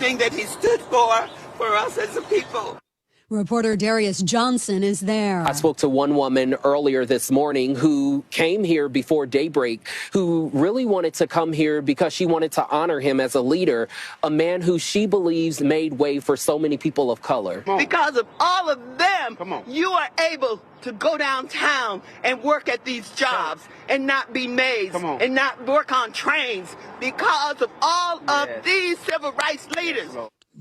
everything that he stood for us as a people. Reporter Darius Johnson is there. I spoke to one woman earlier this morning who came here before daybreak, who really wanted to come here because she wanted to honor him as a leader, a man who she believes made way for so many people of color. Because of all of them, you are able to go downtown and work at these jobs and not be maids and not work on trains because of all of these civil rights leaders.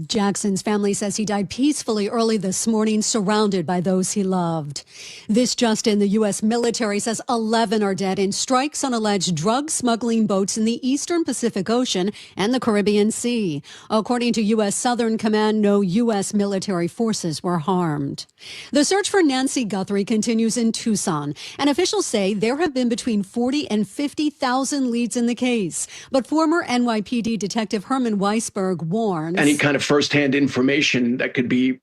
Jackson's family says he died peacefully early this morning, surrounded by those he loved. This just in, the U.S. military says 11 are dead in strikes on alleged drug smuggling boats in the eastern Pacific Ocean and the Caribbean Sea. According to U.S. Southern Command, no U.S. military forces were harmed. The search for Nancy Guthrie continues in Tucson, and officials say there have been between 40 and 50,000 leads in the case. But former NYPD Detective Herman Weisberg warns any kind of firsthand information that could be,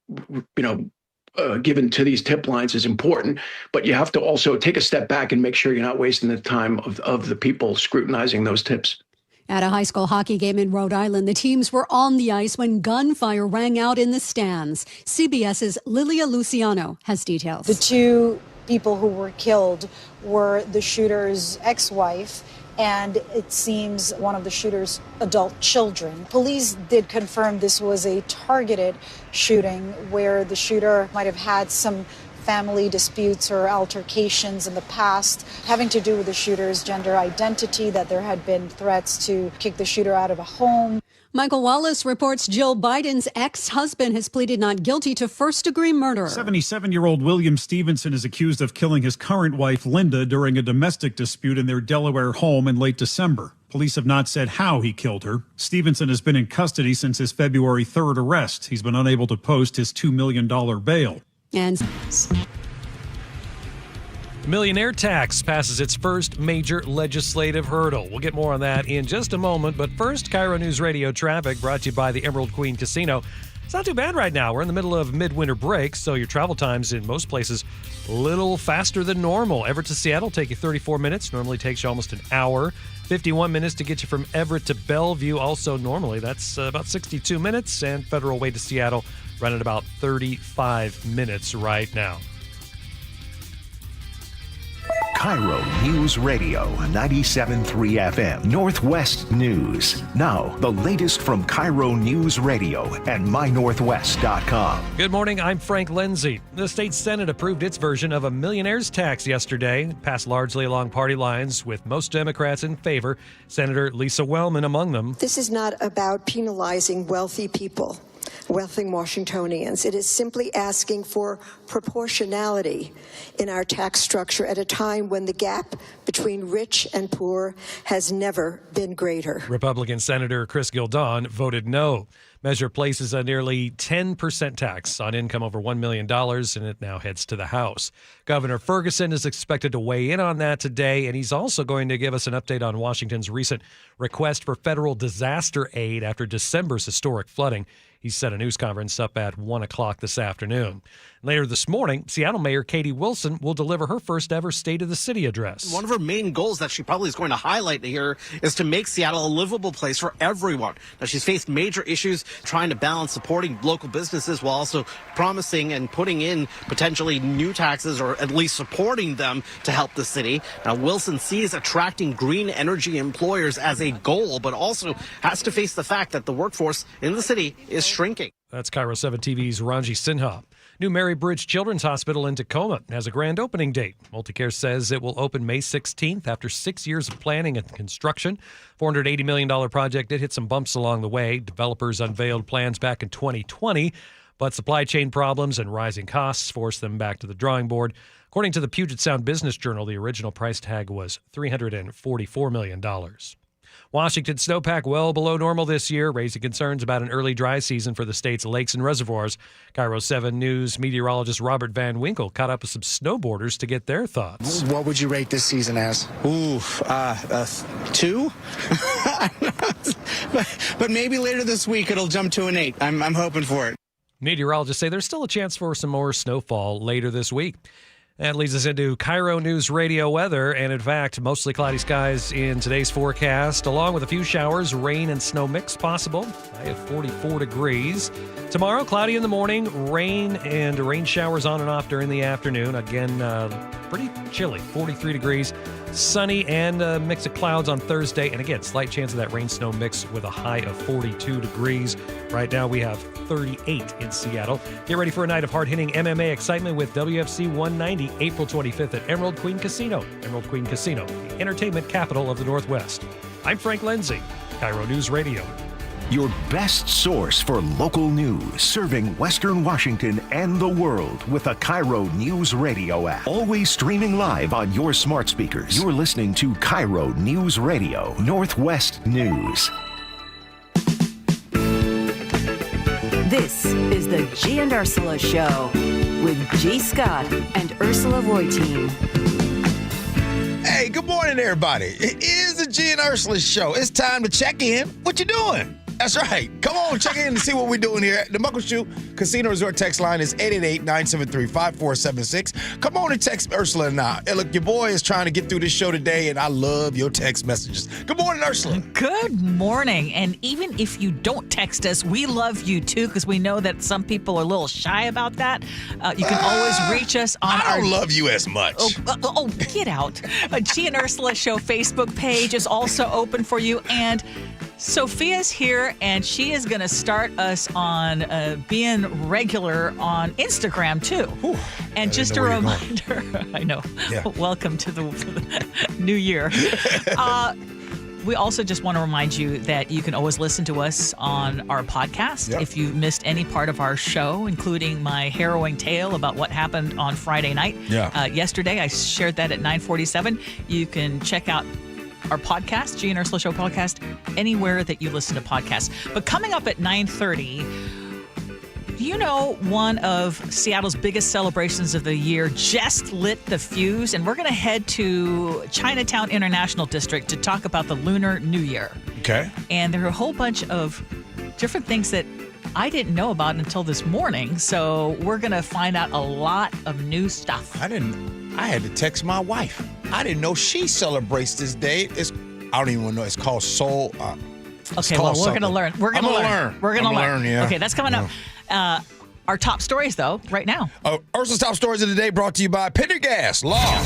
given to these tip lines is important, but you have to also take a step back and make sure you're not wasting the time of the people scrutinizing those tips. At a high school hockey game in Rhode Island, the teams were on the ice when gunfire rang out in the stands. CBS's Lilia Luciano has details. The two people who were killed were the shooter's ex-wife and it seems one of the shooter's adult children. Police did confirm this was a targeted shooting where the shooter might have had some family disputes or altercations in the past having to do with the shooter's gender identity, that there had been threats to kick the shooter out of a home. Michael Wallace reports Jill Biden's ex-husband has pleaded not guilty to first-degree murder. 77-year-old William Stevenson is accused of killing his current wife, Linda, during a domestic dispute in their Delaware home in late December. Police have not said how he killed her. Stevenson has been in custody since his February 3rd arrest. He's been unable to post his $2 million bail. And the millionaire tax passes its first major legislative hurdle. We'll get more on that in just a moment. But first, KIRO News Radio traffic brought to you by the Emerald Queen Casino. It's not too bad right now. We're in the middle of midwinter break, so your travel times in most places a little faster than normal. Everett to Seattle take you 34 minutes. Normally takes you almost an hour. 51 minutes to get you from Everett to Bellevue. Also normally that's about 62 minutes. And Federal Way to Seattle running about 35 minutes right now. KIRO News Radio 97.3 FM Northwest News. Now, the latest from KIRO News Radio and mynorthwest.com. Good morning, I'm Frank Lindsay. The state Senate approved its version of a millionaire's tax yesterday, passed largely along party lines with most Democrats in favor, Senator Lisa Wellman among them. This is not about penalizing wealthy people, wealthy Washingtonians. It is simply asking for proportionality in our tax structure at a time when the gap between rich and poor has never been greater. Republican Senator Chris Gildon voted no. Measure places a nearly 10% tax on income over $1 million, and it now heads to the House. Governor Ferguson is expected to weigh in on that today, and he's also going to give us an update on Washington's recent request for federal disaster aid after December's historic flooding. He set a news conference up at 1 o'clock this afternoon. Later this morning, Seattle Mayor Katie Wilson will deliver her first ever State of the City address. One of her main goals that she probably is going to highlight here is to make Seattle a livable place for everyone. Now, she's faced major issues trying to balance supporting local businesses while also promising and putting in potentially new taxes or at least supporting them to help the city. Now, Wilson sees attracting green energy employers as a goal, but also has to face the fact that the workforce in the city is shrinking. That's KIRO 7 TV's Ranji Sinha. New Mary Bridge Children's Hospital in Tacoma has a grand opening date. Multicare says it will open May 16th after 6 years of planning and construction. $480 million project did hit some bumps along the way. Developers unveiled plans back in 2020, but supply chain problems and rising costs forced them back to the drawing board. According to the Puget Sound Business Journal, the original price tag was $344 million. Washington snowpack well below normal this year, raising concerns about an early dry season for the state's lakes and reservoirs. KIRO 7 News meteorologist Robert Van Winkle caught up with some snowboarders to get their thoughts. What would you rate this season as? 2? but maybe later this week it'll jump to an 8. I'm hoping for it. Meteorologists say there's still a chance for some more snowfall later this week. That leads us into KIRO Newsradio weather, and in fact, mostly cloudy skies in today's forecast, along with a few showers, rain and snow mix possible. High of 44 degrees. Tomorrow, cloudy in the morning, rain showers on and off during the afternoon. Again, pretty chilly, 43 degrees. Sunny and a mix of clouds on Thursday, and again, slight chance of that rain-snow mix with a high of 42 degrees. Right now, we have 38 in Seattle. Get ready for a night of hard-hitting MMA excitement with WFC 190, April 25th at Emerald Queen Casino. Emerald Queen Casino, the entertainment capital of the Northwest. I'm Frank Lindsay, KIRO News Radio. Your best source for local news, serving Western Washington and the world with the KIRO News Radio app. Always streaming live on your smart speakers. You're listening to KIRO News Radio, Northwest News. This is the Gee and Ursula Show with G. Scott and Ursula Reutin. Hey, good morning, everybody. It is the Gee and Ursula Show. It's time to check in. What you doing? That's right. Come on, check in and see what we're doing here. The Muckleshoot Casino Resort text line is 888-973-5476. Come on and text Ursula and I. Hey, look, your boy is trying to get through this show today, and I love your text messages. Good morning, Ursula. Good morning. And even if you don't text us, we love you, too, because we know that some people are a little shy about that. You can always reach us on I don't love you as much. Oh, get out. Gee and Ursula Show Facebook page is also open for you, and Sophia's here, and she is going to start us on being regular on Instagram, too. Whew, and just a reminder, I know, welcome to the new year. We also just want to remind you that you can always listen to us on our podcast. If you missed any part of our show, including my harrowing tale about what happened on Friday night. Yesterday, I shared that at 9:47. You can check out our podcast, Gee and Ursula Show podcast, anywhere that you listen to podcasts. But coming up at 9:30, you know, one of Seattle's biggest celebrations of the year just lit the fuse, and we're going to head to Chinatown International District to talk about the Lunar New Year. Okay. And there are a whole bunch of different things that I didn't know about until this morning, so we're going to find out a lot of new stuff. I had to text my wife. I didn't know she celebrates this day. I don't even know. It's called Soul. Okay, well, we're going to learn. We're going to learn. We're going to learn. Yeah. Okay, that's coming up. Our top stories, though, right now. Ursula's top stories of the day brought to you by Pendergast Law.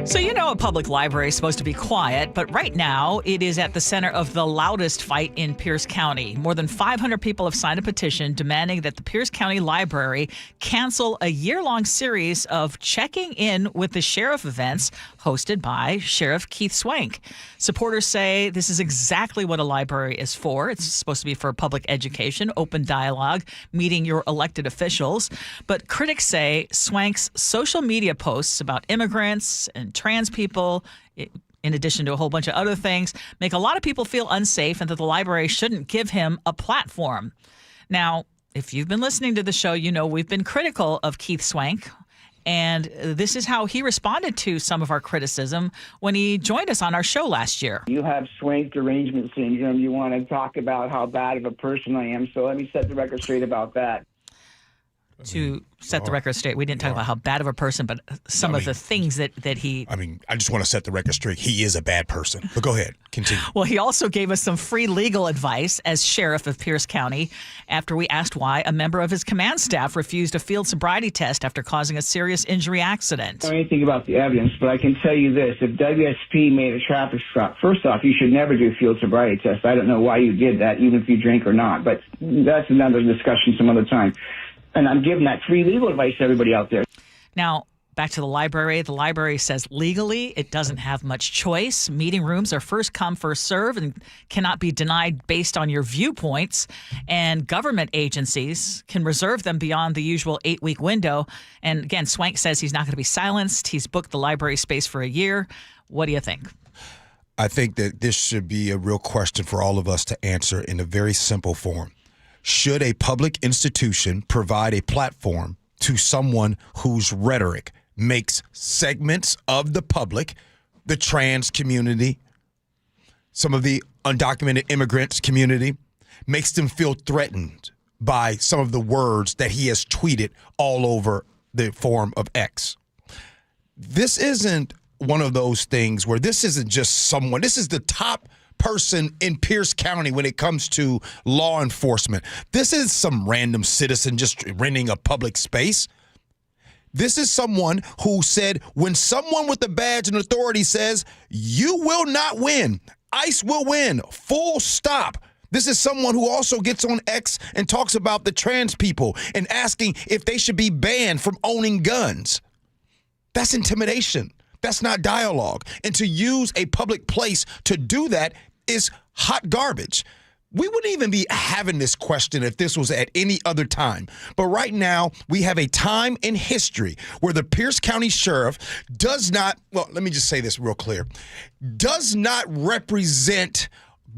So you know a public library is supposed to be quiet, but right now it is at the center of the loudest fight in Pierce County. More than 500 people have signed a petition demanding that the Pierce County Library cancel a year-long series of checking in with the sheriff events hosted by Sheriff Keith Swank. Supporters say this is exactly what a library is for. It's supposed to be for public education, open dialogue, meeting your elected officials. But critics say Swank's social media posts about immigrants and trans people, in addition to a whole bunch of other things, make a lot of people feel unsafe and that the library shouldn't give him a platform. Now, if you've been listening to the show, you know we've been critical of Keith Swank. And this is how he responded to some of our criticism when he joined us on our show last year. You have Swank derangement syndrome. You want to talk about how bad of a person I am. So let me set the record straight about that. To set the record straight, we didn't talk about how bad of a person, but some of the things that he... I just want to set the record straight. He is a bad person. But go ahead. Continue. Well, he also gave us some free legal advice as sheriff of Pierce County after we asked why a member of his command staff refused a field sobriety test after causing a serious injury accident. I don't know anything about the evidence, but I can tell you this. If WSP made a traffic stop, first off, you should never do a field sobriety test. I don't know why you did that, even if you drink or not. But that's another discussion some other time. And I'm giving that free legal advice to everybody out there. Now, back to the library. The library says legally it doesn't have much choice. Meeting rooms are first come, first serve and cannot be denied based on your viewpoints. And government agencies can reserve them beyond the usual 8-week window. And again, Swank says he's not going to be silenced. He's booked the library space for a year. What do you think? I think that this should be a real question for all of us to answer in a very simple form. Should a public institution provide a platform to someone whose rhetoric makes segments of the public, the trans community, some of the undocumented immigrants community, makes them feel threatened by some of the words that he has tweeted all over the form of X? this isn't one of those things where this isn't just someone. This is the top person in Pierce County when it comes to law enforcement. This is some random citizen just renting a public space. This is someone who said when someone with a badge and authority says, you will not win, ICE will win, full stop. This is someone who also gets on X and talks about the trans people and asking if they should be banned from owning guns. That's intimidation. That's not dialogue. And to use a public place to do that is hot garbage. We wouldn't even be having this question if this was at any other time. But right now, we have a time in history where the Pierce County Sheriff does not, well, let me just say this real clear, does not represent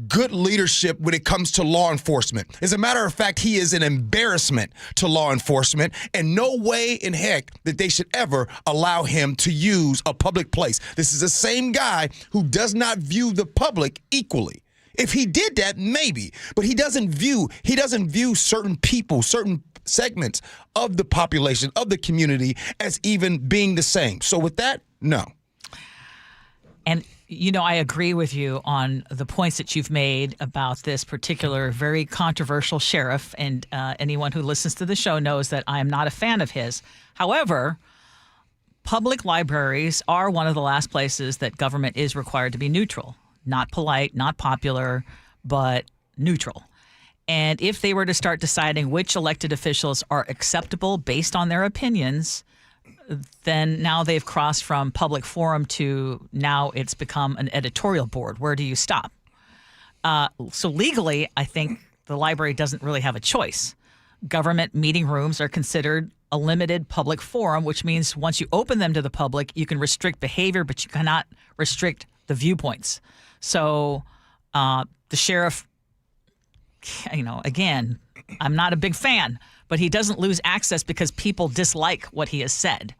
good leadership when it comes to law enforcement. As a matter of fact, he is an embarrassment to law enforcement, and no way in heck that they should ever allow him to use a public place. This is the same guy who does not view the public equally. If he did that, maybe, but he doesn't view certain people, certain segments of the population, of the community as even being the same. So with that, no. And I agree with you on the points that you've made about this particular very controversial sheriff, and anyone who listens to the show knows that I am not a fan of his. However, public libraries are one of the last places that government is required to be neutral, not polite, not popular, but neutral. And if they were to start deciding which elected officials are acceptable based on their opinions, then now they've crossed from public forum to now it's become an editorial board. Where do you stop? So legally, I think the library doesn't really have a choice. Government meeting rooms are considered a limited public forum, which means once you open them to the public, you can restrict behavior, but you cannot restrict the viewpoints. So the sheriff, again, I'm not a big fan, but he doesn't lose access because people dislike what he has said.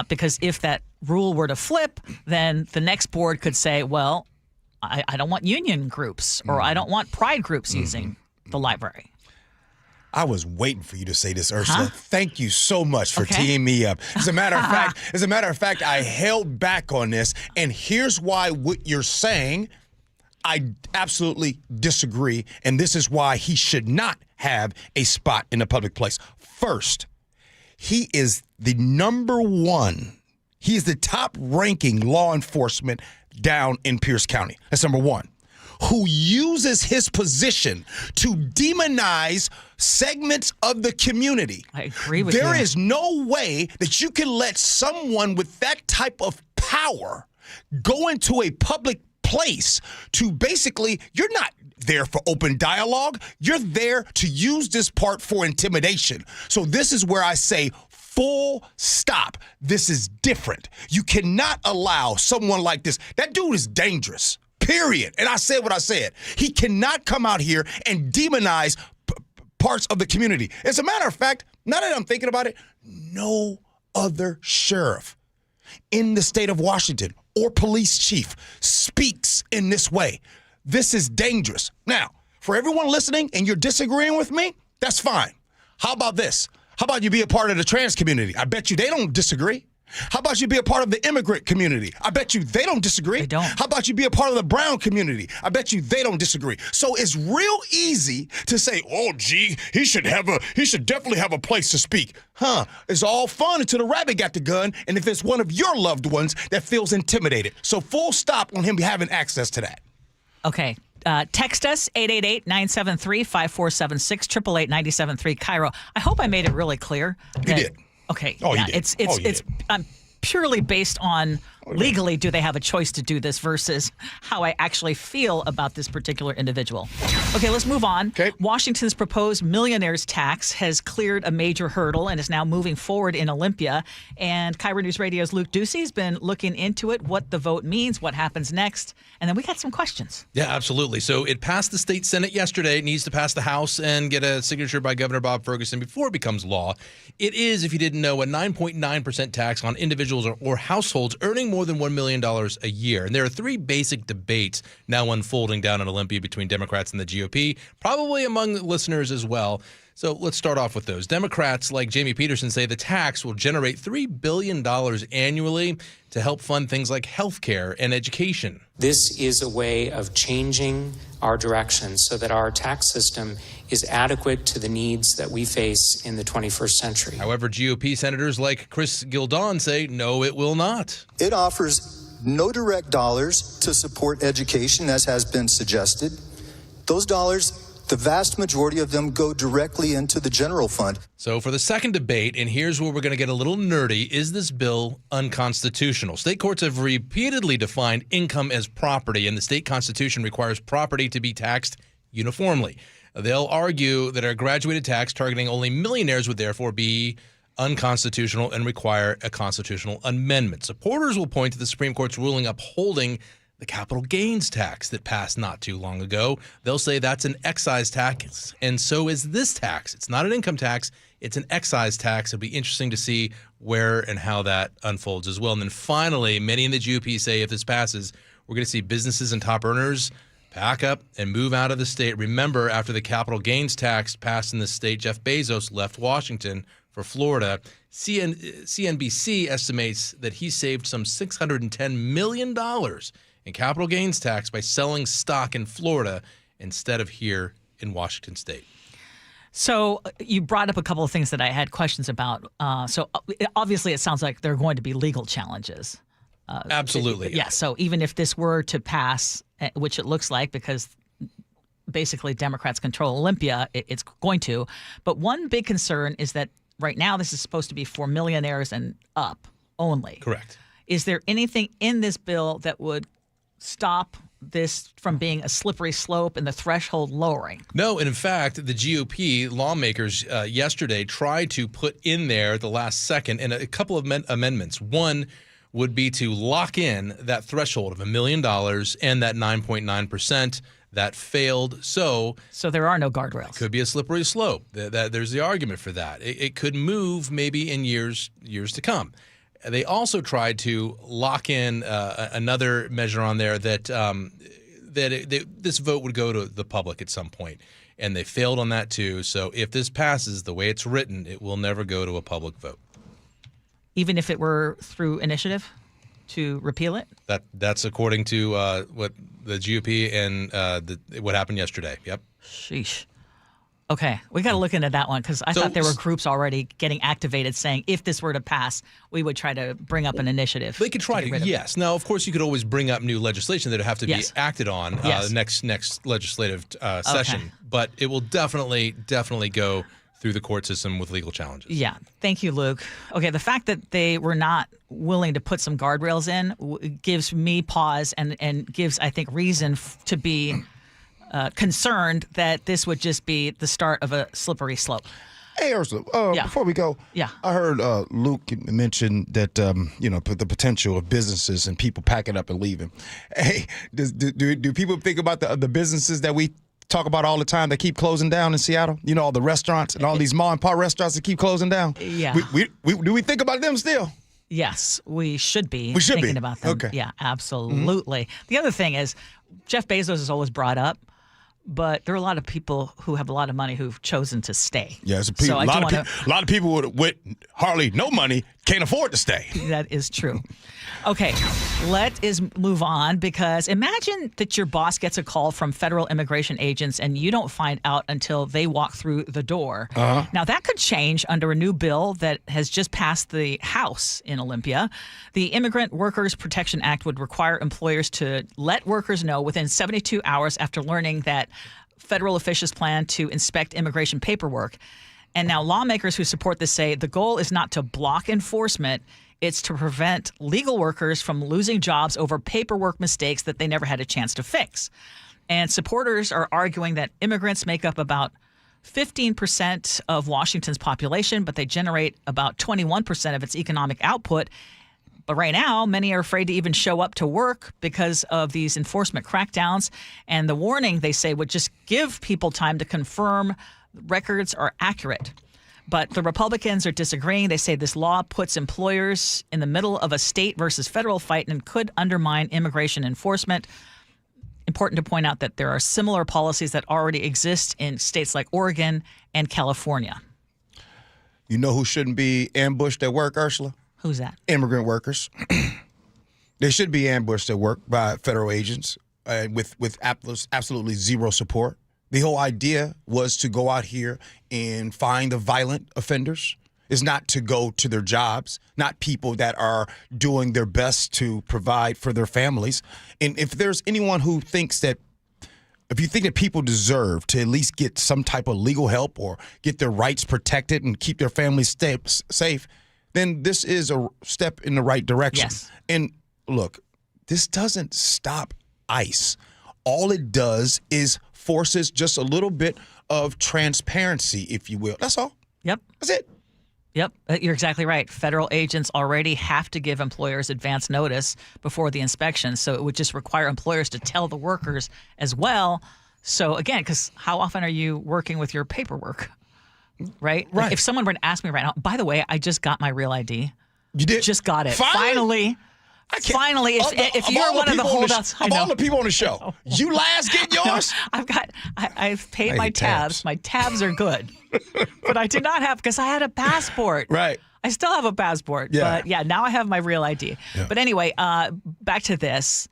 Because if that rule were to flip, then the next board could say, well, I don't want union groups or I don't want pride groups using the library. I was waiting for you to say this, Ursula. Thank you so much for teeing me up. As a matter of fact, I held back on this, and here's why what you're saying, I absolutely disagree, and this is why he should not have a spot in a public place. First, he is the number one. He is the top-ranking law enforcement down in Pierce County. That's number one. Who uses his position to demonize segments of the community. I agree with you. There is no way that you can let someone with that type of power go into a public place to basically, you're not there for open dialogue. You're there to use this part for intimidation. So this is where I say, full stop. This is different. You cannot allow someone like this. That dude is dangerous. Period. And I said what I said. He cannot come out here and demonize parts of the community. As a matter of fact, now that I'm thinking about it, no other sheriff in the state of Washington or police chief speaks in this way. This is dangerous. Now, for everyone listening and you're disagreeing with me, that's fine. How about this? How about you be a part of the trans community? I bet you they don't disagree. How about you be a part of the immigrant community? I bet you they don't disagree. They don't. How about you be a part of the brown community? I bet you they don't disagree. So it's real easy to say, oh, gee, he should definitely have a place to speak. It's all fun until the rabbit got the gun, and if it's one of your loved ones that feels intimidated. So full stop on him having access to that. Okay. Text us, 888-973-5476, 888-973 KIRO. I hope I made it really clear. You did. Okay. Oh, yeah, you did. It's purely based on legally, do they have a choice to do this versus how I actually feel about this particular individual. Okay, let's move on. Okay. Washington's proposed millionaire's tax has cleared a major hurdle and is now moving forward in Olympia. And KIRO News Radio's Luke Ducey has been looking into it, what the vote means, what happens next. And then we got some questions. Yeah, absolutely. So it passed the state Senate yesterday. It needs to pass the House and get a signature by Governor Bob Ferguson before it becomes law. It is, if you didn't know, a 9.9% tax on individuals or households earning more than $1 million a year. And there are three basic debates now unfolding down in Olympia between Democrats and the GOP, probably among listeners as well. So let's start off with those. Democrats like Jamie Peterson say the tax will generate $3 billion annually to help fund things like health care and education. This is a way of changing our direction so that our tax system is adequate to the needs that we face in the 21st century. However, GOP senators like Chris Gildon say, no, it will not. It offers no direct dollars to support education, as has been suggested. Those dollars, the vast majority of them, go directly into the general fund. So for the second debate, and here's where we're going to get a little nerdy, is this bill unconstitutional? State courts have repeatedly defined income as property, and the state constitution requires property to be taxed uniformly. They'll argue that our graduated tax targeting only millionaires would therefore be unconstitutional and require a constitutional amendment. Supporters will point to the Supreme Court's ruling upholding the capital gains tax that passed not too long ago. They'll say that's an excise tax, and so is this tax. It's not an income tax, it's an excise tax. It'll be interesting to see where and how that unfolds as well. And then finally, many in the GOP say if this passes, we're going to see businesses and top earners pack up and move out of the state. Remember, after the capital gains tax passed in the state, Jeff Bezos left Washington for Florida. CNBC estimates that he saved some $610 million in capital gains tax by selling stock in Florida instead of here in Washington state. So you brought up a couple of things that I had questions about. So obviously it sounds like there are going to be legal challenges. Absolutely. Yeah. So even if this were to pass, which it looks like because basically Democrats control Olympia, it's going to. But one big concern is that right now this is supposed to be for millionaires and up only. Correct. Is there anything in this bill that would stop this from being a slippery slope and the threshold lowering? No, and in fact, the GOP lawmakers yesterday tried to put in there at the last second and a couple of amendments. One would be to lock in that threshold of $1 million and that 9.9%. That failed. So there are no guardrails. It could be a slippery slope. There's the argument for that. It could move maybe in years to come. They also tried to lock in another measure on there that this vote would go to the public at some point, and they failed on that too. So if this passes the way it's written, it will never go to a public vote. Even if it were through initiative to repeal it? That's according to what the GOP and what happened yesterday. Yep. Sheesh. Okay, we got to look into that one because I thought there were groups already getting activated saying if this were to pass, we would try to bring up an initiative. They could try to, yes. Now, of course, you could always bring up new legislation that would have to be acted on the next legislative session. But it will definitely go through the court system with legal challenges. Yeah. Thank you, Luke. Okay, the fact that they were not willing to put some guardrails in gives me pause and gives, I think, reason to be concerned that this would just be the start of a slippery slope. Hey, Ursula, before we go, I heard Luke mention that, the potential of businesses and people packing up and leaving. Hey, do people think about the businesses that we talk about all the time that keep closing down in Seattle? You know, all the restaurants and all these mom and pop restaurants that keep closing down? Yeah. Do we think about them still? Yes, we should be thinking about them. Okay. Yeah, absolutely. Mm-hmm. The other thing is Jeff Bezos is always brought up, but there are a lot of people who have a lot of money who've chosen to stay. Yeah, a lot of people with hardly no money can't afford to stay. That is true. Okay, let us move on because imagine that your boss gets a call from federal immigration agents and you don't find out until they walk through the door. Uh-huh. Now, that could change under a new bill that has just passed the House in Olympia. The Immigrant Workers Protection Act would require employers to let workers know within 72 hours after learning that federal officials plan to inspect immigration paperwork. And now lawmakers who support this say the goal is not to block enforcement, it's to prevent legal workers from losing jobs over paperwork mistakes that they never had a chance to fix. And supporters are arguing that immigrants make up about 15% of Washington's population, but they generate about 21% of its economic output. But right now, many are afraid to even show up to work because of these enforcement crackdowns. And the warning, they say, would just give people time to confirm records are accurate. But the Republicans are disagreeing. They say this law puts employers in the middle of a state versus federal fight and could undermine immigration enforcement. important to point out that there are similar policies that already exist in states like Oregon and California. You know who shouldn't be ambushed at work, Ursula? Who's that? Immigrant workers. They should be ambushed at work by federal agents with absolutely zero support. The whole idea was to go out here and find the violent offenders. Is not to go to their jobs, not people that are doing their best to provide for their families. And if there's anyone who thinks that, if you think that people deserve to at least get some type of legal help or get their rights protected and keep their families safe, then this is a step in the right direction. Yes. And look, this doesn't stop ICE. All it does is forces just a little bit of transparency, if you will. That's all. Yep. That's it. Yep, you're exactly right. Federal agents already have to give employers advance notice before the inspection, so it would just require employers to tell the workers as well. So again, because how often are you working with your paperwork, right? Like if someone were to ask me right now, by the way, I just got my real ID. You did? Just got it. Finally? Finally, if you're one of the holdouts, of all the people on the show, you last get yours? I've paid my tabs. My tabs are good. But I did not have, because I had a passport. Right. I still have a passport. Yeah. But yeah, now I have my real ID. Yeah. But anyway, back to this.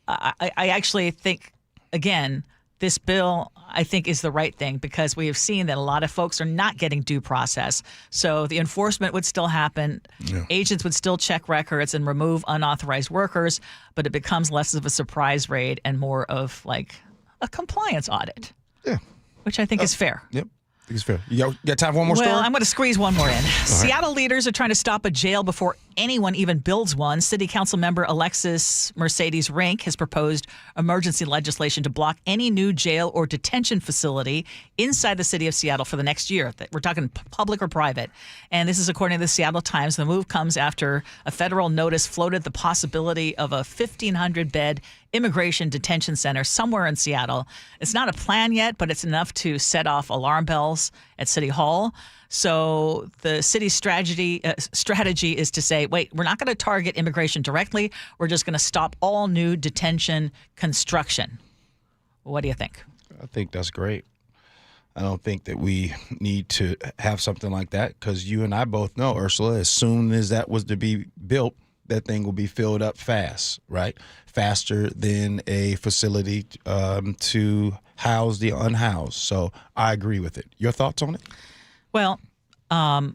I actually think, again, this bill, I think, is the right thing because we have seen that a lot of folks are not getting due process. So the enforcement would still happen. Yeah. Agents would still check records and remove unauthorized workers, but it becomes less of a surprise raid and more of like a compliance audit. Yeah. Which I think is fair. Yep. I think it's fair. You got time for one more story? Well, I'm going to squeeze one more in. Seattle leaders are trying to stop a jail before anyone even builds one. City Council member Alexis Mercedes Rink has proposed emergency legislation to block any new jail or detention facility inside the city of Seattle for the next year. We're talking public or private. And this is according to the Seattle Times. The move comes after a federal notice floated the possibility of a 1,500-bed immigration detention center somewhere in Seattle. It's not a plan yet, but it's enough to set off alarm bells at City Hall. So the city's strategy is to say, wait, we're not going to target immigration directly. We're just going to stop all new detention construction. What do you think? I think that's great. I don't think that we need to have something like that because you and I both know, Ursula, as soon as that was to be built, that thing will be filled up fast, right? Faster than a facility to house the unhoused. So I agree with it. Your thoughts on it? Well, I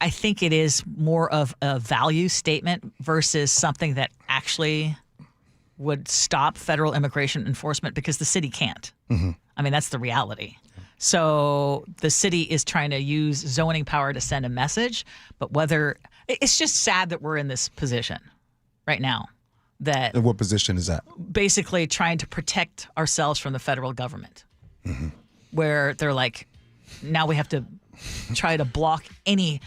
think it is more of a value statement versus something that actually would stop federal immigration enforcement because the city can't. Mm-hmm. I mean, that's the reality. So the city is trying to use zoning power to send a message, but whether it's just sad that we're in this position right now. That and what position is that? Basically trying to protect ourselves from the federal government, where they're like, now we have to try to block any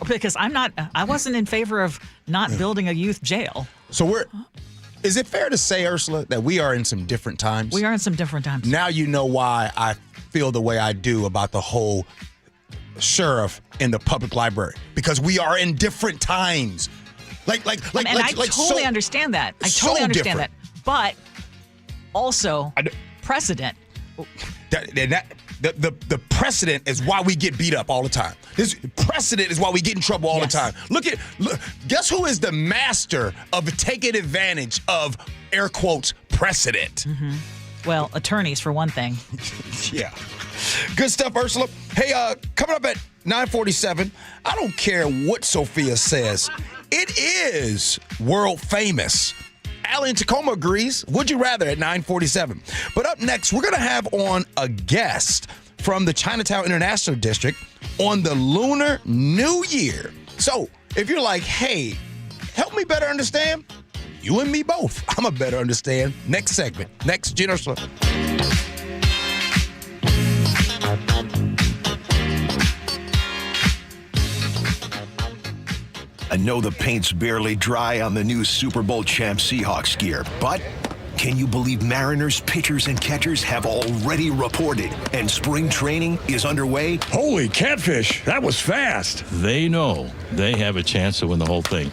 because I wasn't in favor of not building a youth jail. So is it fair to say, Ursula, that we are in some different times? We are in some different times. Now you know why I feel the way I do about the whole sheriff in the public library, because we are in different times. I totally understand that. I totally understand that. But also precedent. The precedent is why we get beat up all the time. This precedent is why we get in trouble all the time. Look, guess who is the master of taking advantage of, air quotes, precedent? Mm-hmm. Well, attorneys for one thing. Yeah. Good stuff, Ursula. Hey, coming up at 9:47, I don't care what Sophia says. It is world famous. Allie in Tacoma agrees. Would you rather at 9:47? But up next, we're going to have on a guest from the Chinatown International District on the Lunar New Year. So if you're like, hey, help me better understand, you and me both. I'm a better understand. Next segment. Next, Gee Ursula. I know the paint's barely dry on the new Super Bowl champ Seahawks gear, but Can you believe Mariners pitchers and catchers have already reported and spring training is underway? Holy catfish, that was fast. They know they have a chance to win the whole thing.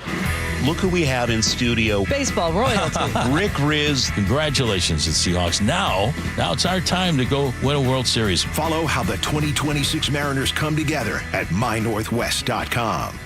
Look who we have in studio. Baseball royalty. Rick Riz. Congratulations, Seahawks. Now it's our time to go win a World Series. Follow how the 2026 Mariners come together at mynorthwest.com.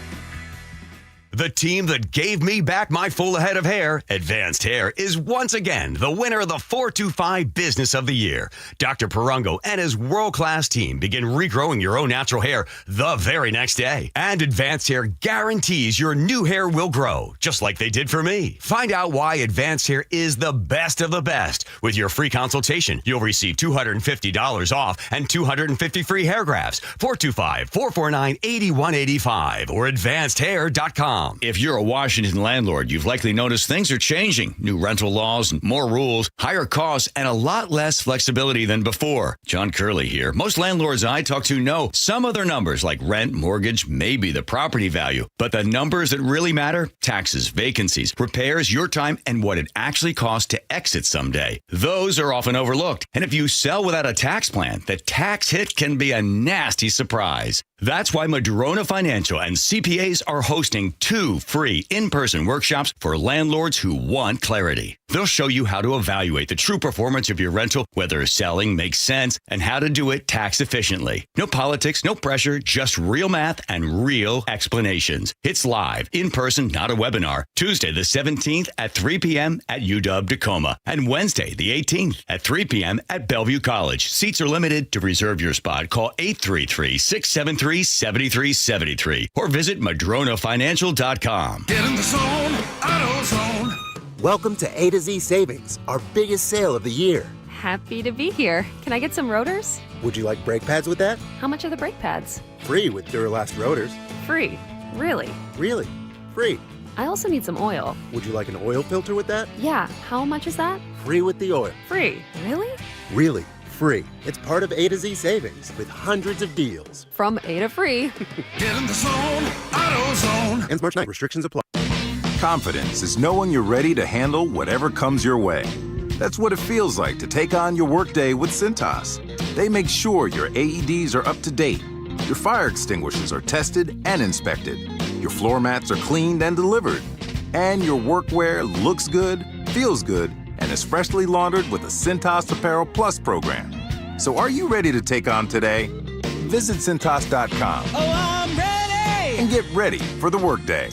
The team that gave me back my full head of hair, Advanced Hair, is once again the winner of the 425 Business of the Year. Dr. Perungo and his world-class team begin regrowing your own natural hair the very next day. And Advanced Hair guarantees your new hair will grow, just like they did for me. Find out why Advanced Hair is the best of the best. With your free consultation, you'll receive $250 off and 250 free hair grafts. 425-449-8185 or advancedhair.com. If you're a Washington landlord, you've likely noticed things are changing. New rental laws, more rules, higher costs, and a lot less flexibility than before. John Curley here. Most landlords I talk to know some of their numbers like rent, mortgage, maybe the property value. But the numbers that really matter, taxes, vacancies, repairs, your time, and what it actually costs to exit someday. Those are often overlooked. And if you sell without a tax plan, the tax hit can be a nasty surprise. That's why Madrona Financial and CPAs are hosting 2 free in-person workshops for landlords who want clarity. They'll show you how to evaluate the true performance of your rental, whether selling makes sense, and how to do it tax efficiently. No politics, no pressure, just real math and real explanations. It's live, in person, not a webinar. Tuesday the 17th at 3 p.m. at UW-Tacoma and Wednesday the 18th at 3 p.m. at Bellevue College. Seats are limited. To reserve your spot, call 833-673-7373 or visit madronafinancial.com. Get in the zone, AutoZone. Welcome to A to Z Savings, our biggest sale of the year. Happy to be here. Can I get some rotors? Would you like brake pads with that? How much are the brake pads? Free with Duralast rotors. Free? Really? Really? Free. I also need some oil. Would you like an oil filter with that? Yeah. How much is that? Free with the oil. Free? Really? Really. Free. It's part of A to Z Savings with hundreds of deals. From A to free. Get in the zone, AutoZone. Ends March 9. Restrictions apply. Confidence is knowing you're ready to handle whatever comes your way. That's what it feels like to take on your workday with Cintas. They make sure your AEDs are up to date, your fire extinguishers are tested and inspected, your floor mats are cleaned and delivered, and your workwear looks good, feels good, and is freshly laundered with the Cintas Apparel Plus program. So are you ready to take on today? Visit Cintas.com. Oh, I'm ready! And get ready for the workday.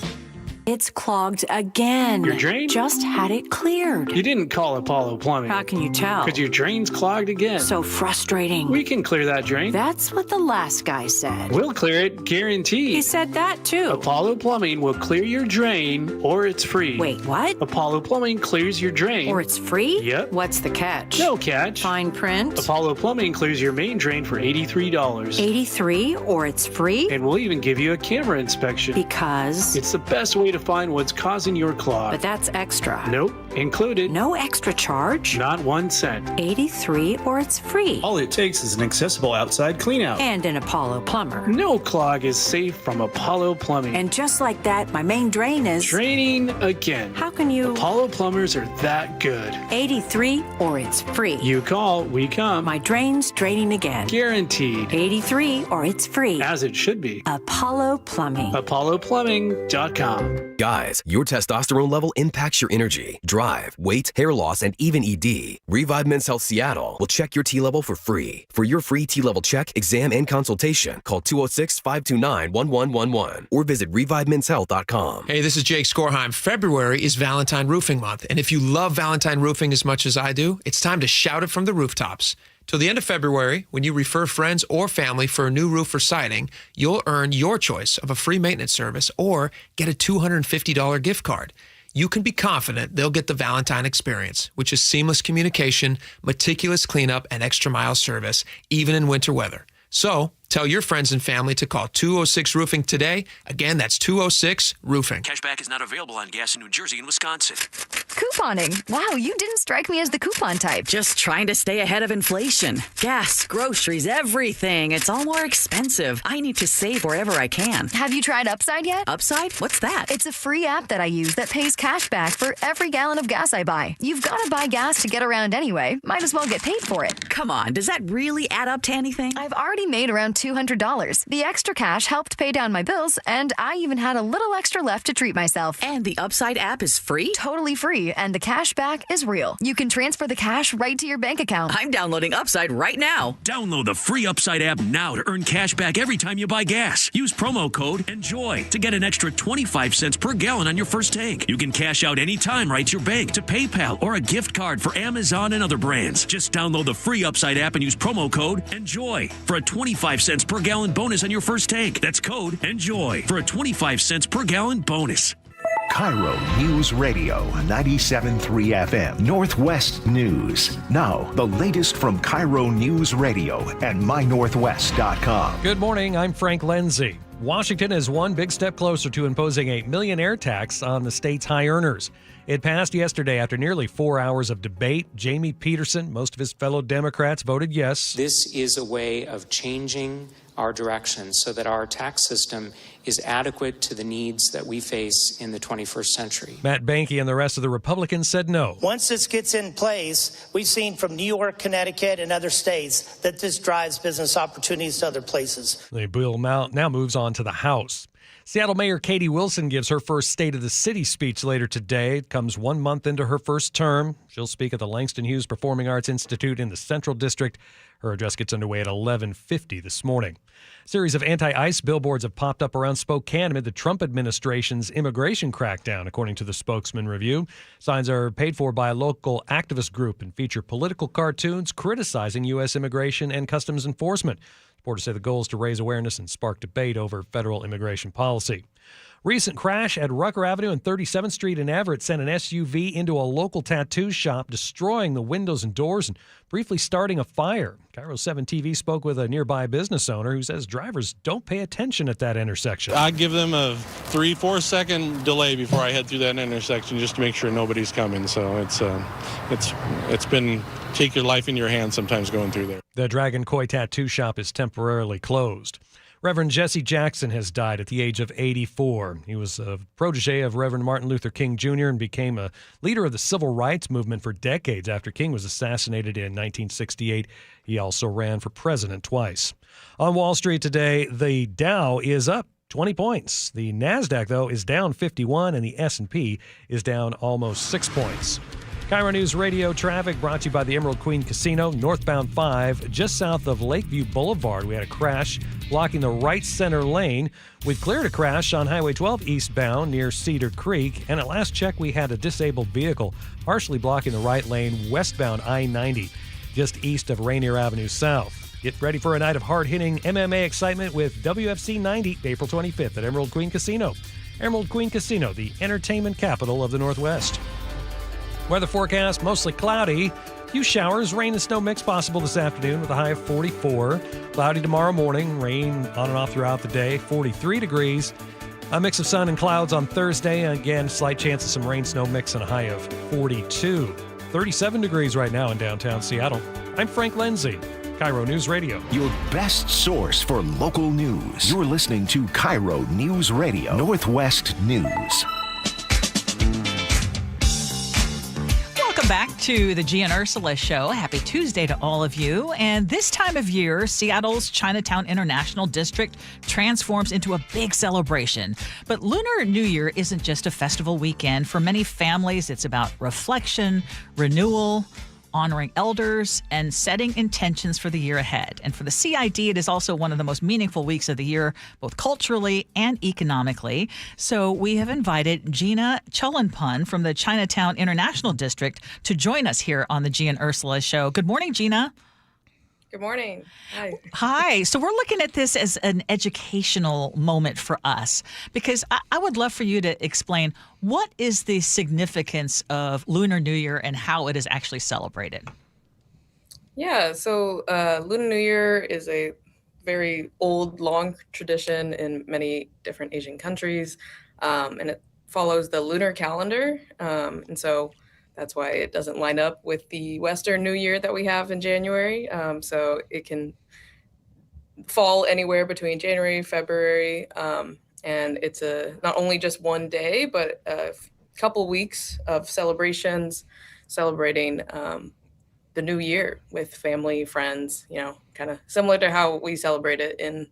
It's clogged again. Your drain? Just had it cleared. You didn't call Apollo Plumbing. How can you tell? Because your drain's clogged again. So frustrating. We can clear that drain. That's what the last guy said. We'll clear it, guaranteed. He said that too. Apollo Plumbing will clear your drain, or it's free. Wait, what? Apollo Plumbing clears your drain. Or it's free? Yep. What's the catch? No catch. Fine print? Apollo Plumbing clears your main drain for $83. $83, or it's free? And we'll even give you a camera inspection. Because? It's the best way to find what's causing your clog. But that's extra. Nope. Included. No extra charge? Not 1 cent. $83, or it's free. All it takes is an accessible outside cleanout. And an Apollo plumber. No clog is safe from Apollo Plumbing. And just like that, my main drain is... draining again. How can you... Apollo plumbers are that good. $83, or it's free. You call, we come. My drain's draining again. Guaranteed. $83, or it's free. As it should be. Apollo Plumbing. ApolloPlumbing.com. Guys, your testosterone level impacts your energy, drive, weight, hair loss, and even ED. Revive Men's Health Seattle will check your T level for free. For your free T level check, exam, and consultation, call 206-529-1111 or visit ReviveMen'sHealth.com. Hey, this is Jake Skorheim. February is Valentine Roofing Month, and if you love Valentine Roofing as much as I do, it's time to shout it from the rooftops. Till the end of February, when you refer friends or family for a new roof or siding, you'll earn your choice of a free maintenance service or get a $250 gift card. You can be confident they'll get the Valentine experience, which is seamless communication, meticulous cleanup, and extra mile service, even in winter weather. So, Tell your friends and family to call 206 Roofing today. Again, that's 206 Roofing. Cashback is not available on gas in New Jersey and Wisconsin. Couponing. Wow, you didn't strike me as the coupon type. Just trying to stay ahead of inflation. Gas, groceries, everything. It's all more expensive. I need to save wherever I can. Have you tried Upside yet? Upside? What's that? It's a free app that I use that pays cash back for every gallon of gas I buy. You've got to buy gas to get around anyway. Might as well get paid for it. Come on, does that really add up to anything? I've already made around $200. The extra cash helped pay down my bills, and I even had a little extra left to treat myself. And the Upside app is free? Totally free, and the cash back is real. You can transfer the cash right to your bank account. I'm downloading Upside right now. Download the free Upside app now to earn cash back every time you buy gas. Use promo code ENJOY to get an extra 25 cents per gallon on your first tank. You can cash out anytime right to your bank, to PayPal, or a gift card for Amazon and other brands. Just download the free Upside app and use promo code ENJOY for a 25 cents per gallon bonus on your first tank. That's code ENJOY for a 25 cents per gallon bonus. KIRO News Radio 97.3 FM Northwest News. Now, the latest from KIRO News Radio and mynorthwest.com. Good morning, I'm Frank Lindsay. Washington is one big step closer to imposing a millionaire tax on the state's high earners. It passed yesterday after nearly 4 hours of debate. Jamie Peterson, most of his fellow Democrats voted yes. This is a way of changing our direction so that our tax system is adequate to the needs that we face in the 21st century. Matt Banky and the rest of the Republicans said no. Once this gets in place, we've seen from New York, Connecticut, and other states that this drives business opportunities to other places. The bill now moves on to the House. Seattle Mayor Katie Wilson gives her first State of the City speech later today. It comes 1 month into her first term. She'll speak at the Langston Hughes Performing Arts Institute in the Central District. Her address gets underway at 11:50 this morning. A series of anti-ICE billboards have popped up around Spokane amid the Trump administration's immigration crackdown, according to the Spokesman Review. Signs are paid for by a local activist group and feature political cartoons criticizing U.S. immigration and customs enforcement. Reporters say the goal is to raise awareness and spark debate over federal immigration policy. Recent crash at Rucker Avenue and 37th Street in Everett sent an SUV into a local tattoo shop, destroying the windows and doors and briefly starting a fire. KIRO 7 TV spoke with a nearby business owner who says drivers don't pay attention at that intersection. I give them a 3-4 second delay before I head through that intersection just to make sure nobody's coming. So it's been take your life in your hands sometimes going through there. The Dragon Koi tattoo shop is temporarily closed. Reverend Jesse Jackson has died at the age of 84. He was a protege of Reverend Martin Luther King Jr. and became a leader of the civil rights movement for decades after King was assassinated in 1968. He also ran for president twice. On Wall Street today, the Dow is up 20 points. The NASDAQ, though, is down 51, and the S&P is down almost 6 points. KIRO News Radio traffic brought to you by the Emerald Queen Casino, northbound 5, just south of Lakeview Boulevard. We had a crash blocking the right center lane. We've cleared a crash on Highway 12 eastbound near Cedar Creek. And at last check, we had a disabled vehicle partially blocking the right lane westbound I-90, just east of Rainier Avenue South. Get ready for a night of hard-hitting MMA excitement with WFC 90, April 25th at Emerald Queen Casino. Emerald Queen Casino, the entertainment capital of the Northwest. Weather forecast, mostly cloudy. Few showers, rain and snow mix possible this afternoon with a high of 44. Cloudy tomorrow morning, rain on and off throughout the day, 43 degrees. A mix of sun and clouds on Thursday. Again, slight chance of some rain, snow mix and a high of 42. 37 degrees right now in downtown Seattle. I'm Frank Lindsay, KIRO News Radio. Your best source for local news. You're listening to KIRO News Radio, Northwest News. Welcome back to the Gee and Ursula Show. Happy Tuesday to all of you. And this time of year, Seattle's Chinatown International District transforms into a big celebration. But Lunar New Year isn't just a festival weekend. For many families, it's about reflection, renewal, honoring elders, and setting intentions for the year ahead. And for the CID, it is also one of the most meaningful weeks of the year, both culturally and economically. So we have invited Gina Chulanpun from the Chinatown International District to join us here on the Gee and Ursula Show. Good morning, Gina. Good morning. Hi. Hi. So we're looking at this as an educational moment for us, because I would love for you to explain what is the significance of Lunar New Year and how it is actually celebrated. Yeah, so Lunar New Year is a very old, long tradition in many different Asian countries, and it follows the lunar calendar. And so that's why it doesn't line up with the Western New Year that we have in January. So it can fall anywhere between January, February, and it's not only just one day, but a couple weeks of celebrations, celebrating the new year with family, friends, kind of similar to how we celebrate it in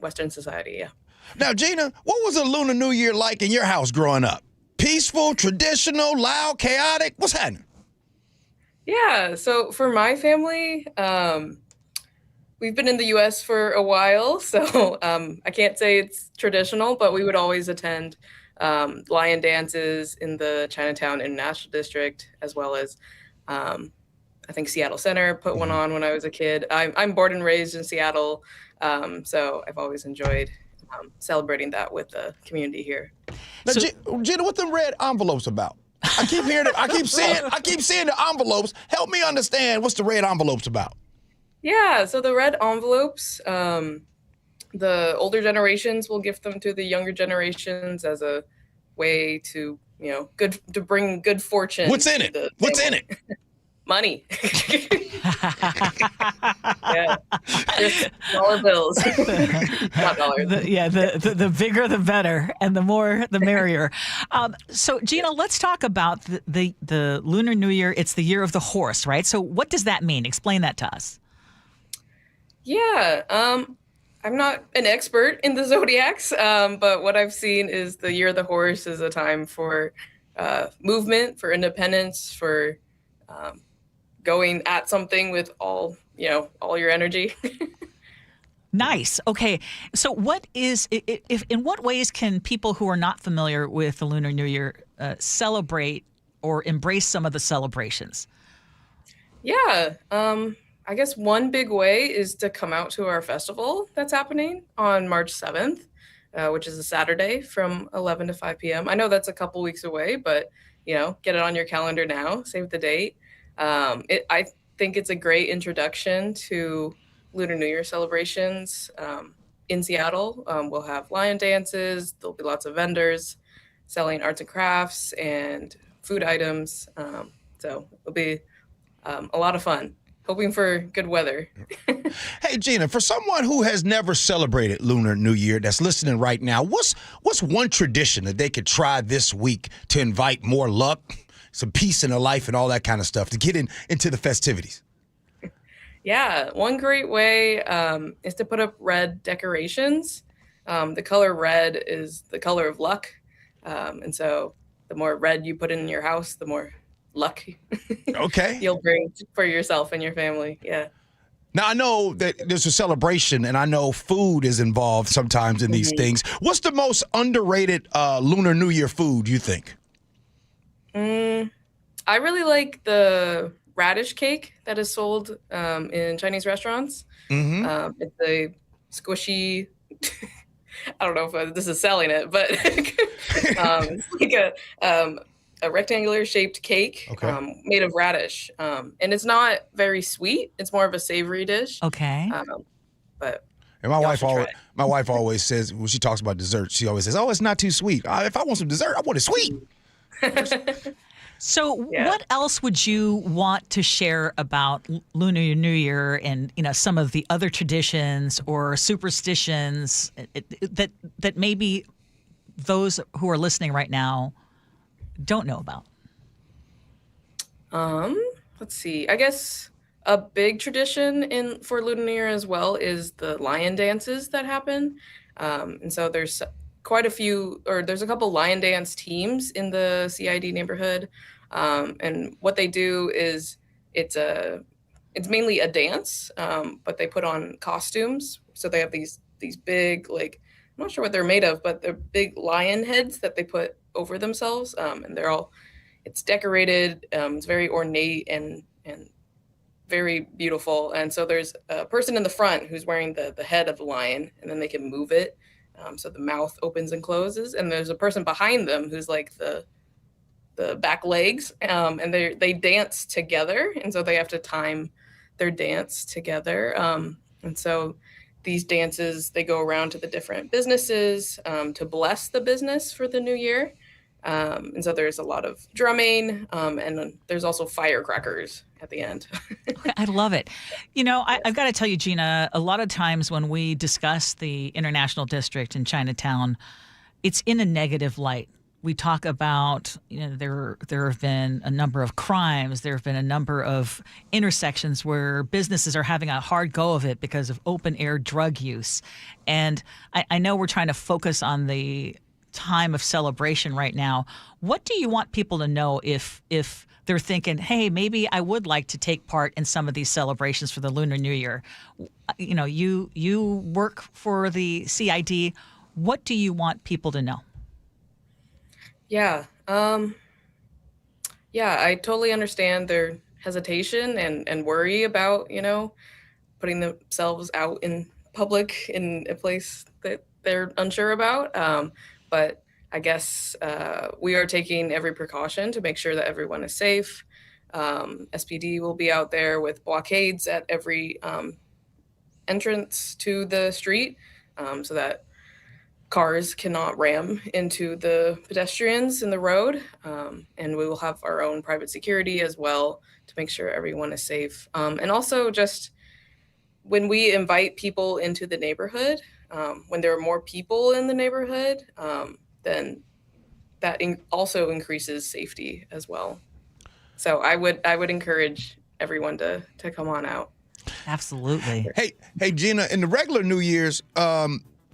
Western society. Yeah. Now, Gina, what was a Lunar New Year like in your house growing up? Peaceful, traditional, loud, chaotic? What's happening? Yeah, so for my family, we've been in the U.S. for a while, so I can't say it's traditional, but we would always attend lion dances in the Chinatown International District, as well as I think Seattle Center put one on when I was a kid. I'm born and raised in Seattle, so I've always enjoyed celebrating that with the community here. Now, Gina, what them red envelopes about? I keep hearing it. I keep seeing the envelopes. Help me understand what's the red envelopes about. Yeah, so the red envelopes, the older generations will give them to the younger generations as a way to, to bring good fortune. What's in it? What's in it? Money. Yeah, just dollar bills. Not dollars. The bigger the better, and the more the merrier. So, Gina, let's talk about the Lunar New Year. It's the year of the horse, right? So what does that mean? Explain that to us. Yeah, I'm not an expert in the zodiacs, but what I've seen is the year of the horse is a time for movement, for independence, for going at something with all your energy. Nice. Okay. So in what ways can people who are not familiar with the Lunar New Year celebrate or embrace some of the celebrations? Yeah. I guess one big way is to come out to our festival that's happening on March 7th, which is a Saturday from 11 to 5 p.m. I know that's a couple weeks away, but, get it on your calendar now, save the date. I think it's a great introduction to Lunar New Year celebrations in Seattle. We'll have lion dances. There'll be lots of vendors selling arts and crafts and food items. So it'll be a lot of fun. Hoping for good weather. Hey, Gina, for someone who has never celebrated Lunar New Year that's listening right now, what's one tradition that they could try this week to invite more luck, some peace in their life, and all that kind of stuff to get into the festivities? Yeah, one great way is to put up red decorations. The color red is the color of luck. And so the more red you put in your house, the more luck you'll bring for yourself and your family. Yeah. Now, I know that there's a celebration, and I know food is involved sometimes in these things. What's the most underrated Lunar New Year food, you think? I really like the radish cake that is sold in Chinese restaurants. It's a squishy, I don't know if this is selling it, but it's like a rectangular shaped cake made of radish. And it's not very sweet. It's more of a savory dish. Okay. But and my wife always says, when she talks about dessert, she always says, "Oh, it's not too sweet. If I want some dessert, I want it sweet." So what else would you want to share about Lunar New Year and some of the other traditions or superstitions that maybe those who are listening right now don't know about? Let's see. I guess a big tradition for Lunar New Year as well is the lion dances that happen. And so there's quite a few, or there's a couple lion dance teams in the CID neighborhood. And what they do is it's mainly a dance, but they put on costumes. So they have these big, I'm not sure what they're made of, but they're big lion heads that they put over themselves. And it's decorated. It's very ornate and very beautiful. And so there's a person in the front who's wearing the head of the lion, and then they can move it. So the mouth opens and closes, and there's a person behind them who's like the back legs, and they dance together, and so they have to time their dance together. And so these dances, they go around to the different businesses to bless the business for the new year. And so there's a lot of drumming, and there's also firecrackers at the end. I love it. You know, I've got to tell you, Gina, a lot of times when we discuss the International District in Chinatown, it's in a negative light. We talk about, you know, there have been a number of crimes. There have been a number of intersections where businesses are having a hard go of it because of open air drug use. And I know we're trying to focus on the time of celebration right now. What do you want people to know if they're thinking, hey, maybe I would like to take part in some of these celebrations for the Lunar New Year? You know, you work for the CID. What do you want people to know? Yeah. I totally understand their hesitation and worry about, you know, putting themselves out in public in a place that they're unsure about. But I guess we are taking every precaution to make sure that everyone is safe. SPD will be out there with blockades at every entrance to the street so that cars cannot ram into the pedestrians in the road. And we will have our own private security as well to make sure everyone is safe. And also just when we invite people into the neighborhood, when there are more people in the neighborhood, then that also increases safety as well. So I would encourage everyone to come on out. Absolutely. Hey, Gina, in the regular New Year's,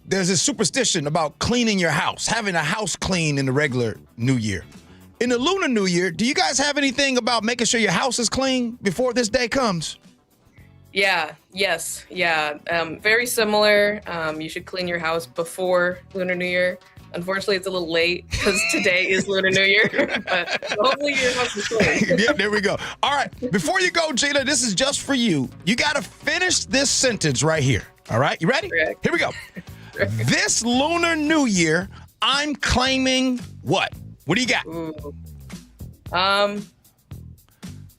there's this superstition about cleaning your house, having a house clean in the regular New Year. In the Lunar New Year, do you guys have anything about making sure your house is clean before this day comes? Yes. Very similar. You should clean your house before Lunar New Year. Unfortunately, it's a little late because today is Lunar New Year, but hopefully your house is clean. Yeah, there we go. All right, before you go, Gina, this is just for you. You got to finish this sentence right here. All right, you ready? Correct. Here we go. This Lunar New Year, I'm claiming what? What do you got? Ooh.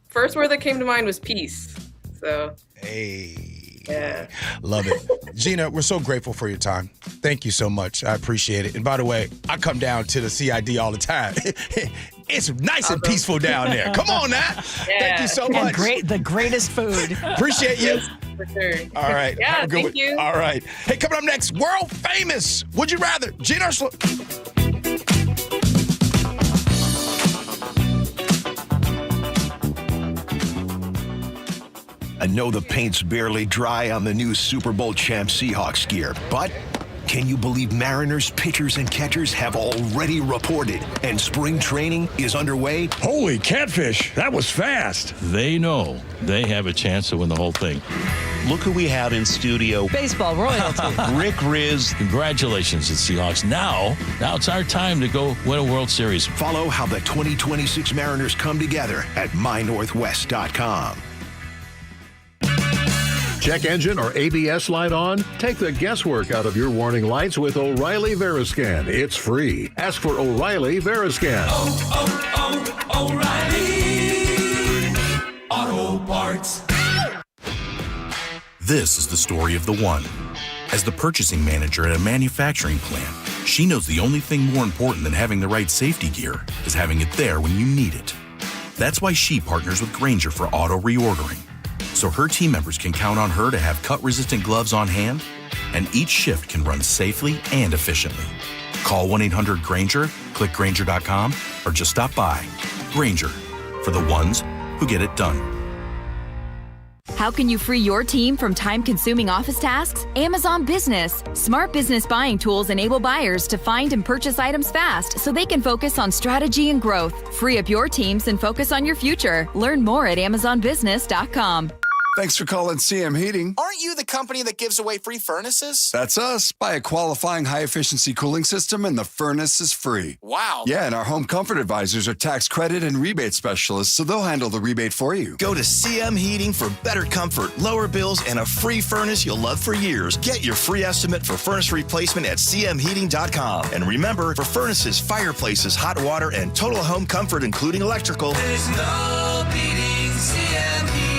First word that came to mind was peace. So. Hey. Yeah. Love it. Gina, we're so grateful for your time. Thank you so much. I appreciate it. And by the way, I come down to the CID all the time. It's nice and peaceful down there. Come on now. Yeah. Thank you so much. The greatest food. Appreciate you. For sure. All right. Yeah, thank you. All right. Hey, coming up next, world famous. Would you rather? Gee Ursula. I know the paint's barely dry on the new Super Bowl champ Seahawks gear, but can you believe Mariners pitchers and catchers have already reported and spring training is underway? Holy catfish, that was fast. They know they have a chance to win the whole thing. Look who we have in studio. Baseball royalty. Rick Riz. Congratulations, it's Seahawks. Now it's our time to go win a World Series. Follow how the 2026 Mariners come together at mynorthwest.com. Check engine or ABS light on? Take the guesswork out of your warning lights with O'Reilly Veriscan. It's free. Ask for O'Reilly Veriscan. O'Reilly Auto Parts. This is the story of the one. As the purchasing manager at a manufacturing plant, she knows the only thing more important than having the right safety gear is having it there when you need it. That's why she partners with Grainger for auto reordering, so her team members can count on her to have cut-resistant gloves on hand, and each shift can run safely and efficiently. Call 1-800-GRAINGER, click Grainger.com, or just stop by. Grainger, for the ones who get it done. How can you free your team from time-consuming office tasks? Amazon Business. Smart business buying tools enable buyers to find and purchase items fast so they can focus on strategy and growth. Free up your teams and focus on your future. Learn more at AmazonBusiness.com. Thanks for calling CM Heating. Aren't you the company that gives away free furnaces? That's us. Buy a qualifying high-efficiency cooling system and the furnace is free. Wow. Yeah, and our home comfort advisors are tax credit and rebate specialists, so they'll handle the rebate for you. Go to CM Heating for better comfort, lower bills, and a free furnace you'll love for years. Get your free estimate for furnace replacement at cmheating.com. And remember, for furnaces, fireplaces, hot water, and total home comfort, including electrical, There's no beating CM Heating.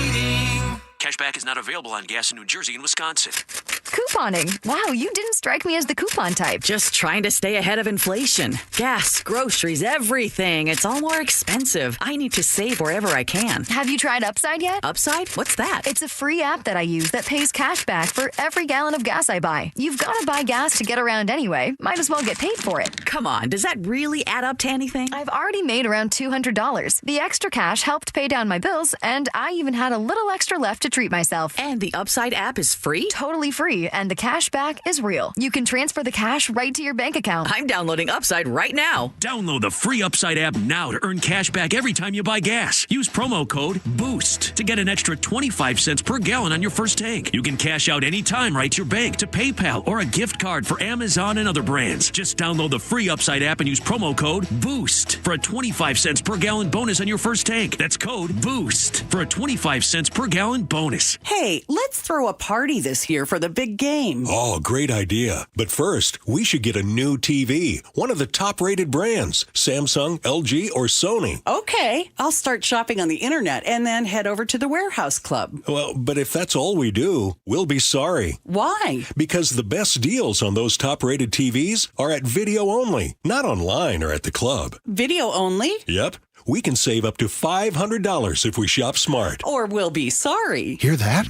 Cashback is not available on gas in New Jersey and Wisconsin. Couponing. Wow, you didn't strike me as the coupon type. Just trying to stay ahead of inflation. Gas, groceries, everything. It's all more expensive. I need to save wherever I can. Have you tried Upside yet? Upside? What's that? It's a free app that I use that pays cash back for every gallon of gas I buy. You've got to buy gas to get around anyway. Might as well get paid for it. Come on, does that really add up to anything? I've already made around $200. The extra cash helped pay down my bills, and I even had a little extra left to treat myself. And the Upside app is free? Totally free, and the cash back is real. You can transfer the cash right to your bank account. I'm downloading Upside right now. Download the free Upside app now to earn cash back every time you buy gas. Use promo code BOOST to get an extra 25 cents per gallon on your first tank. You can cash out anytime right to your bank, to PayPal, or a gift card for Amazon and other brands. Just download the free Upside app and use promo code BOOST for a 25 cents per gallon bonus on your first tank. That's code BOOST for a 25 cents per gallon bonus. Hey, let's throw a party this year for the big game. Oh, great idea. But first, we should get a new TV. One of the top-rated brands, Samsung, LG, or Sony. Okay, I'll start shopping on the internet and then head over to the Warehouse Club. Well, but if that's all we do, we'll be sorry. Why? Because the best deals on those top-rated TVs are at video only, not online or at the club. Video only? Yep. We can save up to $500 if we shop smart. Or we'll be sorry. Hear that?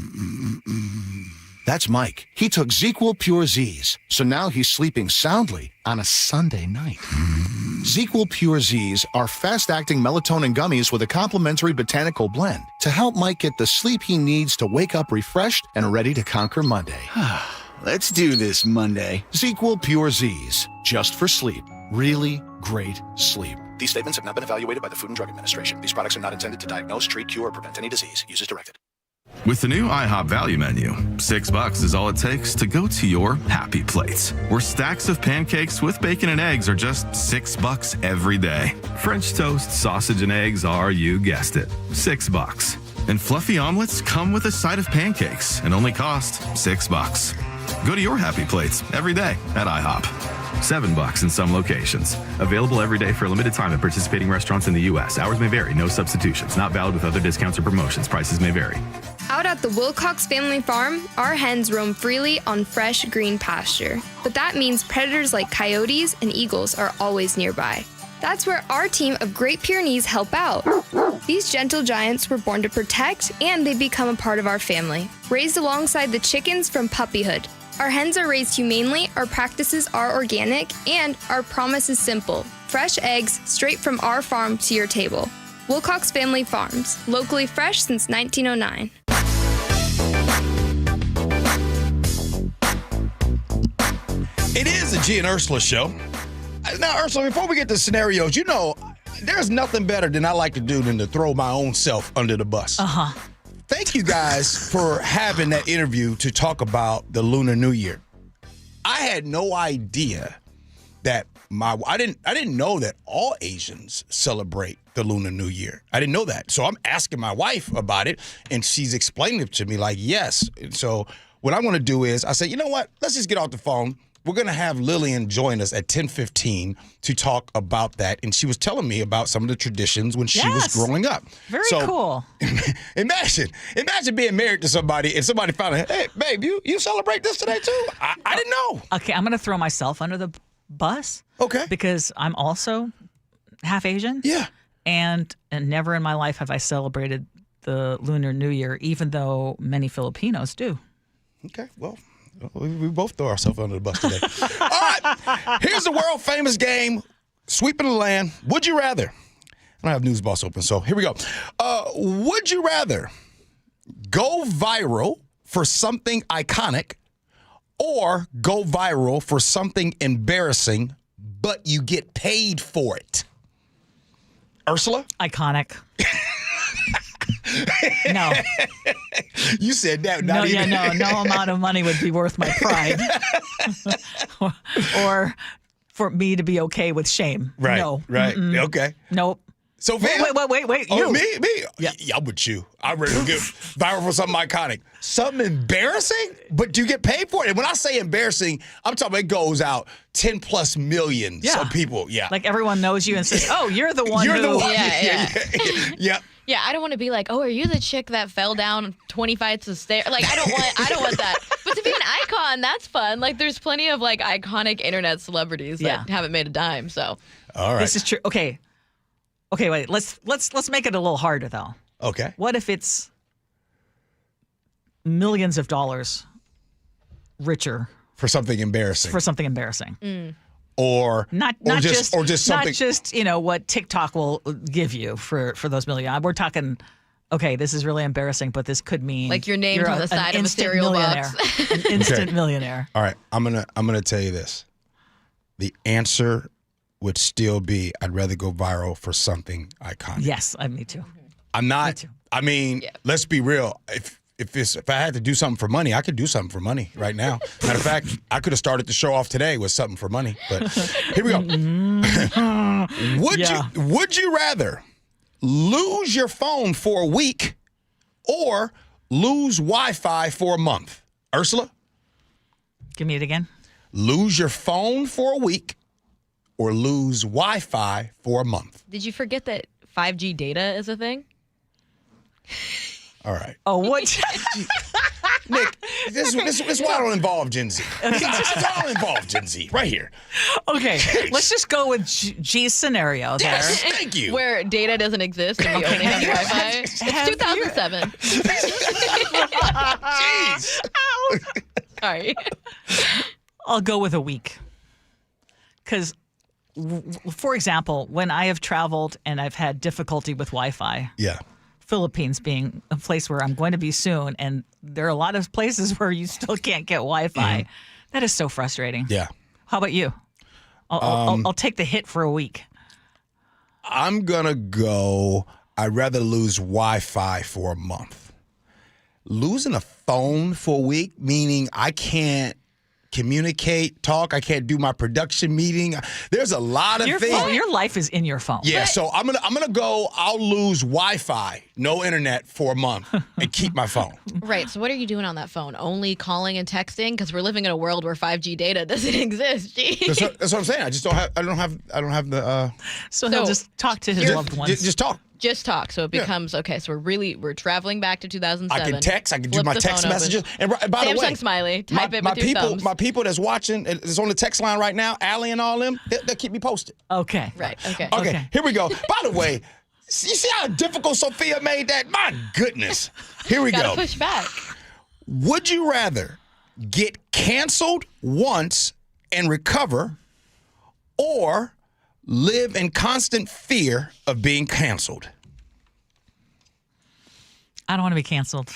That's Mike. He took ZQL Pure Z's, so now he's sleeping soundly on a Sunday night. ZQL Pure Z's are fast-acting melatonin gummies with a complementary botanical blend to help Mike get the sleep he needs to wake up refreshed and ready to conquer Monday. Let's do this Monday. ZQL Pure Z's, just for sleep. Really great sleep. These statements have not been evaluated by the Food and Drug Administration. These products are not intended to diagnose, treat, cure, or prevent any disease. Use as directed. With the new IHOP value menu, $6 is all it takes to go to your happy place, where stacks of pancakes with bacon and eggs are just $6 every day. French toast, sausage, and eggs are, you guessed it, $6. And fluffy omelets come with a side of pancakes and only cost $6. Go to your happy plates every day at IHOP. $7 in some locations. Available every day for a limited time at participating restaurants in the U.S. Hours may vary. No substitutions. Not valid with other discounts or promotions. Prices may vary. Out at the Wilcox family farm, our hens roam freely on fresh green pasture. But that means predators like coyotes and eagles are always nearby. That's where our team of Great Pyrenees help out. These gentle giants were born to protect, and they become a part of our family. Raised alongside the chickens from puppyhood. Our hens are raised humanely, our practices are organic, and our promise is simple. Fresh eggs straight from our farm to your table. Wilcox Family Farms, locally fresh since 1909. It is the Gee and Ursula Show. Now, Ursula, before we get to scenarios, you know, there's nothing better than I like to do than to throw my own self under the bus. Uh-huh. Thank you guys for having that interview to talk about the Lunar New Year. I had no idea that I didn't know that all Asians celebrate the Lunar New Year. I didn't know that. So I'm asking my wife about it, and she's explaining it to me like, yes. And so what I want to do is I said, you know what? Let's just get off the phone. We're going to have Lillian join us at 10:15 to talk about that. And she was telling me about some of the traditions when she was growing up. Very cool. Imagine being married to somebody and somebody found out, hey, babe, you celebrate this today too? I didn't know. Okay, I'm going to throw myself under the bus. Okay. Because I'm also half Asian. Yeah. And never in my life have I celebrated the Lunar New Year, even though many Filipinos do. Okay, well. We both throw ourselves under the bus today. All right, here's the world famous game, sweeping the land. Would you rather? I don't have News Boss open, so here we go. Would you rather go viral for something iconic or go viral for something embarrassing, but you get paid for it? Ursula? Iconic. No. You said that. No amount of money would be worth my pride. or for me to be okay with shame. Right. No. Right. Mm-mm. Okay. Nope. So wait. Oh, you. me? Yeah. I'm with you. I'm ready to get viral for something iconic. Something embarrassing, but you get paid for it. And when I say embarrassing, I'm talking about it goes out 10 plus millions of people. Yeah. Like everyone knows you and says, oh, you're the one You're who. the one. Yeah. Yeah. Yeah, I don't want to be like, oh, are you the chick that fell down 20 flights of stairs? Like, I don't want that. But to be an icon, that's fun. Like, there's plenty of like iconic internet celebrities that haven't made a dime. So, all right, this is true. Okay, wait. Let's make it a little harder though. Okay. What if it's millions of dollars richer for something embarrassing? Or not just what TikTok will give you for those million. We're talking, okay, this is really embarrassing, but this could mean like your name's on the side of a cereal box. An instant millionaire. All right, I'm gonna tell you this. The answer would still be I'd rather go viral for something iconic. Yes, me too. I'm not. Me too. I mean, let's be real. If I had to do something for money, I could do something for money right now. Matter of fact, I could have started the show off today with something for money. But here we go. Would you rather lose your phone for a week or lose Wi-Fi for a month? Ursula? Give me it again. Lose your phone for a week or lose Wi-Fi for a month. Did you forget that 5G data is a thing? All right. Oh, what? Nick, this is why I don't involve Gen Z. I don't involve Gen Z right here. Okay, let's just go with G's scenario there. Yes, thank you. Where data doesn't exist and we only have Wi-Fi. It's 2007. Jeez. Sorry. I'll go with a week. Because, for example, when I have traveled and I've had difficulty with Wi-Fi. Yeah. Philippines being a place where I'm going to be soon, and there are a lot of places where you still can't get Wi-Fi. That is so frustrating. Yeah. How about you? I'll take the hit for a week. I'm gonna go. I'd rather lose Wi-Fi for a month. Losing a phone for a week, meaning I can't communicate, talk. I can't do my production meeting. There's a lot of things. Your life is in your phone. Yeah, so I'm gonna go. I'll lose Wi-Fi, no internet for a month, and keep my phone. Right. So what are you doing on that phone? Only calling and texting? Because we're living in a world where 5G data doesn't exist. That's what I'm saying. I don't have the. So he'll just talk to his loved ones. Just talk. Just talk. So it becomes, okay, so we're traveling back to 2007. I can text. I can do my text messages. And by the way, Samsung Smiley. Type it with your thumbs. My people that's watching, that's on the text line right now, Allie and all them, they'll keep me posted. Okay. Right. Okay. Here we go. By the way, you see how difficult Sophia made that? My goodness. Here we go. Gotta push back. Would you rather get canceled once and recover or live in constant fear of being canceled? I don't want to be canceled.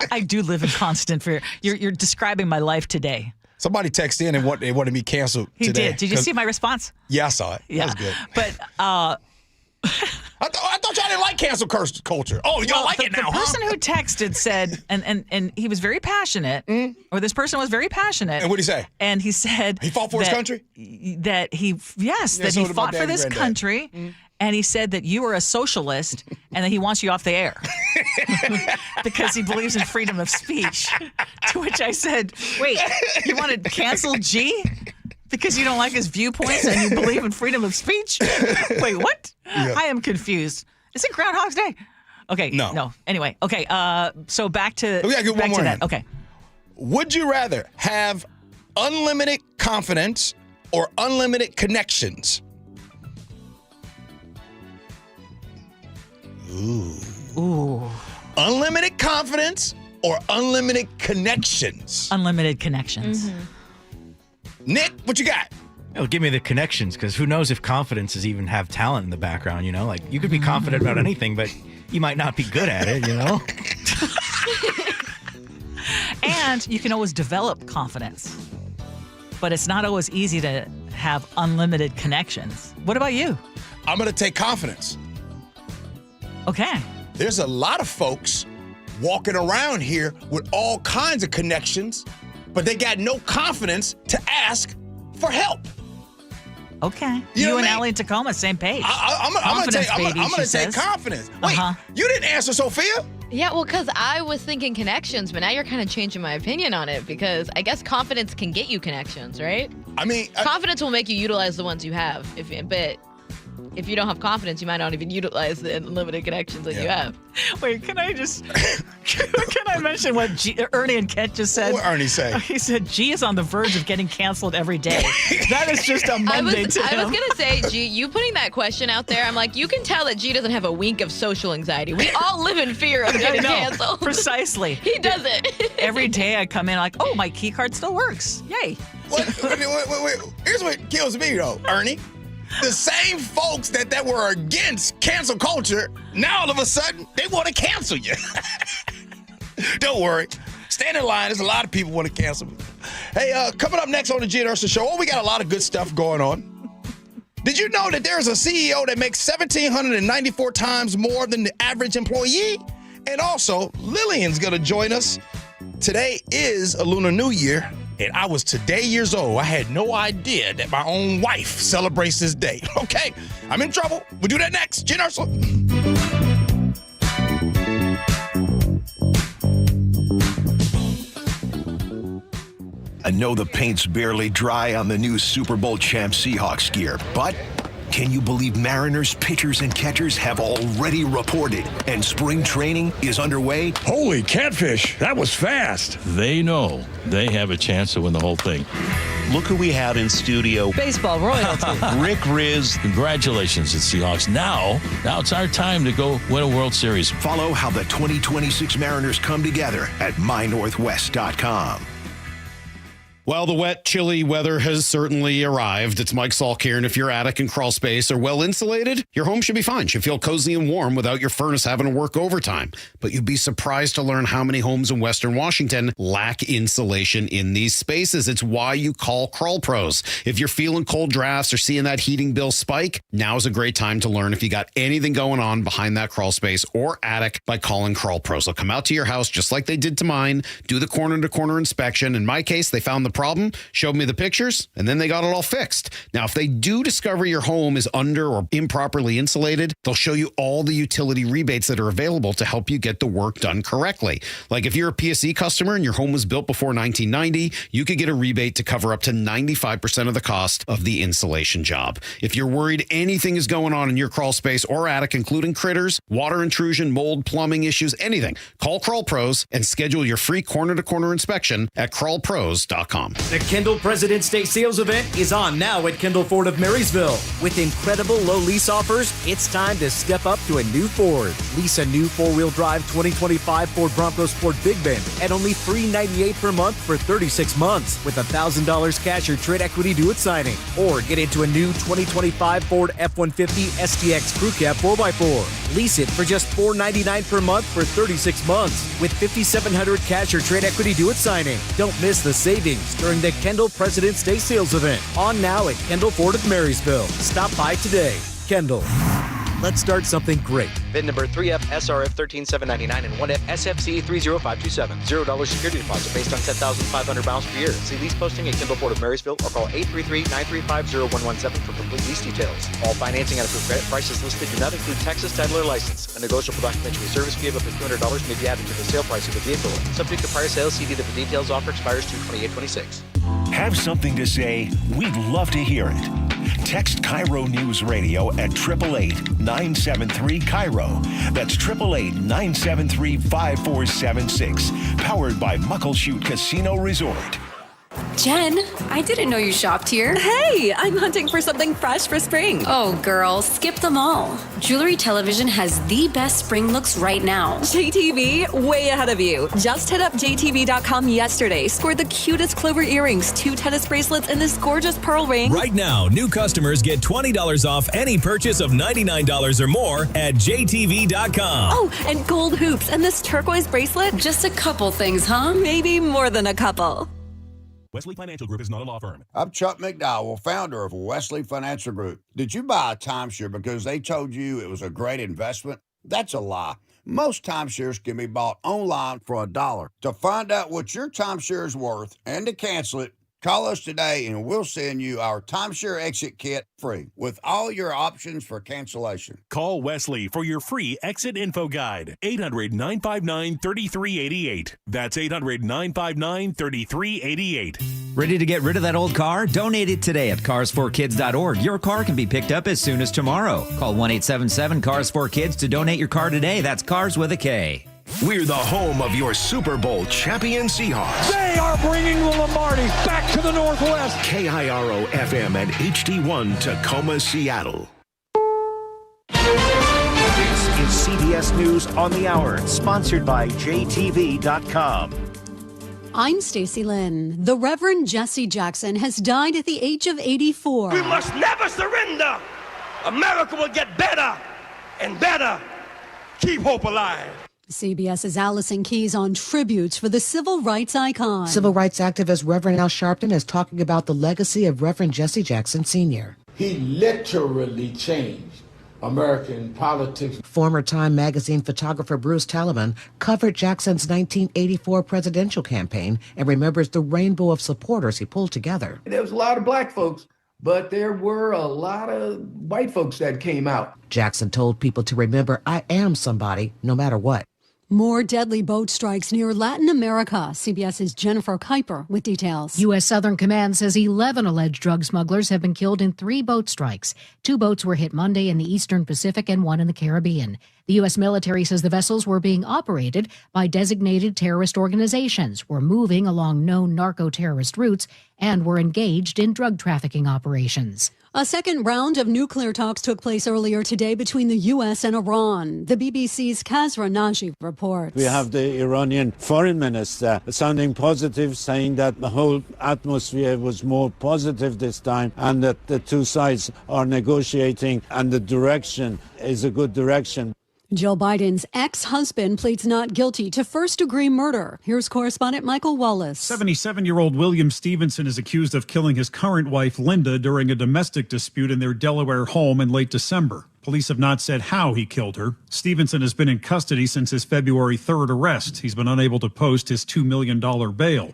I do live in constant fear. You're describing my life today. Somebody texted in and they wanted me canceled today. He did. Did you see my response? Yeah, I saw it. Yeah. That was good. But I thought y'all didn't like cancel culture. Oh, y'all like it now, The person who texted said, and he was very passionate, or this person was very passionate. And what did he say? And he said he fought for his country? That he fought for this country. And he said that you are a socialist and that he wants you off the air because he believes in freedom of speech. To which I said, wait, you want to cancel G? Because you don't like his viewpoints and you believe in freedom of speech? Wait, what? Yeah. I am confused. Is it Groundhog's Day? Okay. No. Anyway. Okay. So back to we gotta get one more to that. in. Okay. Would you rather have unlimited confidence or unlimited connections? Ooh. Unlimited confidence or unlimited connections? Unlimited connections. Mm-hmm. Nick, what you got? Oh, give me the connections, because who knows if confidence is even have talent in the background, you know? Like, you could be confident about anything, but you might not be good at it, you know? And you can always develop confidence. But it's not always easy to have unlimited connections. What about you? I'm going to take confidence. Okay. There's a lot of folks walking around here with all kinds of connections, but they got no confidence to ask for help. Okay. You and Allie in Tacoma, same page. I'm going to take confidence. Wait, you didn't answer, Sophia? Yeah, well, because I was thinking connections, but now you're kind of changing my opinion on it because I guess confidence can get you connections, right? I mean... confidence will make you utilize the ones you have, but if you don't have confidence, you might not even utilize the unlimited connections that you have. Wait, can I mention what Ernie and Kent just said? What Ernie say? He said, G is on the verge of getting canceled every day. That is just a Monday to him. I was going to say, G, you putting that question out there, I'm like, you can tell that G doesn't have a wink of social anxiety. We all live in fear of getting canceled. Precisely. He doesn't. Every day I come in like, oh, my key card still works. Yay. Wait. Here's what kills me, though, Ernie. The same folks that were against cancel culture, now all of a sudden, they want to cancel you. Don't worry. Stand in line. There's a lot of people want to cancel me. Hey, coming up next on the Gee and Ursula Show, we got a lot of good stuff going on. Did you know that there's a CEO that makes 1,794 times more than the average employee? And also, Lillian's going to join us. Today is a Lunar New Year, and I was today years old. I had no idea that my own wife celebrates this day. Okay, I'm in trouble. We'll do that next. Gee and Ursula. I know the paint's barely dry on the new Super Bowl champ Seahawks gear, but can you believe Mariners pitchers and catchers have already reported and spring training is underway? Holy catfish, that was fast. They know they have a chance to win the whole thing. Look who we have in studio. Baseball royalty. Rick Riz. Congratulations, it's Seahawks. Now it's our time to go win a World Series. Follow how the 2026 Mariners come together at mynorthwest.com. Well, the wet, chilly weather has certainly arrived. It's Mike Salk here, and if your attic and crawl space are well insulated, your home should be fine. Should feel cozy and warm without your furnace having to work overtime. But you'd be surprised to learn how many homes in Western Washington lack insulation in these spaces. It's why you call Crawl Pros. If you're feeling cold drafts or seeing that heating bill spike, now's a great time to learn if you got anything going on behind that crawl space or attic by calling Crawl Pros. They'll come out to your house just like they did to mine, do the corner-to-corner inspection. In my case, they found the problem, showed me the pictures, and then they got it all fixed. Now, if they do discover your home is under or improperly insulated, they'll show you all the utility rebates that are available to help you get the work done correctly. Like if you're a PSE customer and your home was built before 1990, you could get a rebate to cover up to 95% of the cost of the insulation job. If you're worried anything is going on in your crawl space or attic, including critters, water intrusion, mold, plumbing issues, anything, call Crawl Pros and schedule your free corner-to-corner inspection at crawlpros.com. The Kendall President's Day sales event is on now at Kendall Ford of Marysville. With incredible low lease offers, it's time to step up to a new Ford. Lease a new four-wheel drive 2025 Ford Bronco Sport Big Bend at only $398 per month for 36 months with $1,000 cash or trade equity due at signing. Or get into a new 2025 Ford F-150 STX Crew Cab 4x4. Lease it for just $499 per month for 36 months with $5,700 cash or trade equity due at signing. Don't miss the savings during the Kendall President's Day sales event. On now at Kendall Ford of Marysville. Stop by today. Kendall. Let's start something great. VIN number 3F SRF 13799 and 1F SFC 30527. $0 security deposit based on 10,500 miles per year. See lease posting at Kendall Ford of Marysville or call 833-935-0117 for complete lease details. All financing at approved credit prices listed do not include Texas title or license. A negotiable documentary service fee of up to $200 may be added to the sale price of the vehicle. Subject to prior sales, see dealer for details. Offer expires 2/28/26. Have something to say? We'd love to hear it. Text KIRO News Radio at 888-973-KIRO. That's 888-973-5476. Powered by Muckleshoot Casino Resort. Jen, I didn't know you shopped here. Hey, I'm hunting for something fresh for spring. Oh, girl, skip them all. Jewelry Television has the best spring looks right now. JTV, way ahead of you. Just hit up JTV.com yesterday, scored the cutest clover earrings, 2 tennis bracelets, and this gorgeous pearl ring. Right now, new customers get $20 off any purchase of $99 or more at JTV.com. Oh, and gold hoops and this turquoise bracelet. Just a couple things, huh? Maybe more than a couple. Wesley Financial Group is not a law firm. I'm Chuck McDowell, founder of Wesley Financial Group. Did you buy a timeshare because they told you it was a great investment? That's a lie. Most timeshares can be bought online for $1. To find out what your timeshare is worth and to cancel it, call us today and we'll send you our timeshare exit kit free with all your options for cancellation. Call Wesley for your free exit info guide. 800-959-3388. That's 800-959-3388. Ready to get rid of that old car? Donate it today at carsforkids.org. Your car can be picked up as soon as tomorrow. Call 1-877-CARS4KIDS to donate your car today. That's Cars with a K. We're the home of your Super Bowl champion Seahawks. They are bringing the Lombardi back to the Northwest. KIRO FM and HD1 Tacoma, Seattle. This is CBS News on the Hour, sponsored by JTV.com. I'm Stacey Lynn. The Reverend Jesse Jackson has died at the age of 84. We must never surrender. America will get better and better. Keep hope alive. CBS's Allison Keyes on tributes for the civil rights icon. Civil rights activist Reverend Al Sharpton is talking about the legacy of Reverend Jesse Jackson Sr. He literally changed American politics. Former Time magazine photographer Bruce Talman covered Jackson's 1984 presidential campaign and remembers the rainbow of supporters he pulled together. There was a lot of black folks, but there were a lot of white folks that came out. Jackson told people to remember, I am somebody, no matter what. More deadly boat strikes near Latin America. CBS's Jennifer Kuiper with details. U.S. Southern Command says 11 alleged drug smugglers have been killed in 3 boat strikes. 2 boats were hit Monday in the Eastern Pacific and 1 in the Caribbean. The U.S. military says the vessels were being operated by designated terrorist organizations, were moving along known narco-terrorist routes, and were engaged in drug trafficking operations. A second round of nuclear talks took place earlier today between the U.S. and Iran. The BBC's Kazra Naji reports. We have the Iranian foreign minister sounding positive, saying that the whole atmosphere was more positive this time and that the two sides are negotiating and the direction is a good direction. Joe Biden's ex-husband pleads not guilty to first-degree murder. Here's correspondent Michael Wallace. 77-year-old William Stevenson is accused of killing his current wife, Linda, during a domestic dispute in their Delaware home in late December. Police have not said how he killed her. Stevenson has been in custody since his February 3rd arrest. He's been unable to post his $2 million bail.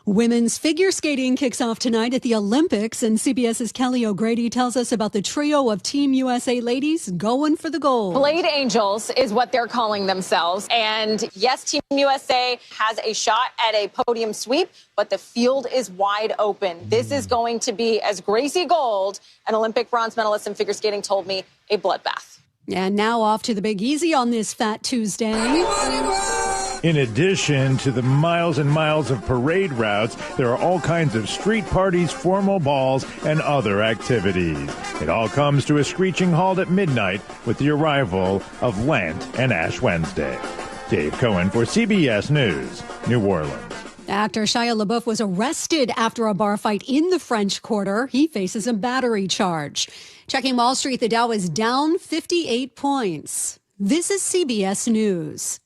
Women's figure skating kicks off tonight at the Olympics, and CBS's Kelly O'Grady tells us about the trio of Team USA ladies going for the gold. Blade Angels is what they're calling themselves. And yes, Team USA has a shot at a podium sweep, but the field is wide open. This is going to be, as Gracie Gold, an Olympic bronze medalist in figure skating, told me, a bloodbath. And now off to the Big Easy on this Fat Tuesday. In addition to the miles and miles of parade routes, there are all kinds of street parties, formal balls, and other activities. It all comes to a screeching halt at midnight with the arrival of Lent and Ash Wednesday. Dave Cohen for CBS News, New Orleans. Actor Shia LaBeouf was arrested after a bar fight in the French Quarter. He faces a battery charge. Checking Wall Street, the Dow is down 58 points. This is CBS News.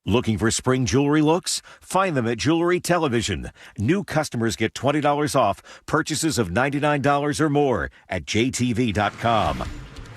Looking for spring jewelry looks? Find them at Jewelry Television. New customers get $20 off purchases of $99 or more at JTV.com.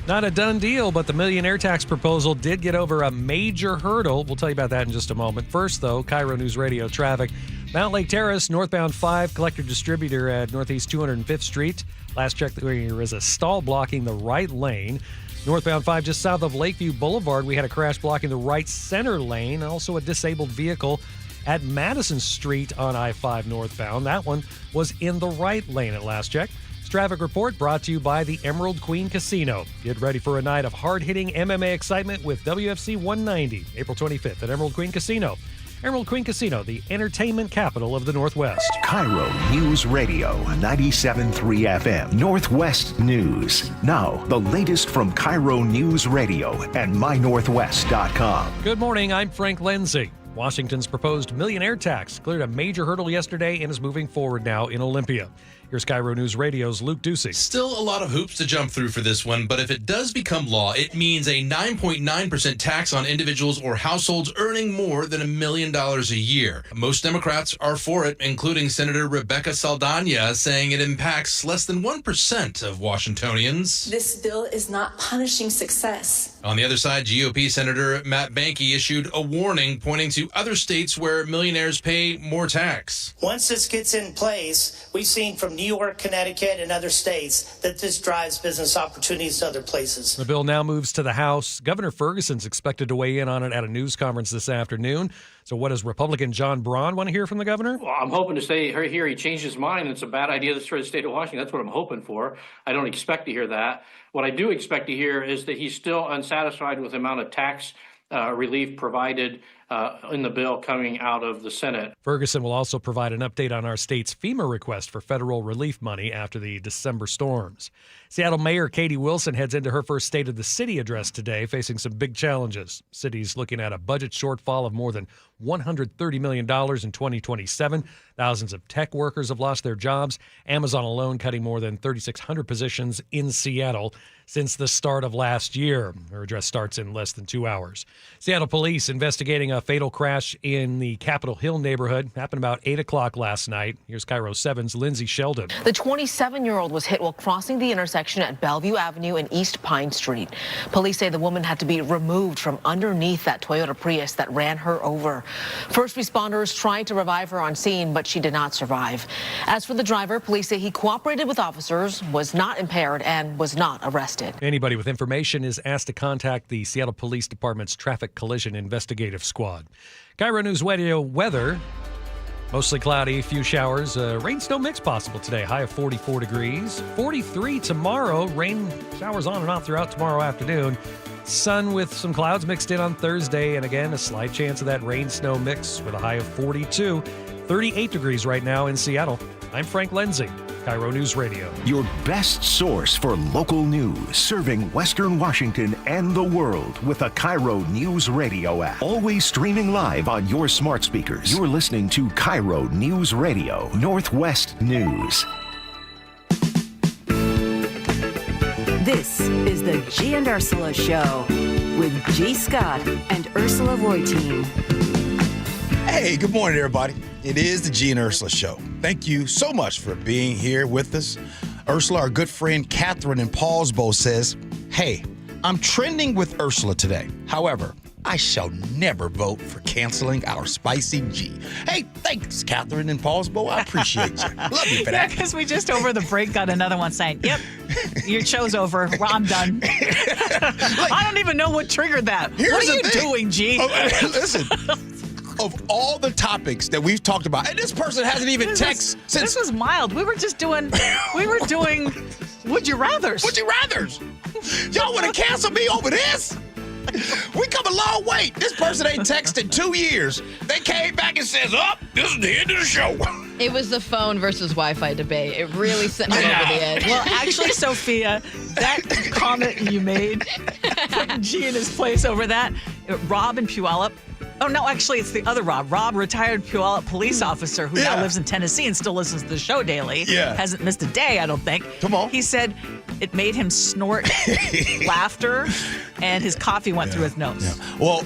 Not a done deal, but the millionaire tax proposal did get over a major hurdle. We'll tell you about that in just a moment. First, though, KIRO Newsradio traffic. Mount Lake Terrace, northbound 5, collector distributor at Northeast 205th Street. Last check, there is a stall blocking the right lane. Northbound 5, just south of Lakeview Boulevard, we had a crash blocking the right center lane. Also a disabled vehicle at Madison Street on I-5 northbound. That one was in the right lane at last check. This traffic report brought to you by the Emerald Queen Casino. Get ready for a night of hard-hitting MMA excitement with WFC 190, April 25th at Emerald Queen Casino. Emerald Queen Casino, the entertainment capital of the Northwest. KIRO News Radio, 97.3 FM, Northwest News. Now, the latest from KIRO News Radio and mynorthwest.com. Good morning, I'm Frank Lindsay. Washington's proposed millionaire tax cleared a major hurdle yesterday and is moving forward now in Olympia. Here's KIRO News Radio's Luke Ducey. Still a lot of hoops to jump through for this one, but if it does become law, it means a 9.9% tax on individuals or households earning more than $1 million a year. Most Democrats are for it, including Senator Rebecca Saldana, saying it impacts less than 1% of Washingtonians. This bill is not punishing success. On the other side, GOP Senator Matt Banky issued a warning pointing to other states where millionaires pay more tax. Once this gets in place, we've seen from New York, Connecticut, and other states that this drives business opportunities to other places. The bill now moves to the House. Governor Ferguson's expected to weigh in on it at a news conference this afternoon. So what does Republican John Braun want to hear from the governor? Well, I'm hoping to say here he changed his mind and it's a bad idea to destroy the state of Washington. That's what I'm hoping for. I don't expect to hear that. What I do expect to hear is that he's still unsatisfied with the amount of tax relief provided in the bill coming out of the Senate. Ferguson will also provide an update on our state's FEMA request for federal relief money after the December storms. Seattle Mayor Katie Wilson heads into her first State of the City address today, facing some big challenges. City's looking at a budget shortfall of more than $130 million in 2027. Thousands of tech workers have lost their jobs. Amazon alone cutting more than 3,600 positions in Seattle since the start of last year. Her address starts in less than 2 hours. Seattle police investigating a fatal crash in the Capitol Hill neighborhood. Happened about 8 o'clock last night. Here's KIRO 7's Lindsay Sheldon. The 27-year-old was hit while crossing the intersection at Bellevue Avenue and East Pine Street. Police say the woman had to be removed from underneath that Toyota Prius that ran her over. First responders tried to revive her on scene, but she did not survive. As for the driver, police say he cooperated with officers, was not impaired, and was not arrested. Anybody with information is asked to contact the Seattle Police Department's Traffic Collision Investigative Squad. KIRO Newsradio weather. Mostly cloudy, few showers. Rain snow mix possible today. High of 44 degrees. 43 tomorrow. Rain showers on and off throughout tomorrow afternoon. Sun with some clouds mixed in on Thursday. And again, a slight chance of that rain snow mix with a high of 42. 38 degrees right now in Seattle. I'm Frank Lenzi, KIRO News Radio. Your best source for local news, serving Western Washington and the world with a KIRO Newsradio app. Always streaming live on your smart speakers. You're listening to KIRO Newsradio, Northwest News. This is the Gee and Ursula Show with G. Scott and Ursula Reutin. Hey, good morning, everybody. It is the Gee and Ursula Show. Thank you so much for being here with us. Ursula, our good friend Catherine in Paulsbo says, hey, I'm trending with Ursula today. However, I shall never vote for canceling our spicy G. Hey, thanks, Catherine in Paulsbo. I appreciate you. Love you for that. Because we just over the break got another one saying, yep, your show's over. Well, I'm done. I don't even know what triggered that. What are you doing, G? Listen. Of all the topics that we've talked about, and this person hasn't even texted since. This was mild. We were doing Would You Rathers. Would You Rathers. Y'all want to cancel me over this? We come a long way. This person ain't texted 2 years. They came back and says, this is the end of the show. It was the phone versus Wi-Fi debate. It really sent me over the edge. Well, actually, Sophia, that comment you made, putting G in his place over that, Rob in Puyallup. Oh, no, actually, it's the other Rob. Rob, retired Puyallup police officer who now lives in Tennessee and still listens to the show daily. Yeah. Hasn't missed a day, I don't think. Come on. He said it made him snort laughter, and his coffee went through his nose. Yeah. Well,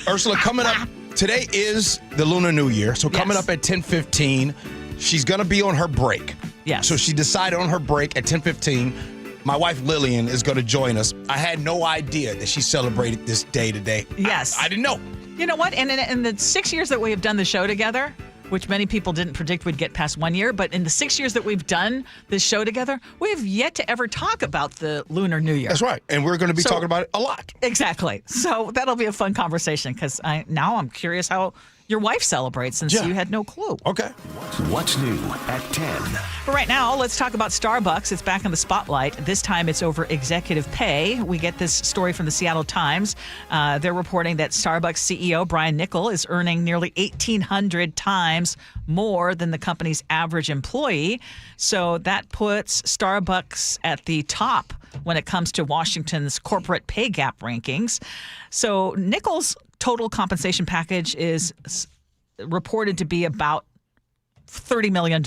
Ursula, coming up, today is the Lunar New Year. So coming up at 10:15, she's going to be on her break. Yes. So she decided on her break at 10:15, my wife Lillian is going to join us. I had no idea that she celebrated this day today. Yes. I didn't know. You know what? And in the 6 years that we have done the show together, which many people didn't predict would get past 1 year, but in the 6 years that we've done this show together, we have yet to ever talk about the Lunar New Year. That's right. And we're going to be talking about it a lot. Exactly. So that'll be a fun conversation because now I'm curious how your wife celebrates since you had no clue. Okay. What's new at 10? But right now, let's talk about Starbucks. It's back in the spotlight. This time it's over executive pay. We get this story from the Seattle Times. They're reporting that Starbucks CEO Brian Niccol is earning nearly 1,800 times more than the company's average employee. So that puts Starbucks at the top when it comes to Washington's corporate pay gap rankings. So Niccol's total compensation package is reported to be about $30 million,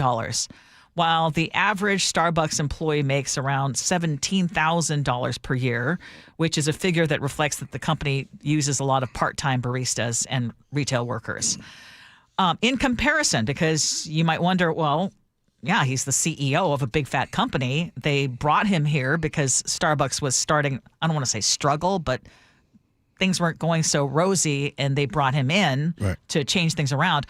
while the average Starbucks employee makes around $17,000 per year, which is a figure that reflects that the company uses a lot of part-time baristas and retail workers. In comparison, because you might wonder, well, yeah, he's the CEO of a big fat company. They brought him here because Starbucks was starting, I don't want to say struggle, but things weren't going so rosy, and they brought him in to change things around.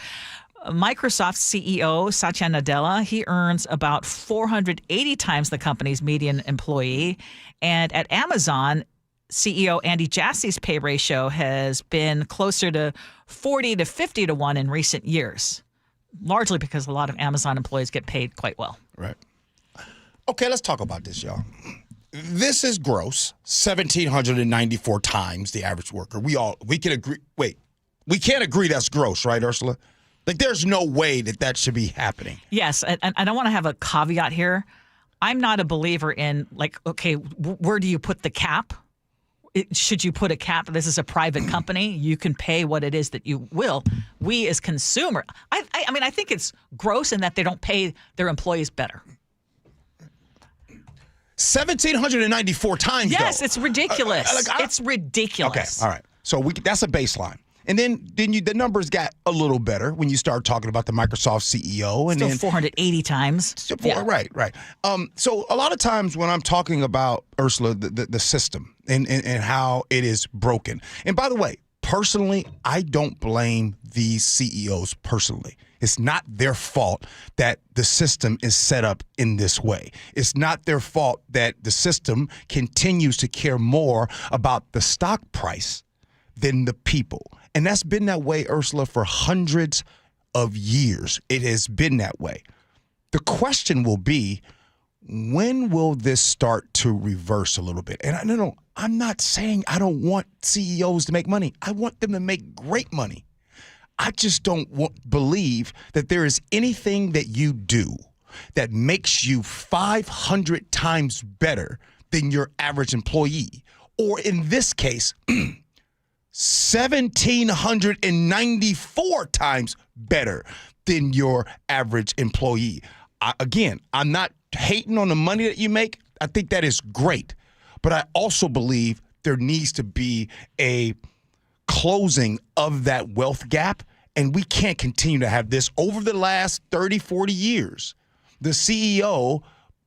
Microsoft CEO Satya Nadella, he earns about 480 times the company's median employee. And at Amazon, CEO Andy Jassy's pay ratio has been closer to 40 to 50 to 1 in recent years, largely because a lot of Amazon employees get paid quite well. Right. Okay, let's talk about this, y'all. This is gross, 1,794 times the average worker. We can agree. Wait, we can't agree that's gross, right, Ursula? Like, there's no way that should be happening. Yes, and I want to have a caveat here. I'm not a believer in, like, okay, where do you put the cap? Should you put a cap? This is a private company. You can pay what it is that you will. We as consumer, I mean, I think it's gross in that they don't pay their employees better. 1,794 times, yes, though. It's ridiculous. It's ridiculous. Okay, all right. So that's a baseline. And then the numbers got a little better when you start talking about the Microsoft CEO. And still then 480 times. Yeah. Right. So a lot of times when I'm talking about, Ursula, the system and how it is broken. And by the way, personally, I don't blame these CEOs personally. It's not their fault that the system is set up in this way. It's not their fault that the system continues to care more about the stock price than the people. And that's been that way, Ursula, for hundreds of years. It has been that way. The question will be, when will this start to reverse a little bit? And I'm not saying I don't want CEOs to make money. I want them to make great money. I just don't believe that there is anything that you do that makes you 500 times better than your average employee. Or in this case, 1,794 times better than your average employee. Again, I'm not hating on the money that you make. I think that is great. But I also believe there needs to be a closing of that wealth gap, and we can't continue to have this. Over the last 30, 40 years, the CEO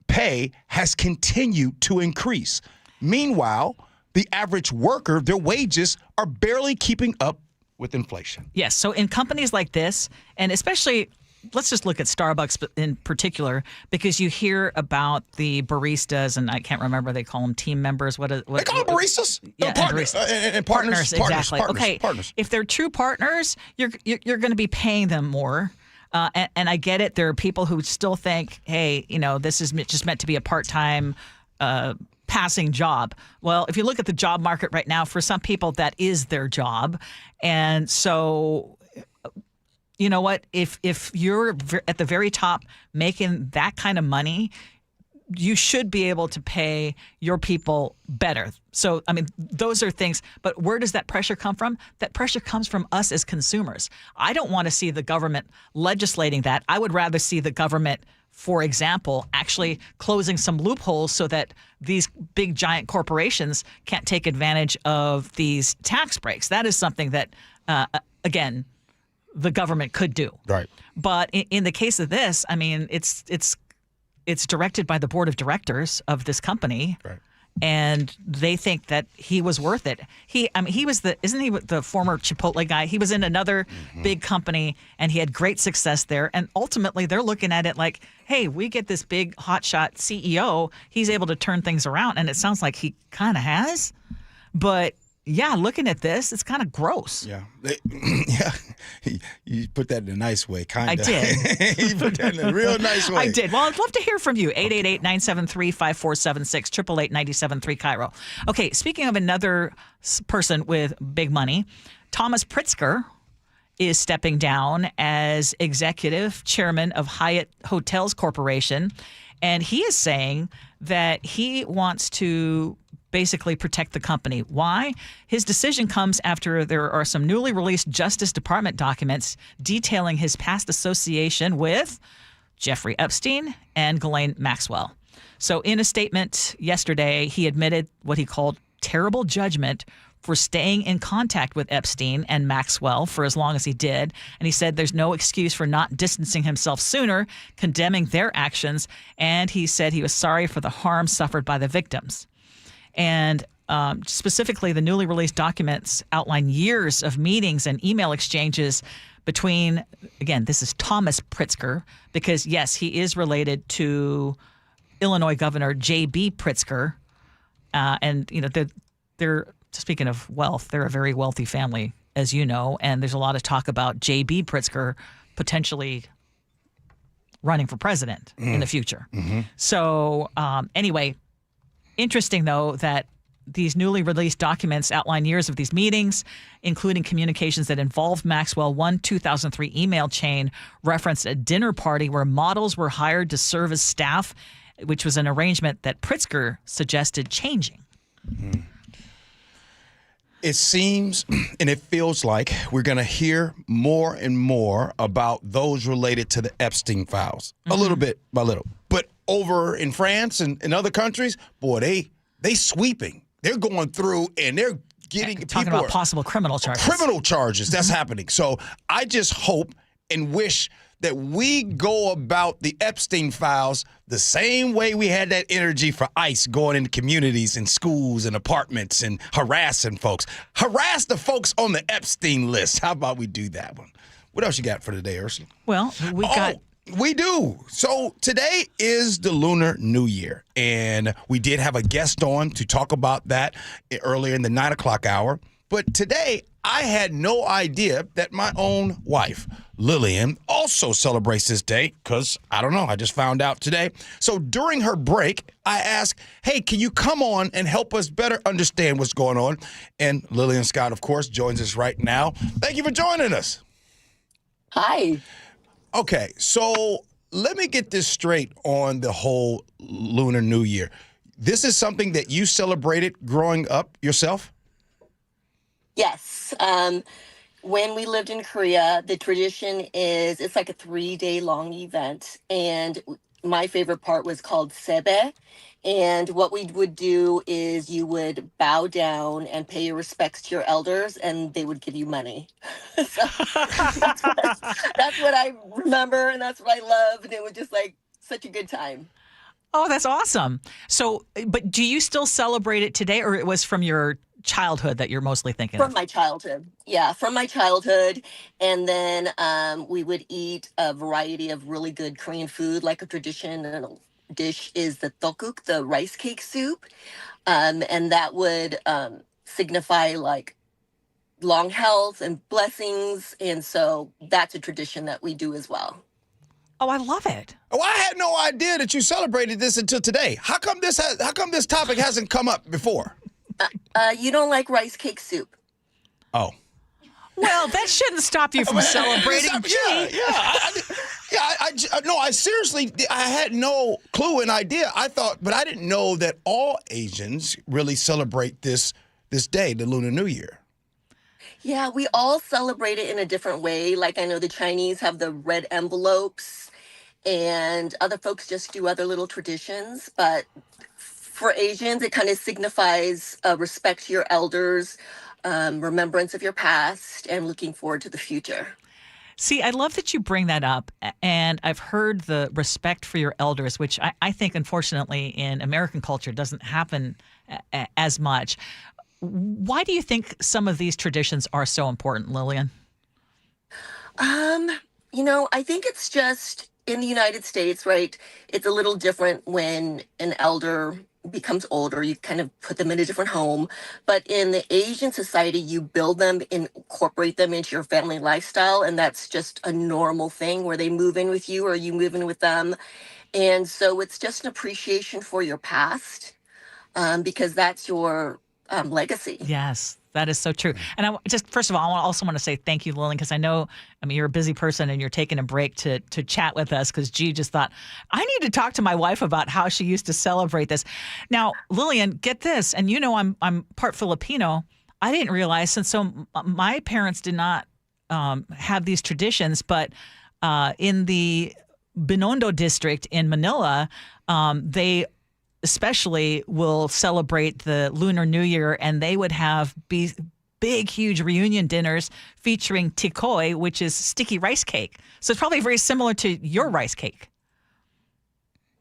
pay has continued to increase. Meanwhile, the average worker, their wages are barely keeping up with inflation. Yes, so in companies like this, and especially, let's just look at Starbucks in particular, because you hear about the baristas, and I can't remember, they call them team members. They call them baristas? Yeah, partners. And partners. Exactly. Partners. Okay, if they're true partners, you're going to be paying them more. And I get it. There are people who still think, hey, this is just meant to be a part-time passing job. Well, if you look at the job market right now, for some people, that is their job. And so, you know what? If you're at the very top making that kind of money, you should be able to pay your people better. So, I mean, those are things. But where does that pressure come from? That pressure comes from us as consumers. I don't want to see the government legislating that. I would rather see the government, for example, actually closing some loopholes so that these big giant corporations can't take advantage of these tax breaks. That is something that, again, the government could do. Right. But in the case of this, I mean, it's directed by the board of directors of this company. Right. And they think that he was worth it. Isn't he the former Chipotle guy? He was in another big company and he had great success there. And ultimately they're looking at it like, hey, we get this big hotshot CEO. He's able to turn things around. And it sounds like he kind of has. But yeah, looking at this, it's kind of gross. Yeah. Yeah. You put that in a nice way, kind of. I did. You put that in a real nice way. I did. Well, I'd love to hear from you. 888-973-5476, 888-973 KIRO. Okay, speaking of another person with big money, Thomas Pritzker is stepping down as executive chairman of Hyatt Hotels Corporation. And he is saying that he wants to basically protect the company. Why? His decision comes after there are some newly released Justice Department documents detailing his past association with Jeffrey Epstein and Ghislaine Maxwell. So in a statement yesterday, he admitted what he called terrible judgment for staying in contact with Epstein and Maxwell for as long as he did. And he said there's no excuse for not distancing himself sooner, condemning their actions. And he said he was sorry for the harm suffered by the victims. And specifically, the newly released documents outline years of meetings and email exchanges between, again, this is Thomas Pritzker, because, yes, he is related to Illinois Governor J.B. Pritzker. And, speaking of wealth, they're a very wealthy family, as you know, and there's a lot of talk about J.B. Pritzker potentially running for president in the future. Mm-hmm. So anyway, interesting, though, that these newly released documents outline years of these meetings, including communications that involved Maxwell. One 2003 email chain referenced a dinner party where models were hired to serve as staff, which was an arrangement that Pritzker suggested changing. Mm. It seems and it feels like we're going to hear more and more about those related to the Epstein files, a little bit by little. But over in France and in other countries, boy, they sweeping. They're going through and they're getting talking about possible criminal charges. Criminal charges, that's happening. So I just hope and wish that we go about the Epstein files the same way we had that energy for ICE going into communities and schools and apartments and harassing folks. Harass the folks on the Epstein list. How about we do that one? What else you got for today, Ursula? Well, we do. So today is the Lunar New Year, and we did have a guest on to talk about that earlier in the 9 o'clock hour. But today, I had no idea that my own wife, Lillian, also celebrates this day because, I don't know, I just found out today. So during her break, I asked, hey, can you come on and help us better understand what's going on? And Lillian Scott, of course, joins us right now. Thank you for joining us. Hi. Okay, so let me get this straight on the whole Lunar New Year. This is something that you celebrated growing up yourself? Yes. When we lived in Korea, the tradition is it's like a 3-day long event. And my favorite part was called sebe. And what we would do is you would bow down and pay your respects to your elders, and they would give you money. So that's what I remember, and that's what I love. And it was just like such a good time. Oh, that's awesome. So, but do you still celebrate it today, or it was from your childhood that you're mostly thinking From of? my childhood. Yeah, from my childhood. And then we would eat a variety of really good Korean food, like a traditional dish is the tteokguk, the rice cake soup. And that would signify like long health and blessings. And so that's a tradition that we do as well. Oh, I love it. Oh, I had no idea that you celebrated this until today. How come this topic hasn't come up before? You don't like rice cake soup. Oh. Well, that shouldn't stop you from celebrating. I seriously, I had no clue and idea. But I didn't know that all Asians really celebrate this day, the Lunar New Year. Yeah, we all celebrate it in a different way. Like I know the Chinese have the red envelopes, and other folks just do other little traditions. But for Asians, it kind of signifies respect to your elders, remembrance of your past, and looking forward to the future. See, I love that you bring that up. And I've heard the respect for your elders, which I think, unfortunately, in American culture doesn't happen as much. Why do you think some of these traditions are so important, Lillian? I think it's just in the United States, right? It's a little different when an elder becomes older. You kind of put them in a different home. But in the Asian society, you build them, incorporate them into your family lifestyle. And that's just a normal thing where they move in with you or you move in with them. And so it's just an appreciation for your past because that's your legacy. Yes, that is so true. And first of all, I also want to say thank you, Lillian, because I know, you're a busy person and you're taking a break to chat with us because Gee just thought, I need to talk to my wife about how she used to celebrate this. Now, Lillian, get this, and I'm part Filipino. I didn't realize, my parents did not have these traditions, but in the Binondo district in Manila, they especially will celebrate the Lunar New Year, and they would have big, huge reunion dinners featuring tikoy, which is sticky rice cake. So it's probably very similar to your rice cake.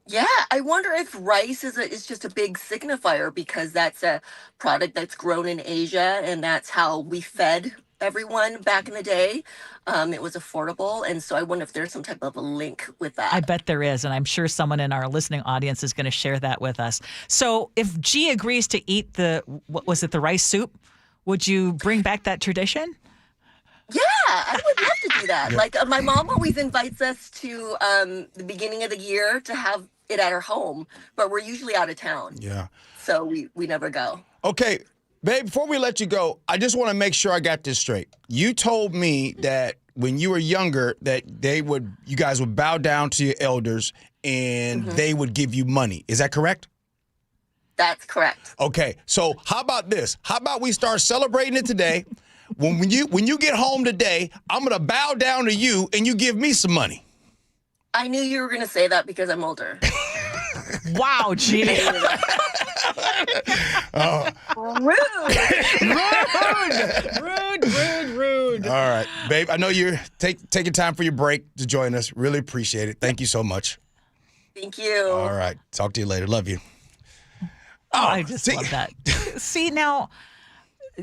Yeah, I wonder if rice is just a big signifier because that's a product that's grown in Asia, and that's how we fed everyone back in the day. It was affordable. And so I wonder if there's some type of a link with that. I bet there is, and I'm sure someone in our listening audience is going to share that with us. So if Gee agrees to eat the rice soup, would you bring back that tradition? Yeah, I would love to do that. Like my mom always invites us to the beginning of the year to have it at her home, but we're usually out of town. Yeah. So we never go. Okay, babe, before we let you go, I just want to make sure I got this straight. You told me that when you were younger that you guys would bow down to your elders and they would give you money. Is that correct? That's correct. Okay, so how about this? How about we start celebrating it today? When you get home today, I'm going to bow down to you and you give me some money. I knew you were going to say that because I'm older. Wow, Gee. Rude. All right, babe, I know you're taking time for your break to join us. Really appreciate it. Thank you so much. Thank you. All right, talk to you later. Love you. Oh, I just love that. See, now,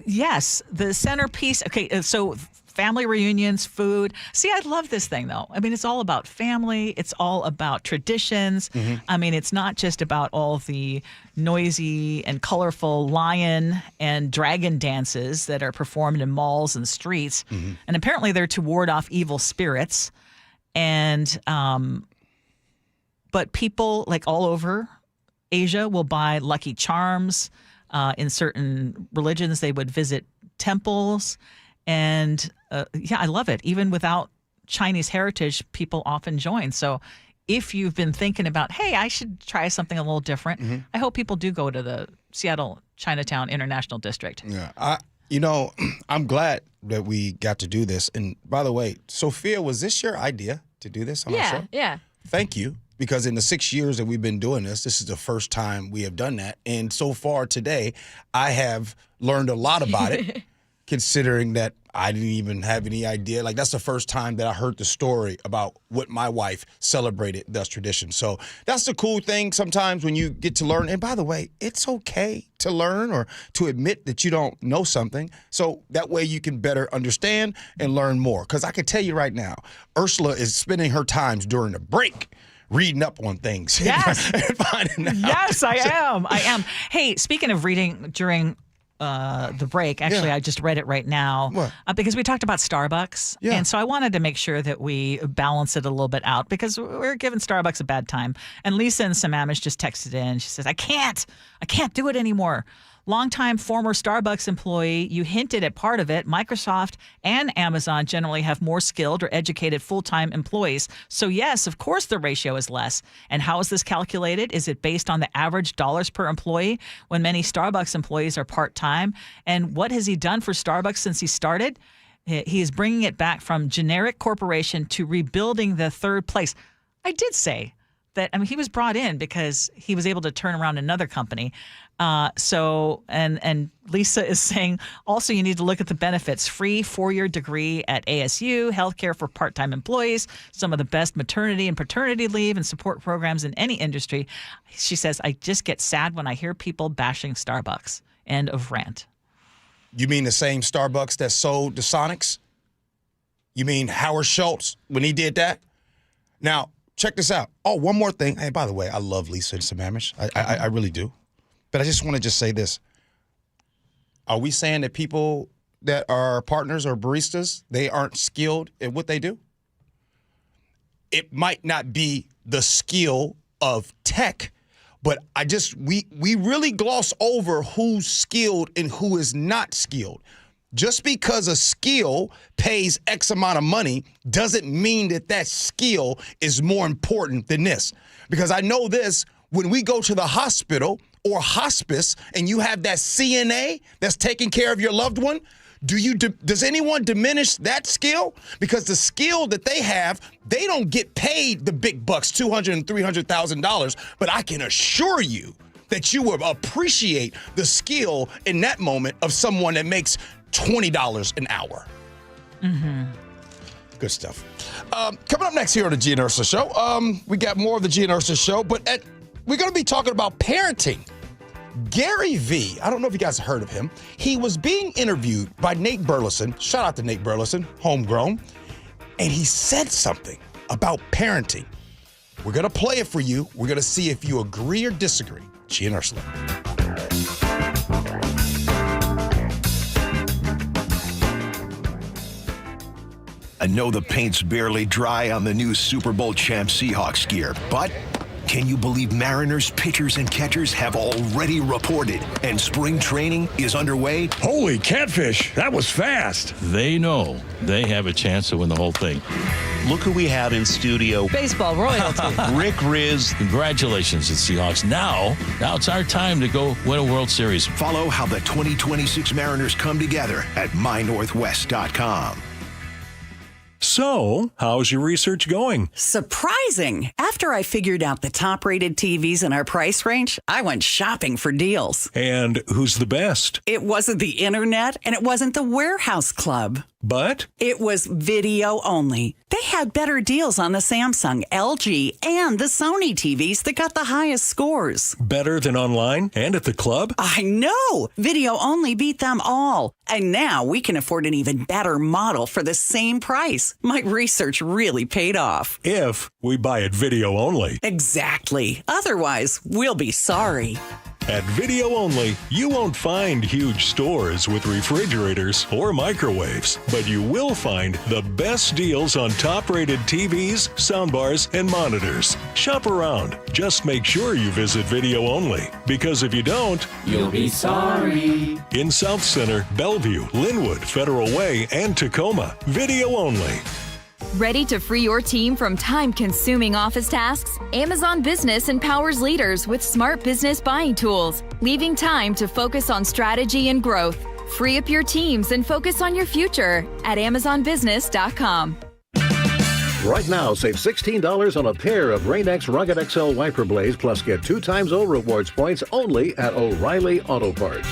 yes, the centerpiece. Okay, so family reunions, food. See, I love this thing, though. I mean, it's all about family. It's all about traditions. I mean, it's not just about all the noisy and colorful lion and dragon dances that are performed in malls and streets. And apparently they're to ward off evil spirits. And, but people like all over Asia will buy Lucky Charms. In certain religions, they would visit temples. And yeah, I love it. Even without Chinese heritage, people often join. So if you've been thinking about, hey, I should try something a little different, I hope people do go to the Seattle Chinatown International District. Yeah, I'm glad that we got to do this. And by the way, Sophia, was this your idea to do this on our show? Yeah. Thank you. Because in the 6 years that we've been doing this is the first time we have done that. And so far today, I have learned a lot about it, considering that I didn't even have any idea. Like, that's the first time that I heard the story about what my wife celebrated thus tradition. So that's the cool thing sometimes when you get to learn. And by the way, it's okay to learn or to admit that you don't know something. So that way you can better understand and learn more. Because I can tell you right now, Ursula is spending her times during the break reading up on things. Yes. And finding out. Yes, I am. Hey, speaking of reading during the break, actually, I just read it right now. Because we talked about Starbucks. Yeah. And so I wanted to make sure that we balance it a little bit out because we're giving Starbucks a bad time. And Lisa in Sammamish just texted in. She says, I can't do it anymore. Longtime former Starbucks employee, you hinted at part of it. Microsoft and Amazon generally have more skilled or educated full-time employees. So yes, of course the ratio is less. And how is this calculated? Is it based on the average dollars per employee when many Starbucks employees are part-time? And what has he done for Starbucks since he started? He is bringing it back from generic corporation to rebuilding the third place. I did say that, I mean, he was brought in because he was able to turn around another company. And Lisa is saying also you need to look at the benefits. Free 4-year degree at ASU, healthcare for part-time employees, some of the best maternity and paternity leave and support programs in any industry. She says, I just get sad when I hear people bashing Starbucks. End of rant. You mean the same Starbucks that sold the Sonics? You mean Howard Schultz when he did that? Now, check this out. Oh, one more thing. Hey, by the way, I love Lisa in Sammamish. I really do. But I just want to say this. Are we saying that people that are partners or baristas, they aren't skilled at what they do? It might not be the skill of tech, but we really gloss over who's skilled and who is not skilled. Just because a skill pays X amount of money doesn't mean that skill is more important than this. Because I know this, when we go to the hospital or hospice and you have that CNA that's taking care of your loved one, does anyone diminish that skill? Because the skill that they have, they don't get paid the big bucks, $200,000 and $300,000. But I can assure you that you will appreciate the skill in that moment of someone that makes $20 an hour. Good stuff. Coming up next here on the Gee and Ursula Show, we got more of the Gee and Ursula Show, but we're going to be talking about parenting. Gary V, I don't know if you guys heard of him. He was being interviewed by Nate Burleson. Shout out to Nate Burleson, homegrown. And he said something about parenting. We're going to play it for you. We're going to see if you agree or disagree. Gee and Ursula. I know the paint's barely dry on the new Super Bowl champ Seahawks gear, but can you believe Mariners pitchers and catchers have already reported and spring training is underway? Holy catfish, that was fast. They know they have a chance to win the whole thing. Look who we have in studio. Baseball royalty. Rick Riz. Congratulations to Seahawks. Now it's our time to go win a World Series. Follow how the 2026 Mariners come together at mynorthwest.com. So, how's your research going? Surprising. After I figured out the top-rated TVs in our price range, I went shopping for deals. And who's the best? It wasn't the internet, and it wasn't the warehouse club. But? It was video only. They had better deals on the Samsung, LG, and the Sony TVs that got the highest scores. Better than online and at the club? I know! Video only beat them all. And now we can afford an even better model for the same price. My research really paid off. If we buy it video only. Exactly. Otherwise, we'll be sorry. At Video Only, you won't find huge stores with refrigerators or microwaves, but you will find the best deals on top-rated TVs, soundbars, and monitors. Shop around. Just make sure you visit Video Only, because if you don't, you'll be sorry. In South Center, Bellevue, Linwood, Federal Way, and Tacoma, Video Only. Ready to free your team from time-consuming office tasks? Amazon Business empowers leaders with smart business buying tools, leaving time to focus on strategy and growth. Free up your teams and focus on your future at AmazonBusiness.com. Right now, save $16 on a pair of Rain-X Rugged XL wiper blades, plus get 2 times O rewards points only at O'Reilly Auto Parts.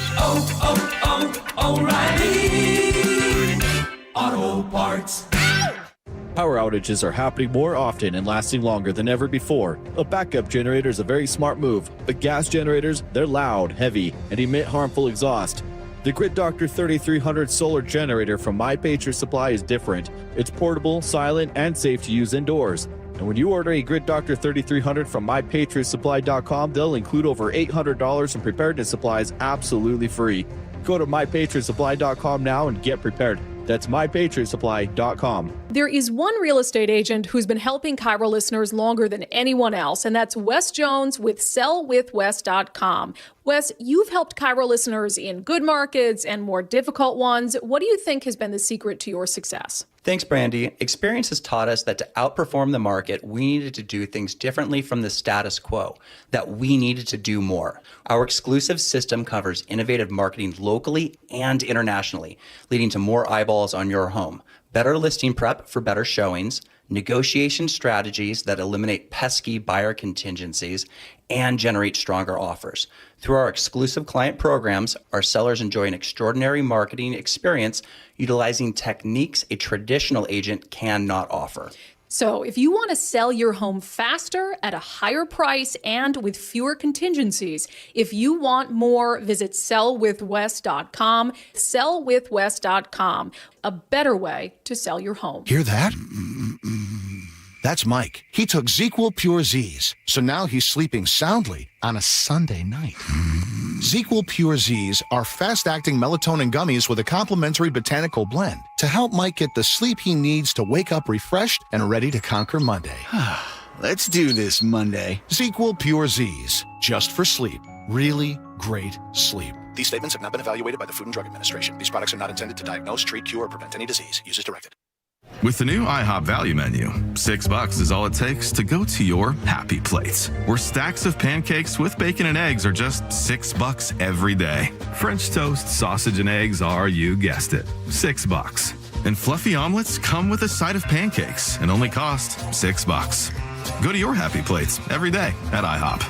O'Reilly Auto Parts. Power outages are happening more often and lasting longer than ever before. A backup generator is a very smart move, but gas generators, they're loud, heavy, and emit harmful exhaust. The Grid Doctor 3300 solar generator from My Patriot Supply is different. It's portable, silent, and safe to use indoors. And when you order a Grid Doctor 3300 from MyPatriotSupply.com, they'll include over $800 in preparedness supplies absolutely free. Go to MyPatriotSupply.com now and get prepared. That's MyPatriotSupply.com. There is one real estate agent who's been helping KIRO listeners longer than anyone else, and that's Wes Jones with sellwithwes.com. Wes, you've helped KIRO listeners in good markets and more difficult ones. What do you think has been the secret to your success? Thanks, Brandy. Experience has taught us that to outperform the market, we needed to do things differently from the status quo, that we needed to do more. Our exclusive system covers innovative marketing locally and internationally, leading to more eyeballs on your home, better listing prep for better showings, negotiation strategies that eliminate pesky buyer contingencies, and generate stronger offers. Through our exclusive client programs, our sellers enjoy an extraordinary marketing experience utilizing techniques a traditional agent cannot offer. So if you want to sell your home faster at a higher price and with fewer contingencies, if you want more, visit sellwithwes.com, sellwithwes.com, a better way to sell your home. Hear that? That's Mike. He took ZQL Pure Z's, so now he's sleeping soundly on a Sunday night. ZQL Pure Z's are fast-acting melatonin gummies with a complementary botanical blend to help Mike get the sleep he needs to wake up refreshed and ready to conquer Monday. Let's do this Monday. ZQL Pure Z's, just for sleep. Really great sleep. These statements have not been evaluated by the Food and Drug Administration. These products are not intended to diagnose, treat, cure, or prevent any disease. Use as directed. With the new IHOP value menu, $6 is all it takes to go to your happy place, where stacks of pancakes with bacon and eggs are just $6 every day. French toast, sausage, and eggs are, you guessed it, $6. And fluffy omelets come with a side of pancakes and only cost $6. Go to your happy plates every day at IHOP.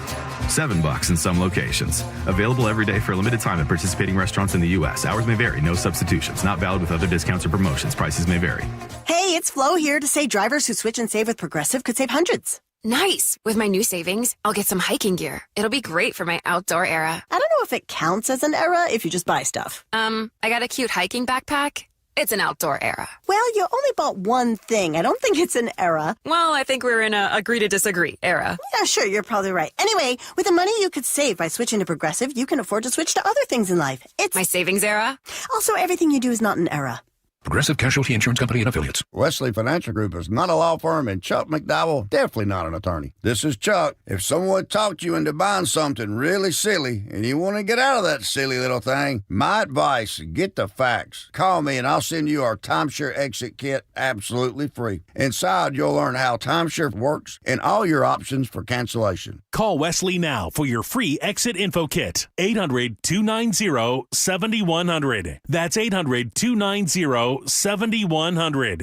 $7 in some locations. Available every day for a limited time at participating restaurants in the U.S. Hours may vary. No substitutions. Not valid with other discounts or promotions. Prices may vary. Hey, it's Flo here to say drivers who switch and save with Progressive could save hundreds. Nice. With my new savings, I'll get some hiking gear. It'll be great for my outdoor era. I don't know if it counts as an era if you just buy stuff. I got a cute hiking backpack. It's an outdoor era. Well, you only bought one thing. I don't think it's an era. Well, I think we're in a agree to disagree era. Yeah, sure, you're probably right. Anyway, with the money you could save by switching to Progressive, you can afford to switch to other things in life. It's my savings era. Also, everything you do is not an era. Progressive Casualty Insurance Company and Affiliates. Wesley Financial Group is not a law firm, and Chuck McDowell definitely not an attorney. This is Chuck. If someone talked you into buying something really silly and you want to get out of that silly little thing, my advice, get the facts. Call me and I'll send you our timeshare exit kit absolutely free. Inside, you'll learn how timeshare works and all your options for cancellation. Call Wesley now for your free exit info kit. 800-290-7100. That's 800-290-7100.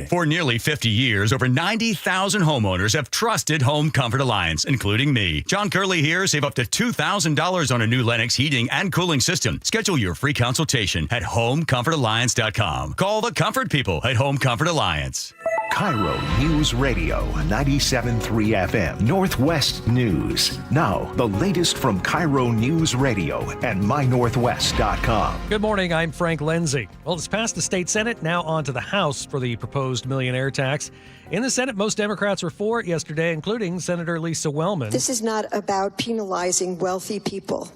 For nearly 50 years, over 90,000 homeowners have trusted Home Comfort Alliance, including me. John Curley here. Save up to $2,000 on a new Lennox heating and cooling system. Schedule your free consultation at HomeComfortAlliance.com. Call the comfort people at Home Comfort Alliance. KIRO News Radio 97.3 FM Northwest News. Now, the latest from KIRO News Radio and MyNorthwest.com. Good morning, I'm Frank Lindsay. Well, it's passed the state Senate, now on to the House for the proposed millionaire tax. In the Senate, most Democrats were for it yesterday, including Senator Lisa Wellman. This is not about penalizing wealthy people,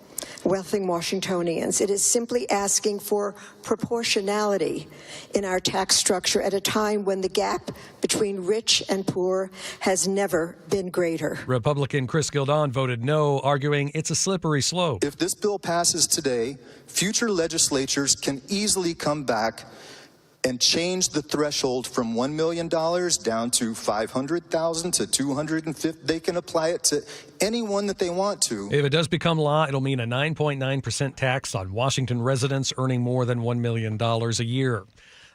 wealthy Washingtonians. It is simply asking for proportionality in our tax structure at a time when the gap between rich and poor has never been greater. Republican Chris Gildon voted no, arguing it's a slippery slope. If this bill passes today, future legislatures can easily come back and change the threshold from $1 million down to $500,000 to $250,000. They can apply it to anyone that they want to. If it does become law, it'll mean a 9.9% tax on Washington residents earning more than $1 million a year.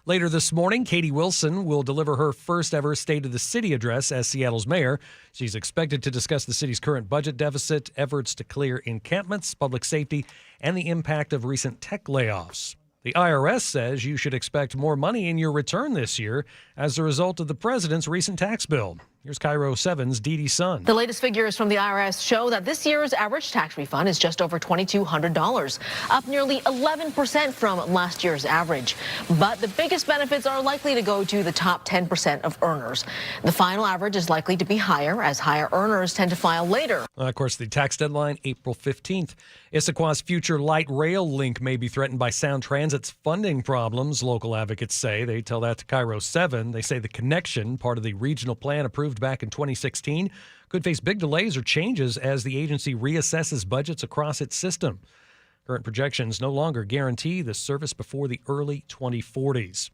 Later this morning, Katie Wilson will deliver her first ever State of the City address as Seattle's mayor. She's expected to discuss the city's current budget deficit, efforts to clear encampments, public safety, and the impact of recent tech layoffs. The IRS says you should expect more money in your return this year as a result of the president's recent tax bill. Here's KIRO 7's Dee Dee Sun. The latest figures from the IRS show that this year's average tax refund is just over $2,200, up nearly 11% from last year's average. But the biggest benefits are likely to go to the top 10% of earners. The final average is likely to be higher, as higher earners tend to file later. Of course, the tax deadline, April 15th. Issaquah's future light rail link may be threatened by Sound Transit's funding problems, local advocates say. They tell that to KIRO 7. They say the connection, part of the regional plan approved back in 2016, could face big delays or changes as the agency reassesses budgets across its system. Current projections no longer guarantee the service before the early 2040s.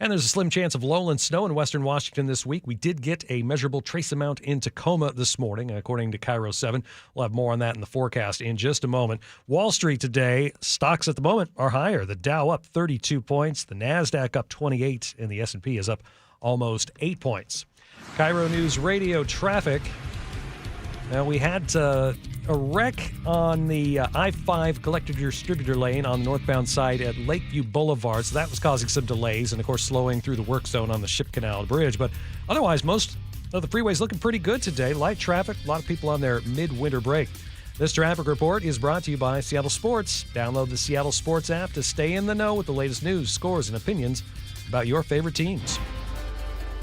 And there's a slim chance of lowland snow in western Washington this week. We did get a measurable trace amount in Tacoma this morning, according to KIRO 7. We'll have more on that in the forecast in just a moment. Wall Street today, stocks at the moment are higher. The Dow up 32 points, the NASDAQ up 28, and the S&P is up almost 8 points. KIRO News Radio traffic. Now, we had a wreck on the I-5 collector-distributor lane on the northbound side at Lakeview Boulevard, so that was causing some delays and, of course, slowing through the work zone on the Ship Canal Bridge. But otherwise, most of the freeways looking pretty good today. Light traffic, a lot of people on their midwinter break. This traffic report is brought to you by Seattle Sports. Download the Seattle Sports app to stay in the know with the latest news, scores, and opinions about your favorite teams.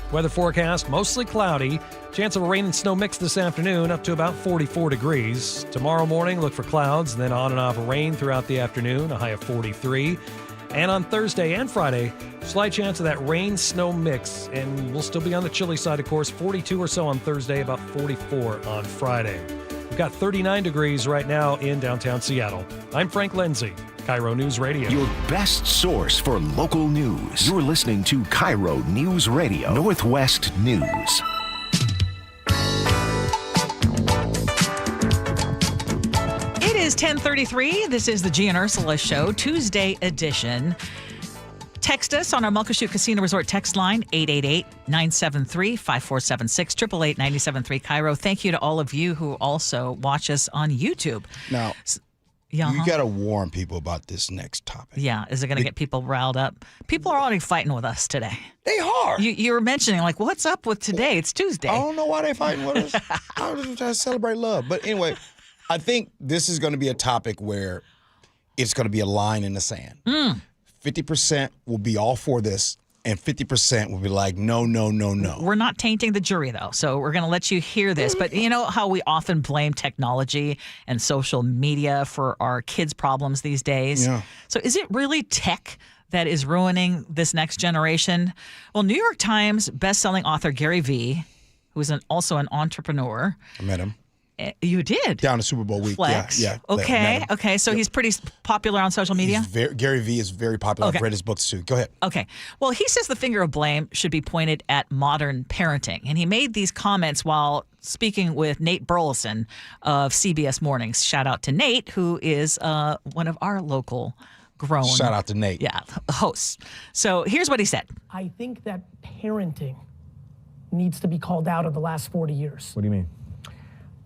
Weather forecast, mostly cloudy. Chance of a rain and snow mix this afternoon, up to about 44 degrees. Tomorrow morning, look for clouds, and then on and off rain throughout the afternoon, a high of 43. And on Thursday and Friday, slight chance of that rain-snow mix, and we'll still be on the chilly side, of course. 42 or so on Thursday, about 44 on Friday. We've got 39 degrees right now in downtown Seattle. I'm Frank Lindsay. KIRO News Radio. Your best source for local news. You're listening to KIRO News Radio, Northwest News. It is 10:33. This is the Gee and Ursula Show, Tuesday edition. Text us on our Muckleshoot Casino Resort text line, 888-973-5476, 888-973 KIRO. Thank you to all of you who also watch us on YouTube. Now, Yeah. You got to warn people about this next topic. Yeah. Is it going to get people riled up? People are already fighting with us today. They are. You were mentioning, like, what's up with today? It's Tuesday. I don't know why they're fighting with us. I was just trying to celebrate love. But anyway, I think this is going to be a topic where it's going to be a line in the sand. 50% will be all for this, and 50% will be like, no, no, no, no. We're not tainting the jury, though, so we're going to let you hear this. But you know how we often blame technology and social media for our kids' problems these days? Yeah. So is it really tech that is ruining this next generation? Well, New York Times bestselling author Gary Vee, who is also an entrepreneur. I met him. You did? Down to Super Bowl week. Flex. Yeah. Okay. So he's pretty popular on social media? Gary Vee is very popular. Okay. I've read his books too. Go ahead. Okay. Well, he says the finger of blame should be pointed at modern parenting. And he made these comments while speaking with Nate Burleson of CBS Mornings. Shout out to Nate, who is one of our local grown. Shout out to Nate. Yeah, hosts. So here's what he said. I think that parenting needs to be called out of the last 40 years. What do you mean?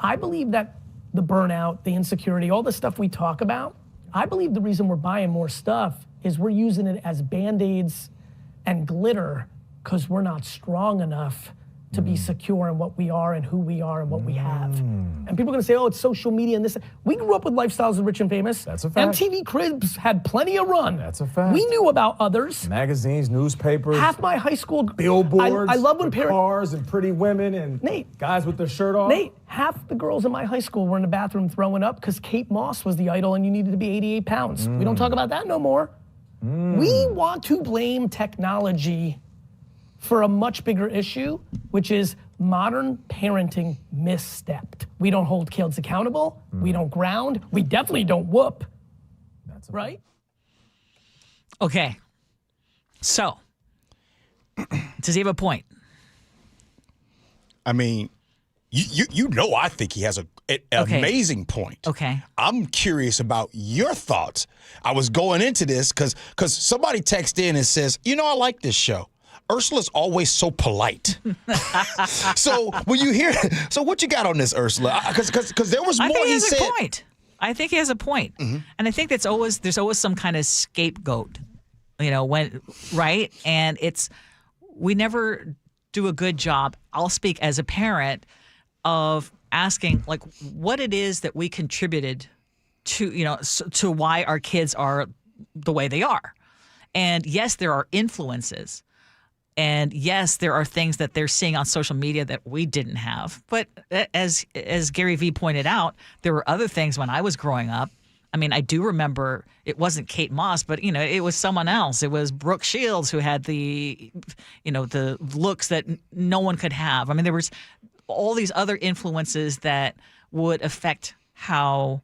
I believe that the burnout, the insecurity, all the stuff we talk about, I believe the reason we're buying more stuff is we're using it as Band-Aids and glitter because we're not strong enough to be secure in what we are and who we are and what we have. And people are gonna say, oh, it's social media and this. We grew up with Lifestyles of the Rich and Famous. That's a fact. MTV Cribs had plenty of run. That's a fact. We knew about others. Magazines, newspapers. Half my high school billboards. I love when with parents. cars and pretty women and Nate, guys with their shirt off. Nate, half the girls in my high school were in the bathroom throwing up because Kate Moss was the idol and you needed to be 88 pounds. We don't talk about that no more. We want to blame technology for a much bigger issue, which is modern parenting misstepped. We don't hold kids accountable. We don't ground. We definitely don't whoop. That's right? Okay. So, does he have a point? I mean, you know I think he has an amazing point. Okay. I'm curious about your thoughts. I was going into this because somebody texted in and says, you know, I like this show. Ursula's always so polite. So when you hear, so what you got on this, Ursula? Because there was more I think he has said. A point. I think he has a point. And I think there's always some kind of scapegoat, right? And we never do a good job. I'll speak as a parent of asking like what it is that we contributed to, to why our kids are the way they are. And yes, there are influences. And yes, there are things that they're seeing on social media that we didn't have. But as Gary Vee pointed out, there were other things when I was growing up. I mean, I do remember it wasn't Kate Moss, but it was someone else. It was Brooke Shields who had the looks that no one could have. I mean, there was all these other influences that would affect how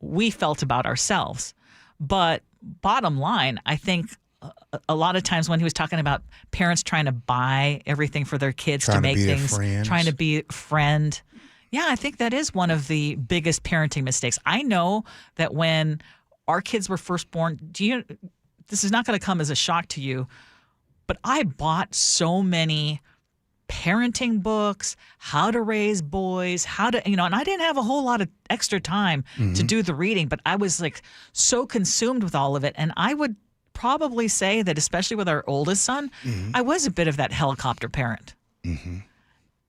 we felt about ourselves. But bottom line, I think a lot of times when he was talking about parents trying to buy everything for their kids to make things, trying to be a friend. Yeah, I think that is one of the biggest parenting mistakes. I know that when our kids were first born, this is not going to come as a shock to you, but I bought so many parenting books, how to raise boys, and I didn't have a whole lot of extra time to do the reading, but I was like so consumed with all of it. And I would probably say that especially with our oldest son, I was a bit of that helicopter parent.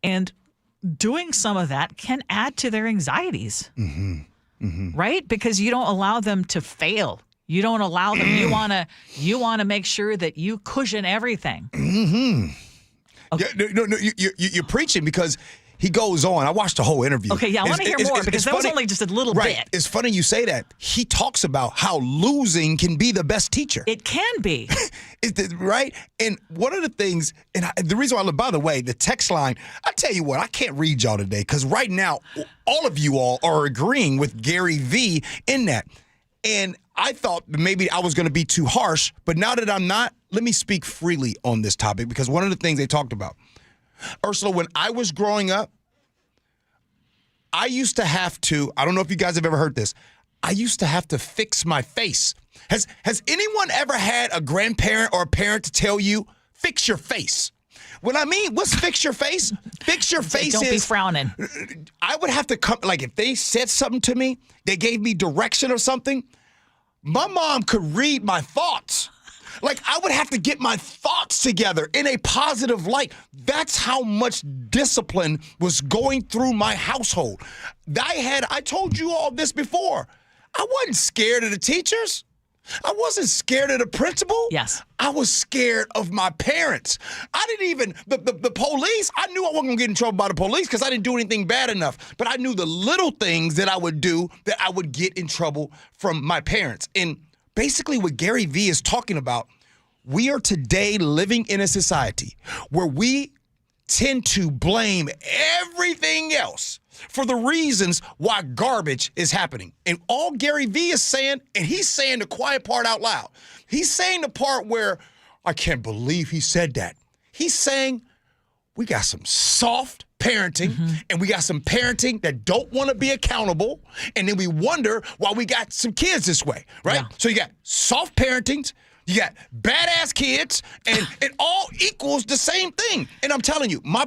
And doing some of that can add to their anxieties, right? Because you don't allow them to fail. You don't allow them. You want to make sure that you cushion everything. Okay. No, you're preaching because he goes on. I watched the whole interview. Okay, yeah, I want to hear more because that was only just a little bit. It's funny you say that. He talks about how losing can be the best teacher. It can be. Right? And one of the things, and the reason why, by the way, the text line, I tell you what, I can't read y'all today because right now, all of you all are agreeing with Gary Vee in that. And I thought maybe I was going to be too harsh, but now that I'm not, let me speak freely on this topic because one of the things they talked about, Ursula, when I was growing up, I used to have to, I don't know if you guys have ever heard this, I used to have to fix my face. Has anyone ever had a grandparent or a parent to tell you, fix your face? When I mean, what's fix your face? Fix your face Don't be frowning. I would have to come, like if they said something to me, they gave me direction or something, my mom could read my thoughts. Like I would have to get my thoughts together in a positive light. That's how much discipline was going through my household. I told you all this before. I wasn't scared of the teachers. I wasn't scared of the principal. Yes. I was scared of my parents. I didn't even, the police, I knew I wasn't going to get in trouble by the police because I didn't do anything bad enough. But I knew the little things that I would do that I would get in trouble from my parents. And basically what Gary Vee is talking about, we are today living in a society where we tend to blame everything else for the reasons why garbage is happening. And all Gary Vee is saying, and he's saying the quiet part out loud, he's saying the part where I can't believe he said that. He's saying we got some soft parenting, and we got some parenting that don't want to be accountable, and then we wonder why we got some kids this way, right? Yeah. So you got soft parentings, you got badass kids, and it all equals the same thing. And I'm telling you, my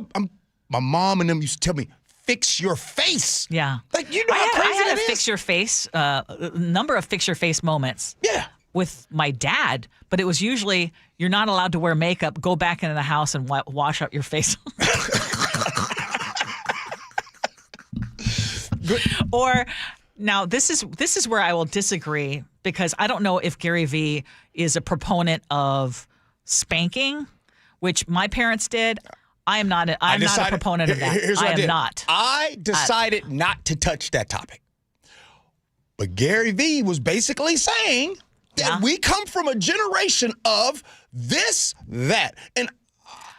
mom and them used to tell me, fix your face. Yeah. Like, you know how crazy I had that a is? fix your face, number of fix your face moments. Yeah. With my dad, but it was usually, you're not allowed to wear makeup, go back into the house and wash out your face. Or, now this is where I will disagree, because I don't know if Gary Vee is a proponent of spanking, which my parents did. I'm not a proponent of that. Here's what I did. Not. I decided not to touch that topic. But Gary Vee was basically saying that we come from a generation of this, that. And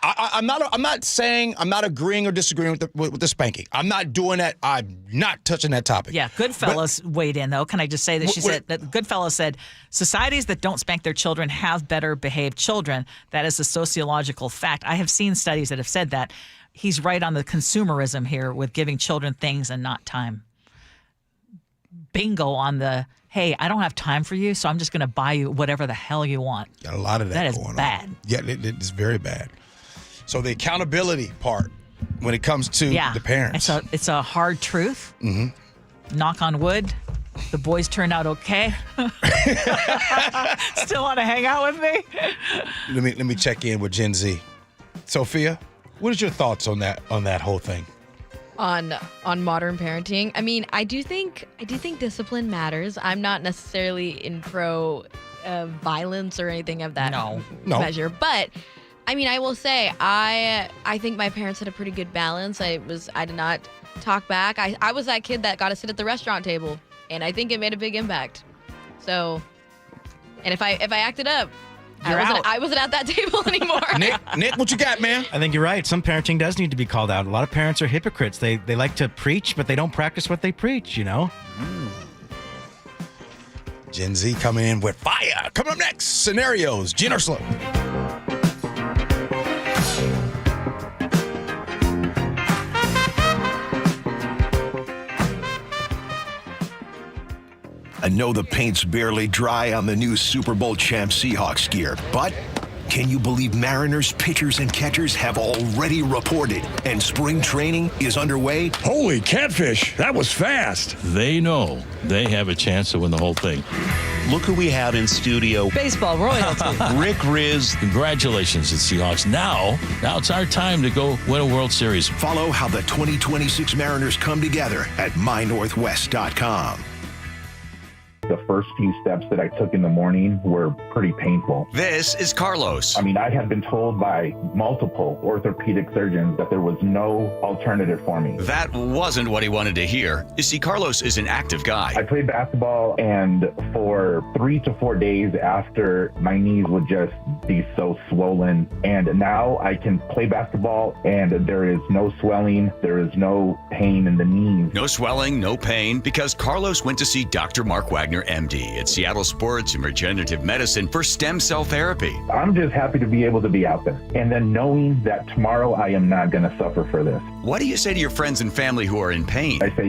I'm not saying I'm not agreeing or disagreeing with the spanking. I'm not doing that. I'm not touching that topic. Yeah, Goodfellas weighed in, though. Can I just say that she said that Goodfellas said societies that don't spank their children have better behaved children. That is a sociological fact. I have seen studies that have said that. He's right on the consumerism here with giving children things and not time. Bingo on the, hey, I don't have time for you, so I'm just going to buy you whatever the hell you want. Got a lot of that going on. That is bad. Yeah, it's very bad. So the accountability part when it comes to the parents. It's a hard truth. Mm-hmm. Knock on wood. The boys turned out okay. Still want to hang out with me? Let me check in with Gen Z. Sophia, what is your thoughts on that whole thing? On modern parenting, I mean, I do think discipline matters. I'm not necessarily in pro violence or anything of that measure, but I mean, I will say I think my parents had a pretty good balance. I did not talk back. I was that kid that got to sit at the restaurant table, and I think it made a big impact. So, and if I acted up, I wasn't at that table anymore. Nick, what you got, man? I think you're right. Some parenting does need to be called out. A lot of parents are hypocrites. They like to preach, but they don't practice what they preach, you know? Gen Z coming in with fire. Coming up next, scenarios. Gee Ursula. I know the paint's barely dry on the new Super Bowl champ Seahawks gear, but can you believe Mariners pitchers and catchers have already reported and spring training is underway? Holy catfish, that was fast. They know they have a chance to win the whole thing. Look who we have in studio. Baseball royalty. Rick Riz. Congratulations to Seahawks. Now it's our time to go win a World Series. Follow how the 2026 Mariners come together at mynorthwest.com. The first few steps that I took in the morning were pretty painful. This is Carlos. I mean, I had been told by multiple orthopedic surgeons that there was no alternative for me. That wasn't what he wanted to hear. You see, Carlos is an active guy. I played basketball, and for 3 to 4 days after, my knees would just be so swollen. And now I can play basketball, and there is no swelling. There is no pain in the knees. No swelling, no pain, because Carlos went to see Dr. Mark Wagner Wagner, MD, at Seattle Sports and Regenerative Medicine for stem cell therapy. I'm just happy to be able to be out there. And then knowing that tomorrow I am not going to suffer for this. What do you say to your friends and family who are in pain? I say,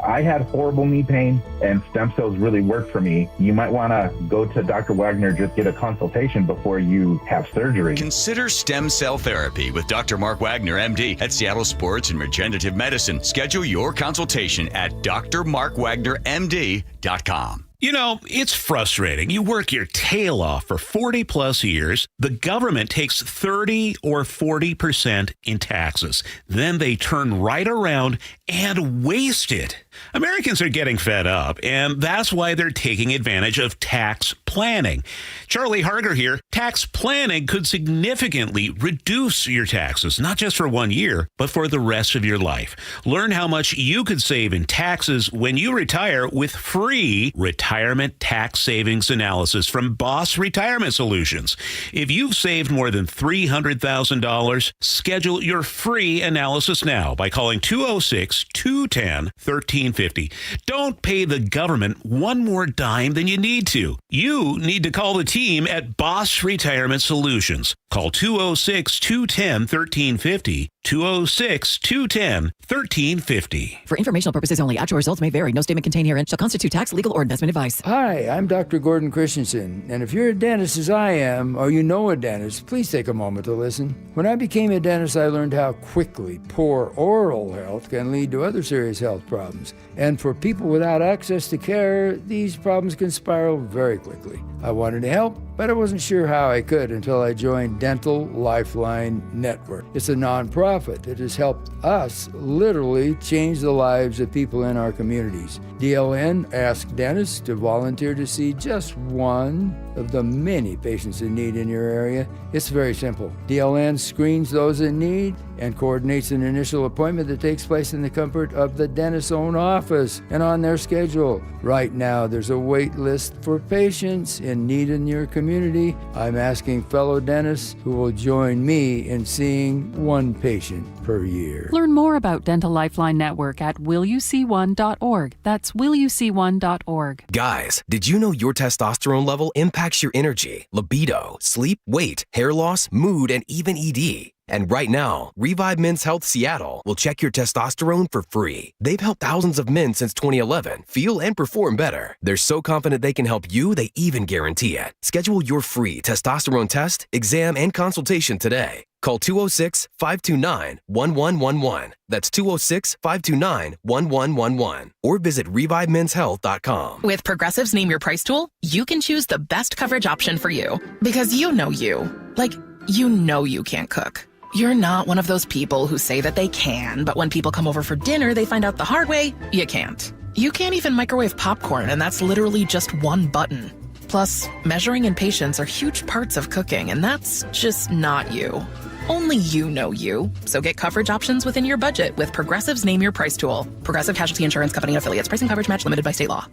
I had horrible knee pain and stem cells really worked for me. You might want to go to Dr. Wagner, just get a consultation before you have surgery. Consider stem cell therapy with Dr. Mark Wagner, MD, at Seattle Sports and Regenerative Medicine. Schedule your consultation at drmarkwagnermd.com. It's frustrating. You work your tail off for 40 plus years. The government takes 30 or 40% in taxes. Then they turn right around and waste it. Americans are getting fed up, and that's why they're taking advantage of tax planning. Charlie Harger here. Tax planning could significantly reduce your taxes, not just for 1 year, but for the rest of your life. Learn how much you could save in taxes when you retire with free retirement tax savings analysis from Boss Retirement Solutions. If you've saved more than $300,000, schedule your free analysis now by calling 206-210-1350. Don't pay the government one more dime than you need to. You need to call the team at Boss Retirement Solutions. Call 206-210-1350. 206-210-1350. For informational purposes only, actual results may vary. No statement contained herein shall constitute tax, legal, or investment advice. Hi, I'm Dr. Gordon Christensen, and if you're a dentist as I am, or you know a dentist, please take a moment to listen. When I became a dentist, I learned how quickly poor oral health can lead to other serious health problems. And for people without access to care, these problems can spiral very quickly. I wanted to help, but I wasn't sure how I could until I joined Dental Lifeline Network. It's a nonprofit that has helped us literally change the lives of people in our communities. DLN asked dentists to volunteer to see just one of the many patients in need in your area. It's very simple. DLN screens those in need and coordinates an initial appointment that takes place in the comfort of the dentist's own office and on their schedule. Right now, there's a wait list for patients in need in your community. I'm asking fellow dentists who will join me in seeing one patient per year. Learn more about Dental Lifeline Network at willyouseeone.org. That's willyouseeone.org. Guys, did you know your testosterone level impacts your energy, libido, sleep, weight, hair loss, mood, and even ED? And right now, Revive Men's Health Seattle will check your testosterone for free. They've helped thousands of men since 2011 feel and perform better. They're so confident they can help you, they even guarantee it. Schedule your free testosterone test, exam, and consultation today. Call 206-529-1111. That's 206-529-1111. Or visit ReviveMen'sHealth.com. With Progressive's Name Your Price tool, you can choose the best coverage option for you. Because you know you. Like, you know you can't cook. You're not one of those people who say that they can, but when people come over for dinner, they find out the hard way, you can't. You can't even microwave popcorn, and that's literally just one button. Plus, measuring and patience are huge parts of cooking, and that's just not you. Only you know you. So get coverage options within your budget with Progressive's Name Your Price tool. Progressive Casualty Insurance Company and Affiliates. Price and coverage match limited by state law.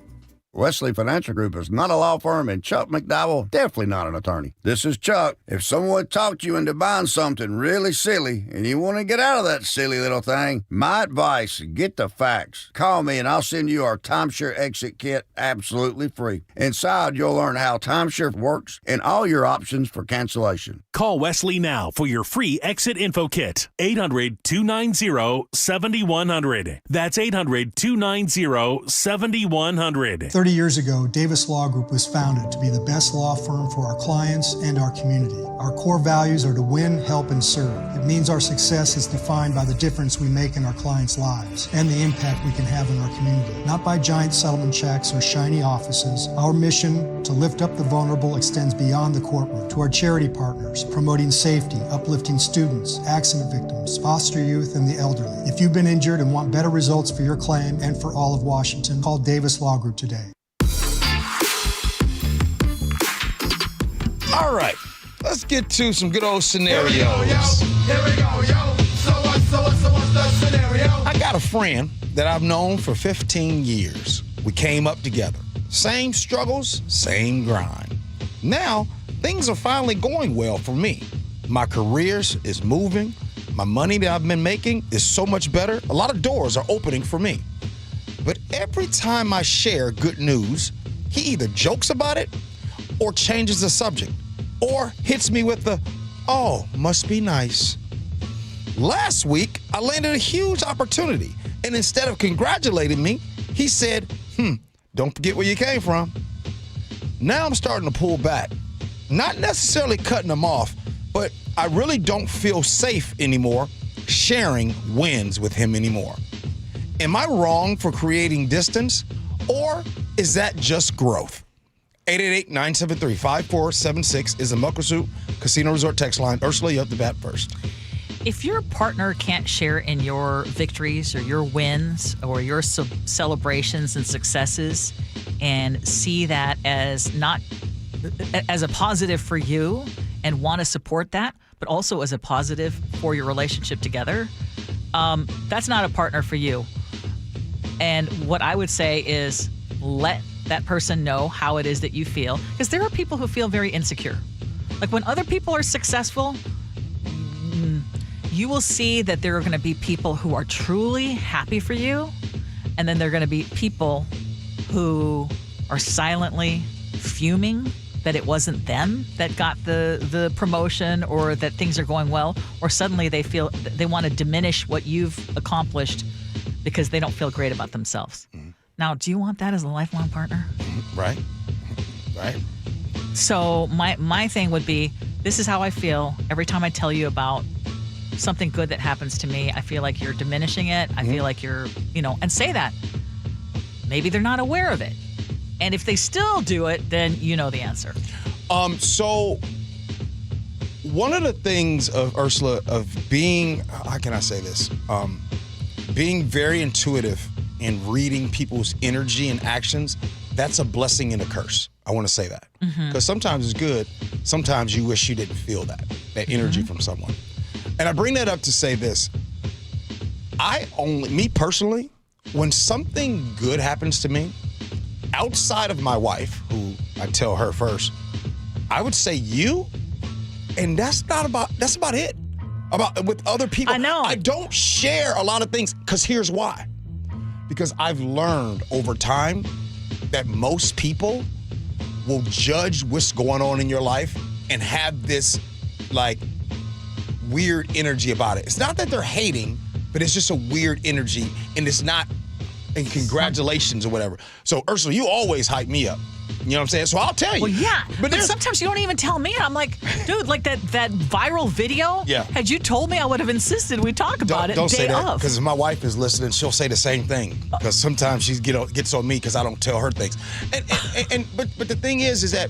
Wesley Financial Group is not a law firm, and Chuck McDowell definitely not an attorney. This is Chuck. If someone talked you into buying something really silly and you want to get out of that silly little thing, my advice, get the facts. Call me and I'll send you our timeshare exit kit absolutely free. Inside, you'll learn how timeshare works and all your options for cancellation. Call Wesley now for your free exit info kit. 800-290-7100. That's 800-290-7100. 30 years ago, Davis Law Group was founded to be the best law firm for our clients and our community. Our core values are to win, help, and serve. It means our success is defined by the difference we make in our clients' lives and the impact we can have in our community. Not by giant settlement checks or shiny offices. Our mission to lift up the vulnerable extends beyond the courtroom to our charity partners, promoting safety, uplifting students, accident victims, foster youth, and the elderly. If you've been injured and want better results for your claim and for all of Washington, call Davis Law Group today. All right, let's get to some good old scenarios. Here we go, yo. So what's the scenario? I got a friend that I've known for 15 years. We came up together. Same struggles, same grind. Now, things are finally going well for me. My career is moving. My money that I've been making is so much better. A lot of doors are opening for me. But every time I share good news, he either jokes about it or changes the subject or hits me with the, oh, must be nice. Last week, I landed a huge opportunity, and instead of congratulating me, he said, don't forget where you came from. Now I'm starting to pull back. Not necessarily cutting him off, but I really don't feel safe anymore sharing wins with him anymore. Am I wrong for creating distance, or is that just growth? 888-973-5476 is the Muckleshoot Casino Resort text line. Ursula, you have the bat first. If your partner can't share in your victories or your wins or your celebrations and successes and see that as not as a positive for you and want to support that, but also as a positive for your relationship together, that's not a partner for you. And what I would say is let that person know how it is that you feel, because there are people who feel very insecure. Like when other people are successful, you will see that there are going to be people who are truly happy for you, and then there are going to be people who are silently fuming that it wasn't them that got the promotion or that things are going well, or suddenly they feel they want to diminish what you've accomplished because they don't feel great about themselves. Now, do you want that as a lifelong partner? Right. Right. So my thing would be, this is how I feel every time I tell you about something good that happens to me. I feel like you're diminishing it. I feel like you're, and say that. Maybe they're not aware of it. And if they still do it, then you know the answer. So one of the things of Ursula, of being, how can I say this? Being very intuitive in reading people's energy and actions, that's a blessing and a curse. I want to say that. Because sometimes it's good. Sometimes you wish you didn't feel that energy from someone. And I bring that up to say this. Me personally, when something good happens to me, outside of my wife, who I tell her first, I would say you, and that's about it. With other people. I know. I don't share a lot of things, because here's why. Because I've learned over time that most people will judge what's going on in your life and have this weird energy about it. It's not that they're hating, but it's just a weird energy, and it's not, and congratulations or whatever. So Ursula, you always hype me up. You know what I'm saying? So I'll tell you. Well, yeah. But sometimes you don't even tell me. And I'm like, dude, like that viral video? Yeah. Had you told me, I would have insisted we talk about it. Don't say that, of. because if my wife is listening, she'll say the same thing. Because sometimes she gets on me because I don't tell her things. But the thing is that,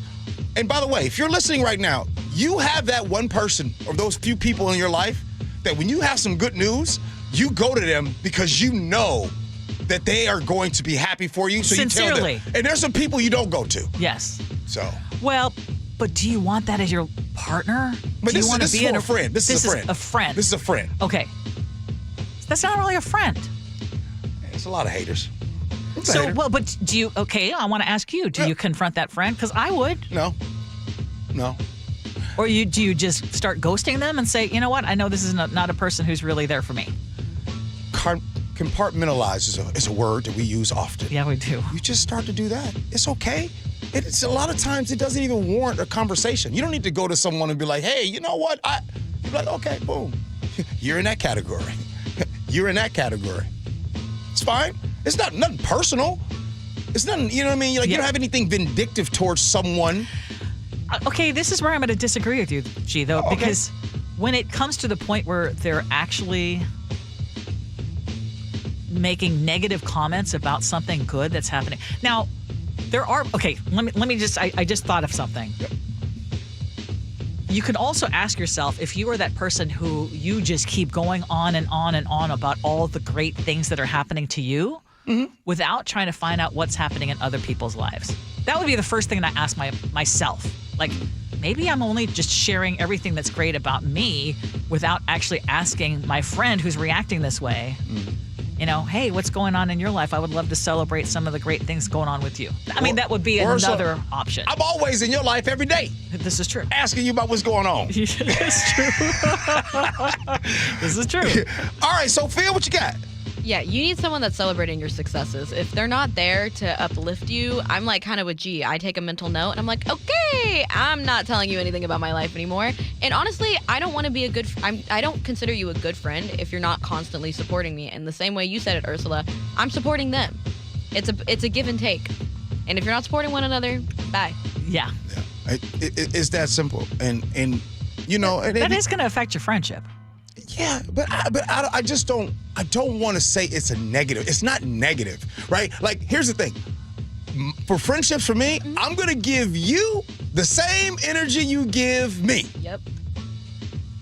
and by the way, if you're listening right now, you have that one person or those few people in your life that when you have some good news, you go to them because you know that they are going to be happy for you. So Sincerely. You tell them. And there's some people you don't go to. Yes. So. Well, but do you want that as your partner? But this is for a friend. This is a friend. A friend. This is a friend. Okay. That's not really a friend. It's a lot of haters. But do you, I want to ask you, do you confront that friend? Because I would. No. Or do you just start ghosting them and say, you know what, I know this is not a person who's really there for me? Compartmentalize is a word that we use often. Yeah, we do. You just start to do that. It's okay. It's a lot of times it doesn't even warrant a conversation. You don't need to go to someone and be like, hey, you know what? You're like, okay, boom. You're in that category. You're in that category. It's fine. It's nothing personal. It's nothing, you know what I mean? You don't have anything vindictive towards someone. Okay, this is where I'm going to disagree with you, G, though, because when it comes to the point where they're actually making negative comments about something good that's happening. Now, there are, let me just, I just thought of something. Yep. You can also ask yourself, if you are that person who you just keep going on and on and on about all the great things that are happening to you without trying to find out what's happening in other people's lives. That would be the first thing that I ask myself. Like, maybe I'm only just sharing everything that's great about me without actually asking my friend who's reacting this way, hey, what's going on in your life? I would love to celebrate some of the great things going on with you. I mean, that would be another option. I'm always in your life every day. This is true. Asking you about what's going on. This is true. This is true. All right, Sophia, what you got? Yeah, you need someone that's celebrating your successes. If they're not there to uplift you, I'm like kind of with G. I take a mental note and I'm like, okay, I'm not telling you anything about my life anymore. And honestly, I don't want to be I don't consider you a good friend if you're not constantly supporting me. And the same way you said it, Ursula, I'm supporting them. It's a give and take. And if you're not supporting one another, bye. Yeah. It's that simple. And you know, that is going to affect your friendship. Yeah, but I just don't. I don't want to say it's a negative. It's not negative, right? Like, here's the thing. For friendships, for me, I'm gonna give you the same energy you give me. Yep.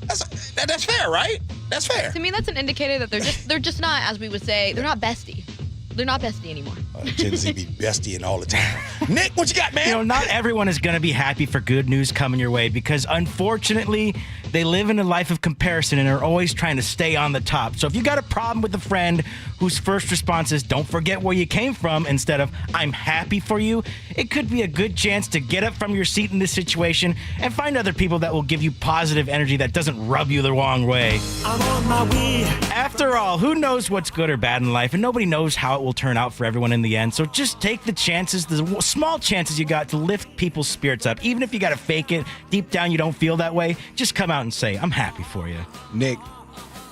That's fair, right? That's fair. To me, that's an indicator that they're just not, as we would say, they're not bestie. They're not bestie anymore. Gen Z be bestieing all the time. Nick, what you got, man? You know, not everyone is going to be happy for good news coming your way because, unfortunately, they live in a life of comparison and are always trying to stay on the top. So if you got a problem with a friend whose first response is, don't forget where you came from, instead of, I'm happy for you, it could be a good chance to get up from your seat in this situation and find other people that will give you positive energy that doesn't rub you the wrong way. I'm on my way. After all, who knows what's good or bad in life, and nobody knows how it will turn out for everyone in the end. So just take the chances, the small chances you got to lift people's spirits up. Even if you got to fake it, deep down you don't feel that way, just come out and say, I'm happy for you. Nick,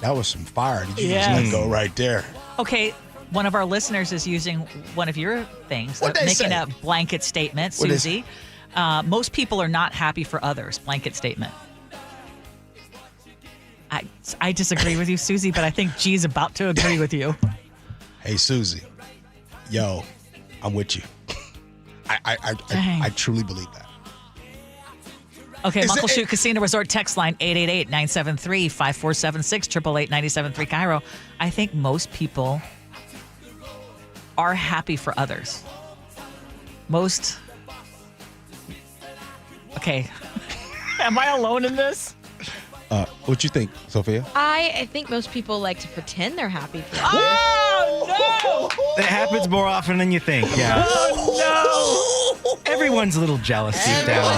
that was some fire. Did you just let go right there? Okay, one of our listeners is using one of your things, making a blanket statement, Susie. Most people are not happy for others, blanket statement. I disagree with you, Susie, but I think G's about to agree with you. Hey, Susie. Yo, I'm with you. I truly believe that. Okay, Muckleshoot Casino Resort text line 888-973-5476, 888-973 KIRO. I think most people are happy for others. Okay. Am I alone in this? What you think, Sophia? I think most people like to pretend they're happy for others. Oh, no! It happens more often than you think, yeah. Oh, no! Everyone's a little jealous deep down.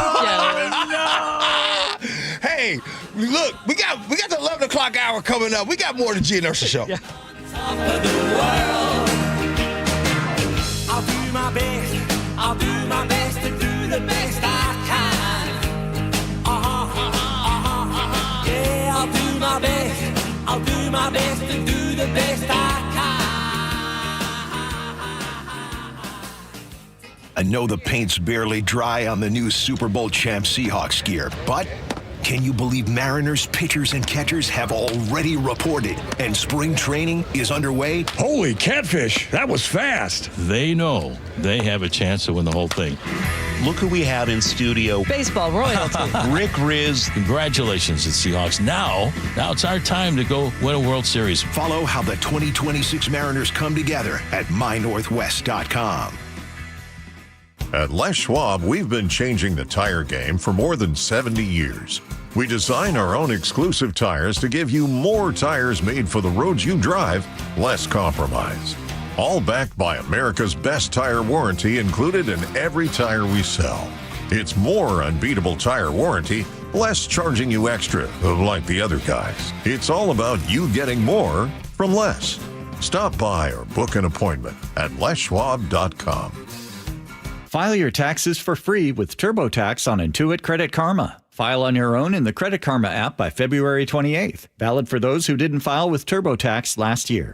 Hey, look, we got the 11 o'clock hour coming up. We got more of the Gee and Ursula Show. Yeah. I'll do my best. I'll do my best to do the best I can. Yeah, I'll do my best. I'll do my best to do the best I can. I know the paint's barely dry on the new Super Bowl champ Seahawks gear, but can you believe Mariners pitchers and catchers have already reported and spring training is underway? Holy catfish, that was fast. They know they have a chance to win the whole thing. Look who we have in studio. Baseball royalty. Rick Riz. Congratulations to Seahawks. Now it's our time to go win a World Series. Follow how the 2026 Mariners come together at mynorthwest.com. At Les Schwab, we've been changing the tire game for more than 70 years. We design our own exclusive tires to give you more tires made for the roads you drive, less compromise. All backed by America's best tire warranty included in every tire we sell. It's more unbeatable tire warranty, less charging you extra, like the other guys. It's all about you getting more from less. Stop by or book an appointment at leschwab.com. File your taxes for free with TurboTax on Intuit Credit Karma. File on your own in the Credit Karma app by February 28th. Valid for those who didn't file with TurboTax last year.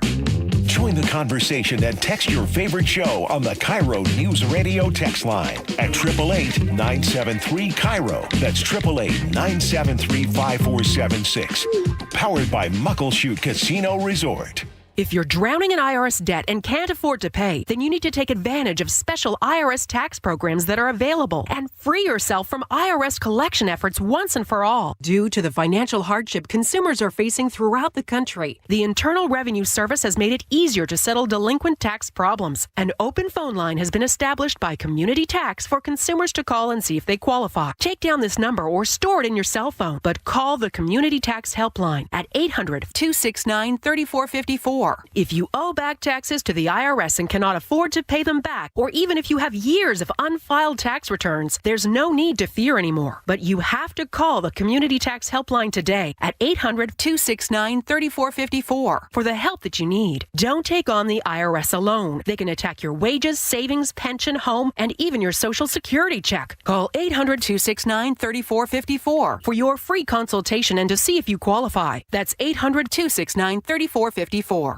Join the conversation and text your favorite show on the KIRO Newsradio text line at 888-973-KIRO. That's 888-973-5476. Powered by Muckleshoot Casino Resort. If you're drowning in IRS debt and can't afford to pay, then you need to take advantage of special IRS tax programs that are available and free yourself from IRS collection efforts once and for all. Due to the financial hardship consumers are facing throughout the country, the Internal Revenue Service has made it easier to settle delinquent tax problems. An open phone line has been established by Community Tax for consumers to call and see if they qualify. Take down this number or store it in your cell phone, but call the Community Tax Helpline at 800-269-3454. If you owe back taxes to the IRS and cannot afford to pay them back, or even if you have years of unfiled tax returns, there's no need to fear anymore. But you have to call the Community Tax Helpline today at 800-269-3454 for the help that you need. Don't take on the IRS alone. They can attack your wages, savings, pension, home, and even your Social Security check. Call 800-269-3454 for your free consultation and to see if you qualify. That's 800-269-3454.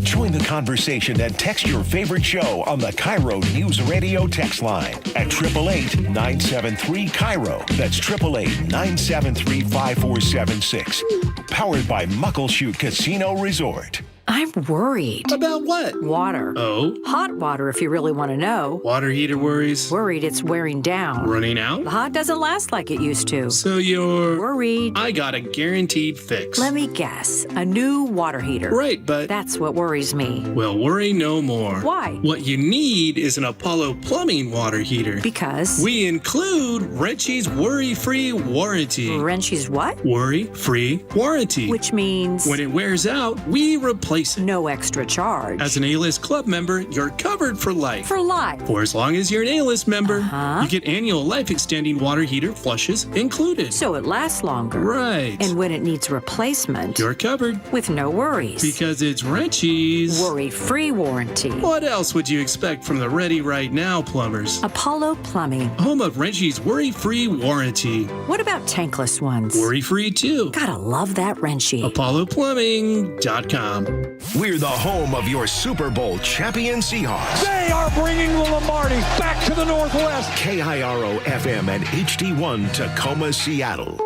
Join the conversation and text your favorite show on the KIRO News Radio text line at 888-973-KIRO. That's 888-973-5476. Powered by Muckleshoot Casino Resort. I'm worried. About what? Water. Oh? Hot water, if you really want to know. Water heater worries? Worried it's wearing down. Running out? The hot doesn't last like it used to. So you're... worried. I got a guaranteed fix. Let me guess. A new water heater. Right, but... that's what worries me. Well, worry no more. Why? What you need is an Apollo Plumbing water heater. Because? We include Wrenchy's worry-free warranty. Wrenchy's what? Worry-free warranty. Which means? When it wears out, we replace it. No extra charge. As an A-List Club member, you're covered for life. For life? For as long as you're an A-List member, you get annual life-extending water heater flushes included. So it lasts longer. Right. And when it needs replacement, you're covered. With no worries. Because it's Wrenchy's worry-free warranty. What else would you expect from the Ready Right Now plumbers? Apollo Plumbing. Home of Wrenchy's worry-free warranty. What about tankless ones? Worry-free too. Gotta love that Wrenchy. ApolloPlumbing.com. We're the home of your Super Bowl champion Seahawks. They are bringing the Lombardi back to the Northwest. KIRO FM and HD1 Tacoma, Seattle.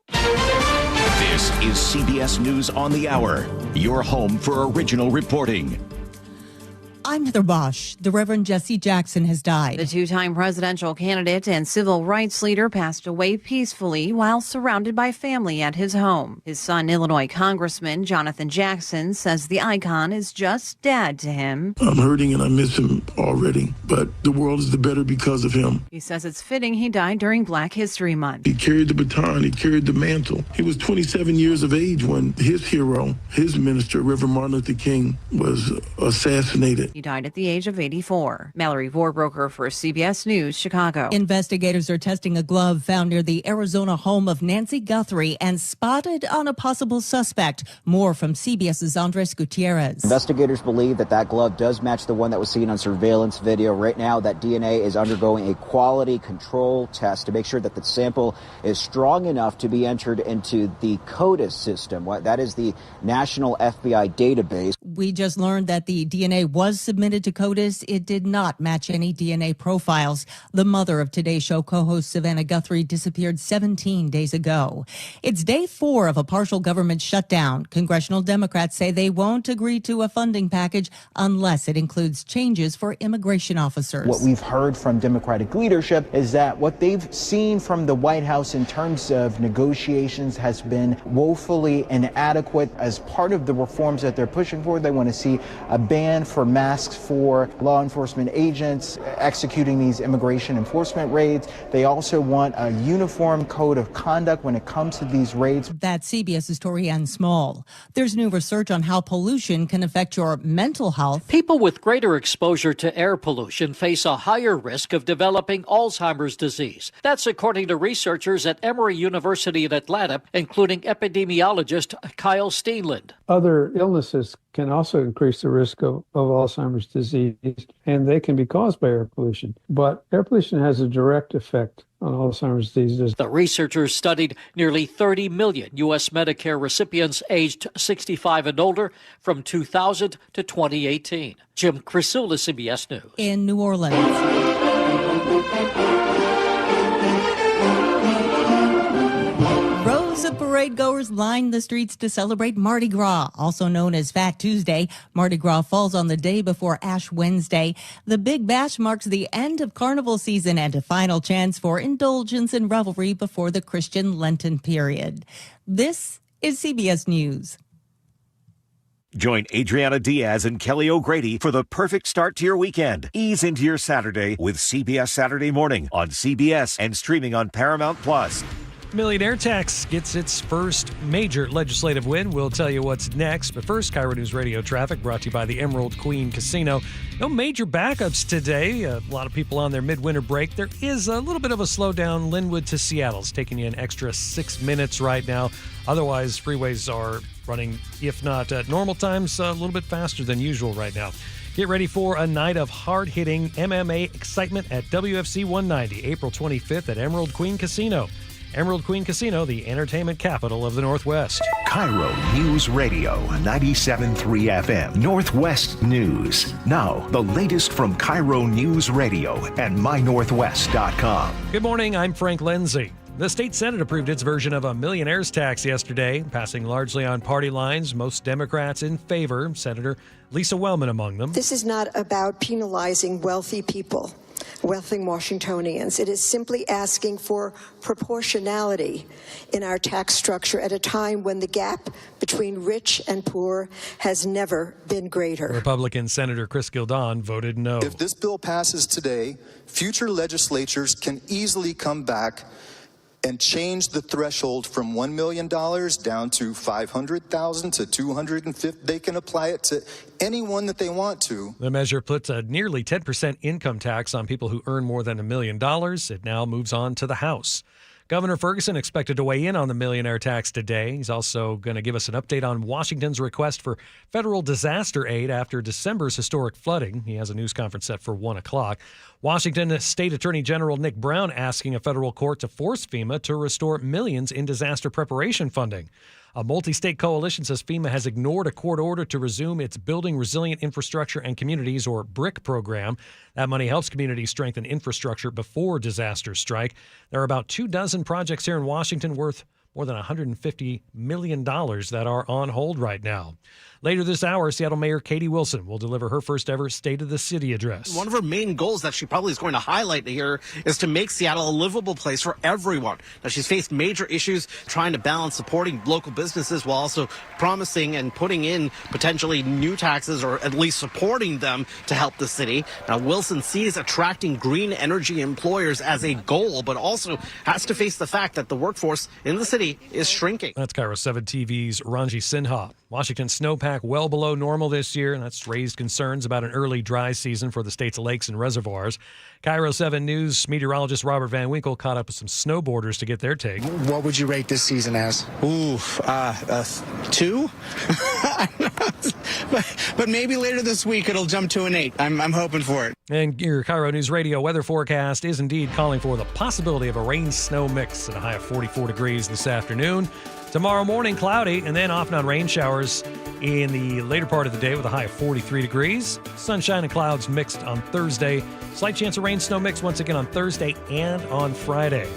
This is CBS News on the Hour, your home for original reporting. I'm Heather Bosch. The Reverend Jesse Jackson has died. The two-time presidential candidate and civil rights leader passed away peacefully while surrounded by family at his home. His son, Illinois Congressman Jonathan Jackson, says the icon is just dad to him. I'm hurting and I miss him already, but the world is the better because of him. He says it's fitting he died during Black History Month. He carried the baton, he carried the mantle. He was 27 years of age when his hero, his minister, Reverend Martin Luther King, was assassinated. He died at the age of 84. Mallory Vorbroker for CBS News, Chicago. Investigators are testing a glove found near the Arizona home of Nancy Guthrie and spotted on a possible suspect. More from CBS's Andres Gutierrez. Investigators believe that glove does match the one that was seen on surveillance video. Right now, that DNA is undergoing a quality control test to make sure that the sample is strong enough to be entered into the CODIS system. That is the National FBI database. We just learned that the DNA was submitted to CODIS. It did not match any DNA profiles. The mother of Today's Show co-host Savannah Guthrie disappeared 17 days ago. It's day 4 of a partial government shutdown. Congressional Democrats say they won't agree to a funding package unless it includes changes for immigration officers. What we've heard from Democratic leadership is that what they've seen from the White House in terms of negotiations has been woefully inadequate. As part of the reforms that they're pushing for, they want to see a ban for masks for law enforcement agents executing these immigration enforcement raids. They also want a uniform code of conduct when it comes to these raids. That's CBS's Torianne Small. There's new research on how pollution can affect your mental health. People with greater exposure to air pollution face a higher risk of developing Alzheimer's disease. That's according to researchers at Emory University in Atlanta, including epidemiologist Kyle Steenland. Other illnesses can also increase the risk of Alzheimer's disease, and they can be caused by air pollution. But air pollution has a direct effect on Alzheimer's disease. The researchers studied nearly 30 million U.S. Medicare recipients aged 65 and older from 2000 to 2018. Jim Crisula, CBS News. In New Orleans. Parade goers lined the streets to celebrate Mardi Gras, also known as Fat Tuesday. Mardi Gras falls on the day before Ash Wednesday. The Big Bash marks the end of carnival season and a final chance for indulgence and revelry before the Christian Lenten period. This is CBS News. Join Adriana Diaz and Kelly O'Grady for the perfect start to your weekend. Ease into your Saturday with CBS Saturday Morning on CBS and streaming on Paramount+. Millionaire tax gets its first major legislative win. We'll tell you what's next. But first, KIRO News Radio traffic brought to you by the Emerald Queen Casino. No major backups today. A lot of people on their midwinter break. There is a little bit of a slowdown. Linwood to Seattle is taking you an extra 6 minutes right now. Otherwise, freeways are running, if not at normal times, a little bit faster than usual right now. Get ready for a night of hard-hitting MMA excitement at WFC 190, April 25th at Emerald Queen Casino. Emerald Queen Casino, the entertainment capital of the Northwest. KIRO News Radio 97.3 FM, Northwest News. Now, the latest from KIRO News Radio and mynorthwest.com. Good morning, I'm Frank Lindsay. The state Senate approved its version of a millionaire's tax yesterday, passing largely on party lines. Most Democrats in favor, Senator Lisa Wellman among them. This is not about penalizing wealthy people, wealthy Washingtonians. It is simply asking for proportionality in our tax structure at a time when the gap between rich and poor has never been greater. Republican Senator Chris Gildon voted no. If this bill passes today, future legislatures can easily come back and change the threshold from $1 million down to $500,000 to $250,000. They can apply it to anyone that they want to. The measure puts a nearly 10% income tax on people who earn more than $1 million. It now moves on to the House. Governor Ferguson expected to weigh in on the millionaire tax today. He's also going to give us an update on Washington's request for federal disaster aid after December's historic flooding. He has a news conference set for 1 o'clock. Washington State Attorney General Nick Brown asking a federal court to force FEMA to restore millions in disaster preparation funding. A multi-state coalition says FEMA has ignored a court order to resume its Building Resilient Infrastructure and Communities, or BRIC program. That money helps communities strengthen infrastructure before disasters strike. There are about 24 projects here in Washington worth more than $150 million that are on hold right now. Later this hour, Seattle Mayor Katie Wilson will deliver her first ever State of the City address. One of her main goals that she probably is going to highlight here is to make Seattle a livable place for everyone. Now, she's faced major issues trying to balance supporting local businesses while also promising and putting in potentially new taxes, or at least supporting them to help the city. Now, Wilson sees attracting green energy employers as a goal, but also has to face the fact that the workforce in the city is shrinking. That's KIRO 7 TV's Ranji Sinha. Washington snowpack well below normal this year, and that's raised concerns about an early dry season for the state's lakes and reservoirs. KIRO 7 News meteorologist Robert Van Winkle caught up with some snowboarders to get their take. What would you rate this season as? Ooh, 2? but maybe later this week it'll jump to an 8. I'm hoping for it. And your KIRO News Radio weather forecast is indeed calling for the possibility of a rain-snow mix at a high of 44 degrees this afternoon. Tomorrow morning, cloudy, and then off and on rain showers in the later part of the day with a high of 43 degrees. Sunshine and clouds mixed on Thursday. Slight chance of rain snow mix once again on Thursday and on Friday.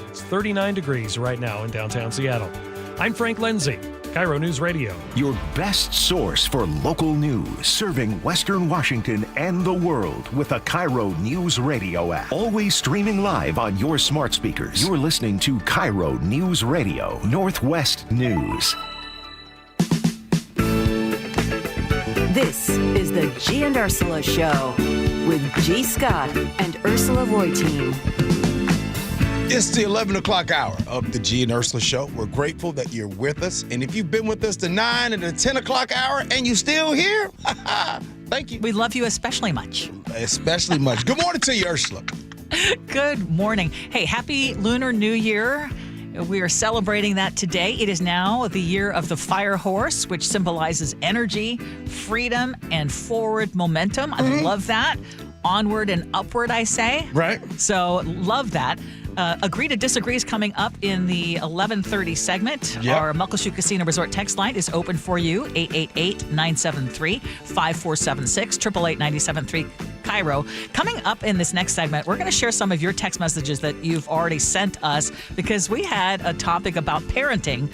It's 39 degrees right now in downtown Seattle. I'm Frank Lindsay, KIRO News Radio. Your best source for local news, serving Western Washington and the world with a KIRO News Radio app. Always streaming live on your smart speakers. You're listening to KIRO News Radio, Northwest News. This is the Gee and Ursula Show with G. Scott and Ursula Reutin. It's the 11 o'clock hour of the Gee and Ursula Show. We're grateful that you're with us. And if you've been with us the 9 and the 10 o'clock hour and you still here, thank you. We love you especially much. Especially much. Good morning to you, Ursula. Good morning. Hey, happy Lunar New Year. We are celebrating that today. It is now the year of the fire horse, which symbolizes energy, freedom, and forward momentum. I love that. Onward and upward, I say. Right. So love that. Agree to Disagree is coming up in the 11:30 segment. Yep. Our Muckleshoot Casino Resort text line is open for you, 888-973-5476, 888-973 KIRO. Coming up in this next segment, we're going to share some of your text messages that you've already sent us, because we had a topic about parenting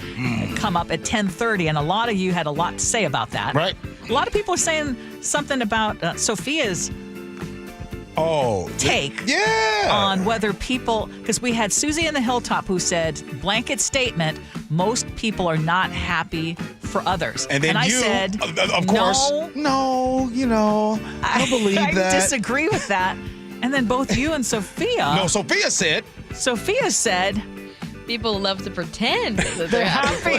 come up at 10:30, and a lot of you had a lot to say about that. Right. A lot of people are saying something about Sophia's take on whether people, because we had Susie in the Hilltop who said, blanket statement, most people are not happy for others. And then I you, said, of course, no, I don't believe that. I disagree with that. And then both you and Sophia. No, Sophia said, People love to pretend that they're happy.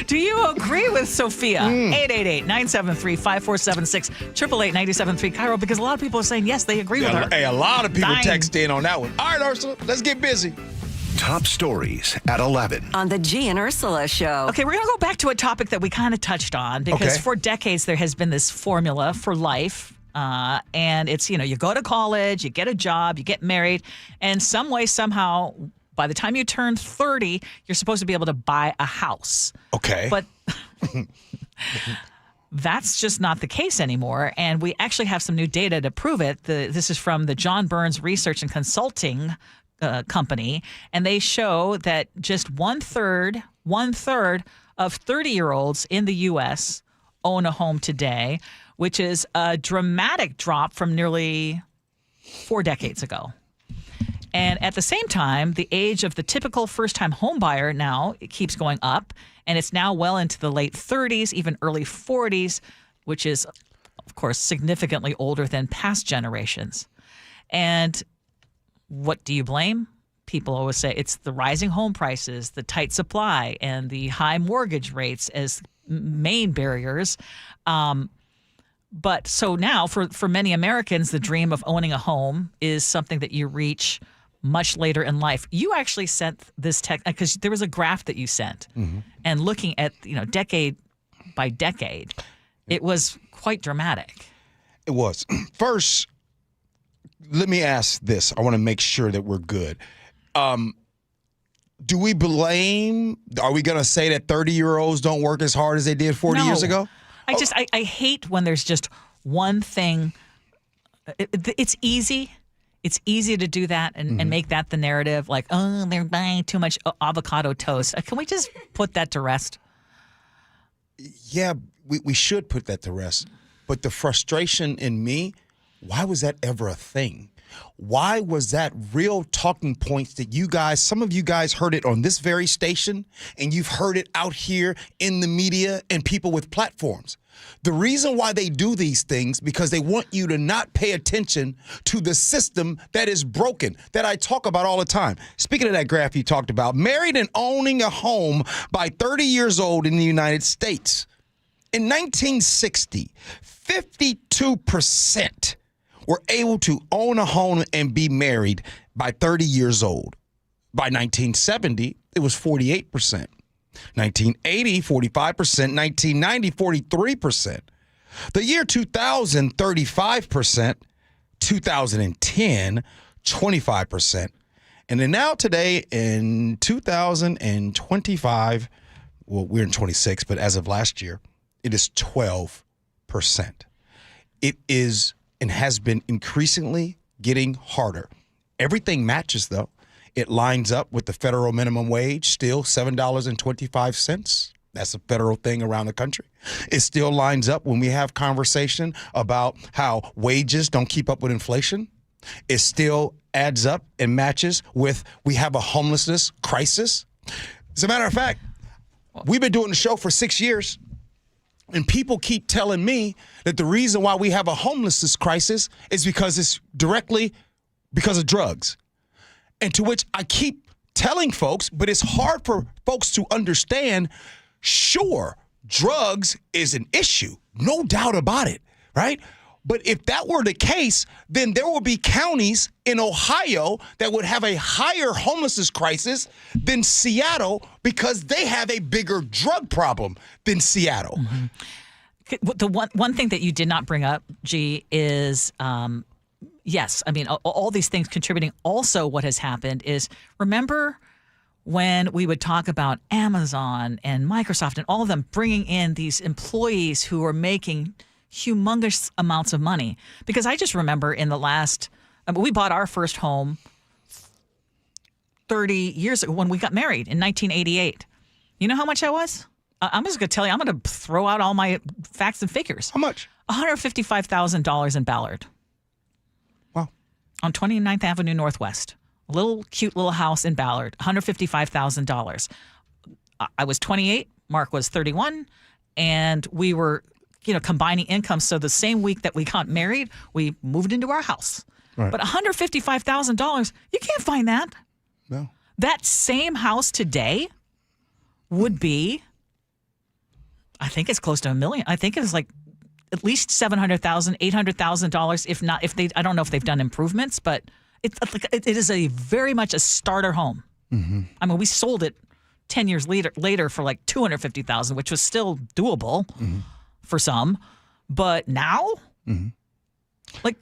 Do you agree with Sophia? 888-973-5476, 888-973 KIRO, because a lot of people are saying yes, they agree with her. Hey, a lot of people text in on that one. All right, Ursula, let's get busy. Top stories at 11. On the Gee and Ursula Show. Okay, we're going to go back to a topic that we kind of touched on because for decades there has been this formula for life. And it's, you go to college, you get a job, you get married, and some way, somehow, by the time you turn 30, you're supposed to be able to buy a house. Okay. But that's just not the case anymore. And we actually have some new data to prove it. This is from the John Burns Research and Consulting Company, and they show that just one third of 30-year-olds in the U.S. own a home today, which is a dramatic drop from nearly 4 decades ago. And at the same time, the age of the typical first-time home buyer now it keeps going up, and it's now well into the late 30s, even early 40s, which is, of course, significantly older than past generations. And what do you blame? People always say it's the rising home prices, the tight supply, and the high mortgage rates as main barriers. But so now for many Americans, the dream of owning a home is something that you reach much later in life. You actually sent this text because there was a graph that you sent, and looking at decade by decade, it was quite dramatic. It was. First, let me ask this. I want to make sure that we're good. Do we blame? Are we going to say that 30-year-olds don't work as hard as they did 40 years ago? I hate when there's just one thing. It's easy. It's easy to do that and make that the narrative, like, oh, they're buying too much avocado toast. Can we just put that to rest? Yeah, we should put that to rest. But the frustration in me, why was that ever a thing? Why was that real talking points that you guys, some of you guys heard it on this very station, and you've heard it out here in the media and people with platforms? The reason why they do these things, because they want you to not pay attention to the system that is broken, that I talk about all the time. Speaking of that graph you talked about, married and owning a home by 30 years old in the United States. In 1960, 52% were able to own a home and be married by 30 years old. By 1970, it was 48%. 1980, 45%. 1990, 43%. The year 2000, 35%. 2010, 25%. And then now today in 2025, well, we're in 26, but as of last year, it is 12%. It is and has been increasingly getting harder. Everything matches, though. It lines up with the federal minimum wage, still $7.25. That's a federal thing around the country. It still lines up when we have conversation about how wages don't keep up with inflation. It still adds up and matches with we have a homelessness crisis. As a matter of fact, we've been doing the show for 6 years. And people keep telling me that the reason why we have a homelessness crisis is because it's directly because of drugs. And to which I keep telling folks, but it's hard for folks to understand, sure, drugs is an issue, no doubt about it, right? But if that were the case, then there would be counties in Ohio that would have a higher homelessness crisis than Seattle because they have a bigger drug problem than Seattle. The one thing that you did not bring up, Gee, is yes, I mean, all these things contributing. Also, what has happened is, remember when we would talk about Amazon and Microsoft and all of them bringing in these employees who are making humongous amounts of money? Because I just remember in the last, we bought our first home 30 years ago when we got married in 1988. You know how much that was? I'm just going to tell you, I'm going to throw out all my facts and figures. How much? $155,000 in Ballard. Wow. On 29th Avenue Northwest. A little cute little house in Ballard, $155,000. I was 28, Mark was 31, and we were combining income. So the same week that we got married, we moved into our house. Right. But $155,000, you can't find that. No. That same house today would be, I think it's close to $1 million. I think it's like at least $700,000, $800,000. I don't know if they've done improvements, but it is very much a starter home. Mm-hmm. I mean, we sold it 10 years later for like $250,000, which was still doable for some. But now, like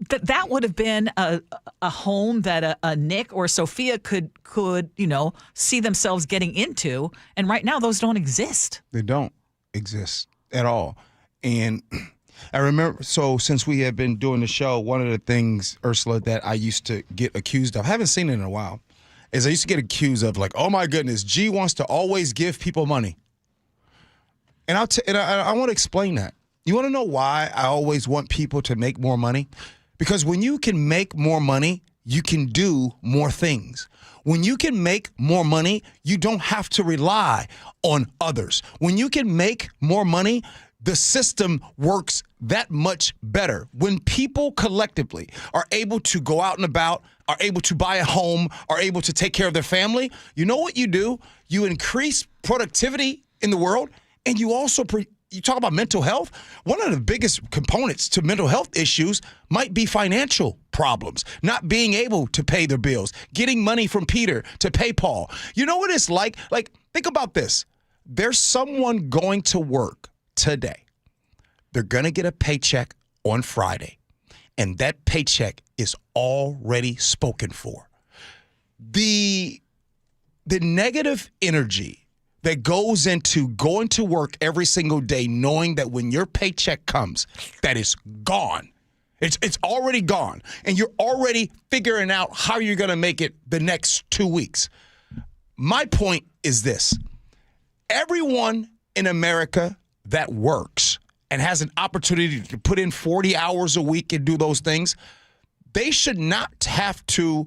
that would have been a home that a Nick or Sophia could see themselves getting into. And right now, those don't exist. They don't exist at all. And I remember, so since we have been doing the show, one of the things, Ursula, that I used to get accused of, I haven't seen it in a while, is I used to get accused of like, oh my goodness, G wants to always give people money. And I want to explain that. You want to know why I always want people to make more money? Because when you can make more money, you can do more things. When you can make more money, you don't have to rely on others. When you can make more money, the system works that much better. When people collectively are able to go out and about, are able to buy a home, are able to take care of their family, you know what you do? You increase productivity in the world, and you also you talk about mental health. One of the biggest components to mental health issues might be financial problems, not being able to pay their bills, getting money from Peter to pay Paul. You know what it's like? Like, think about this. There's someone going to work today. They're going to get a paycheck on Friday, and that paycheck is already spoken for. The negative energy that goes into going to work every single day knowing that when your paycheck comes, that is gone. It's already gone, and you're already figuring out how you're going to make it the next 2 weeks. My point is this. Everyone in America that works and has an opportunity to put in 40 hours a week and do those things, they should not have to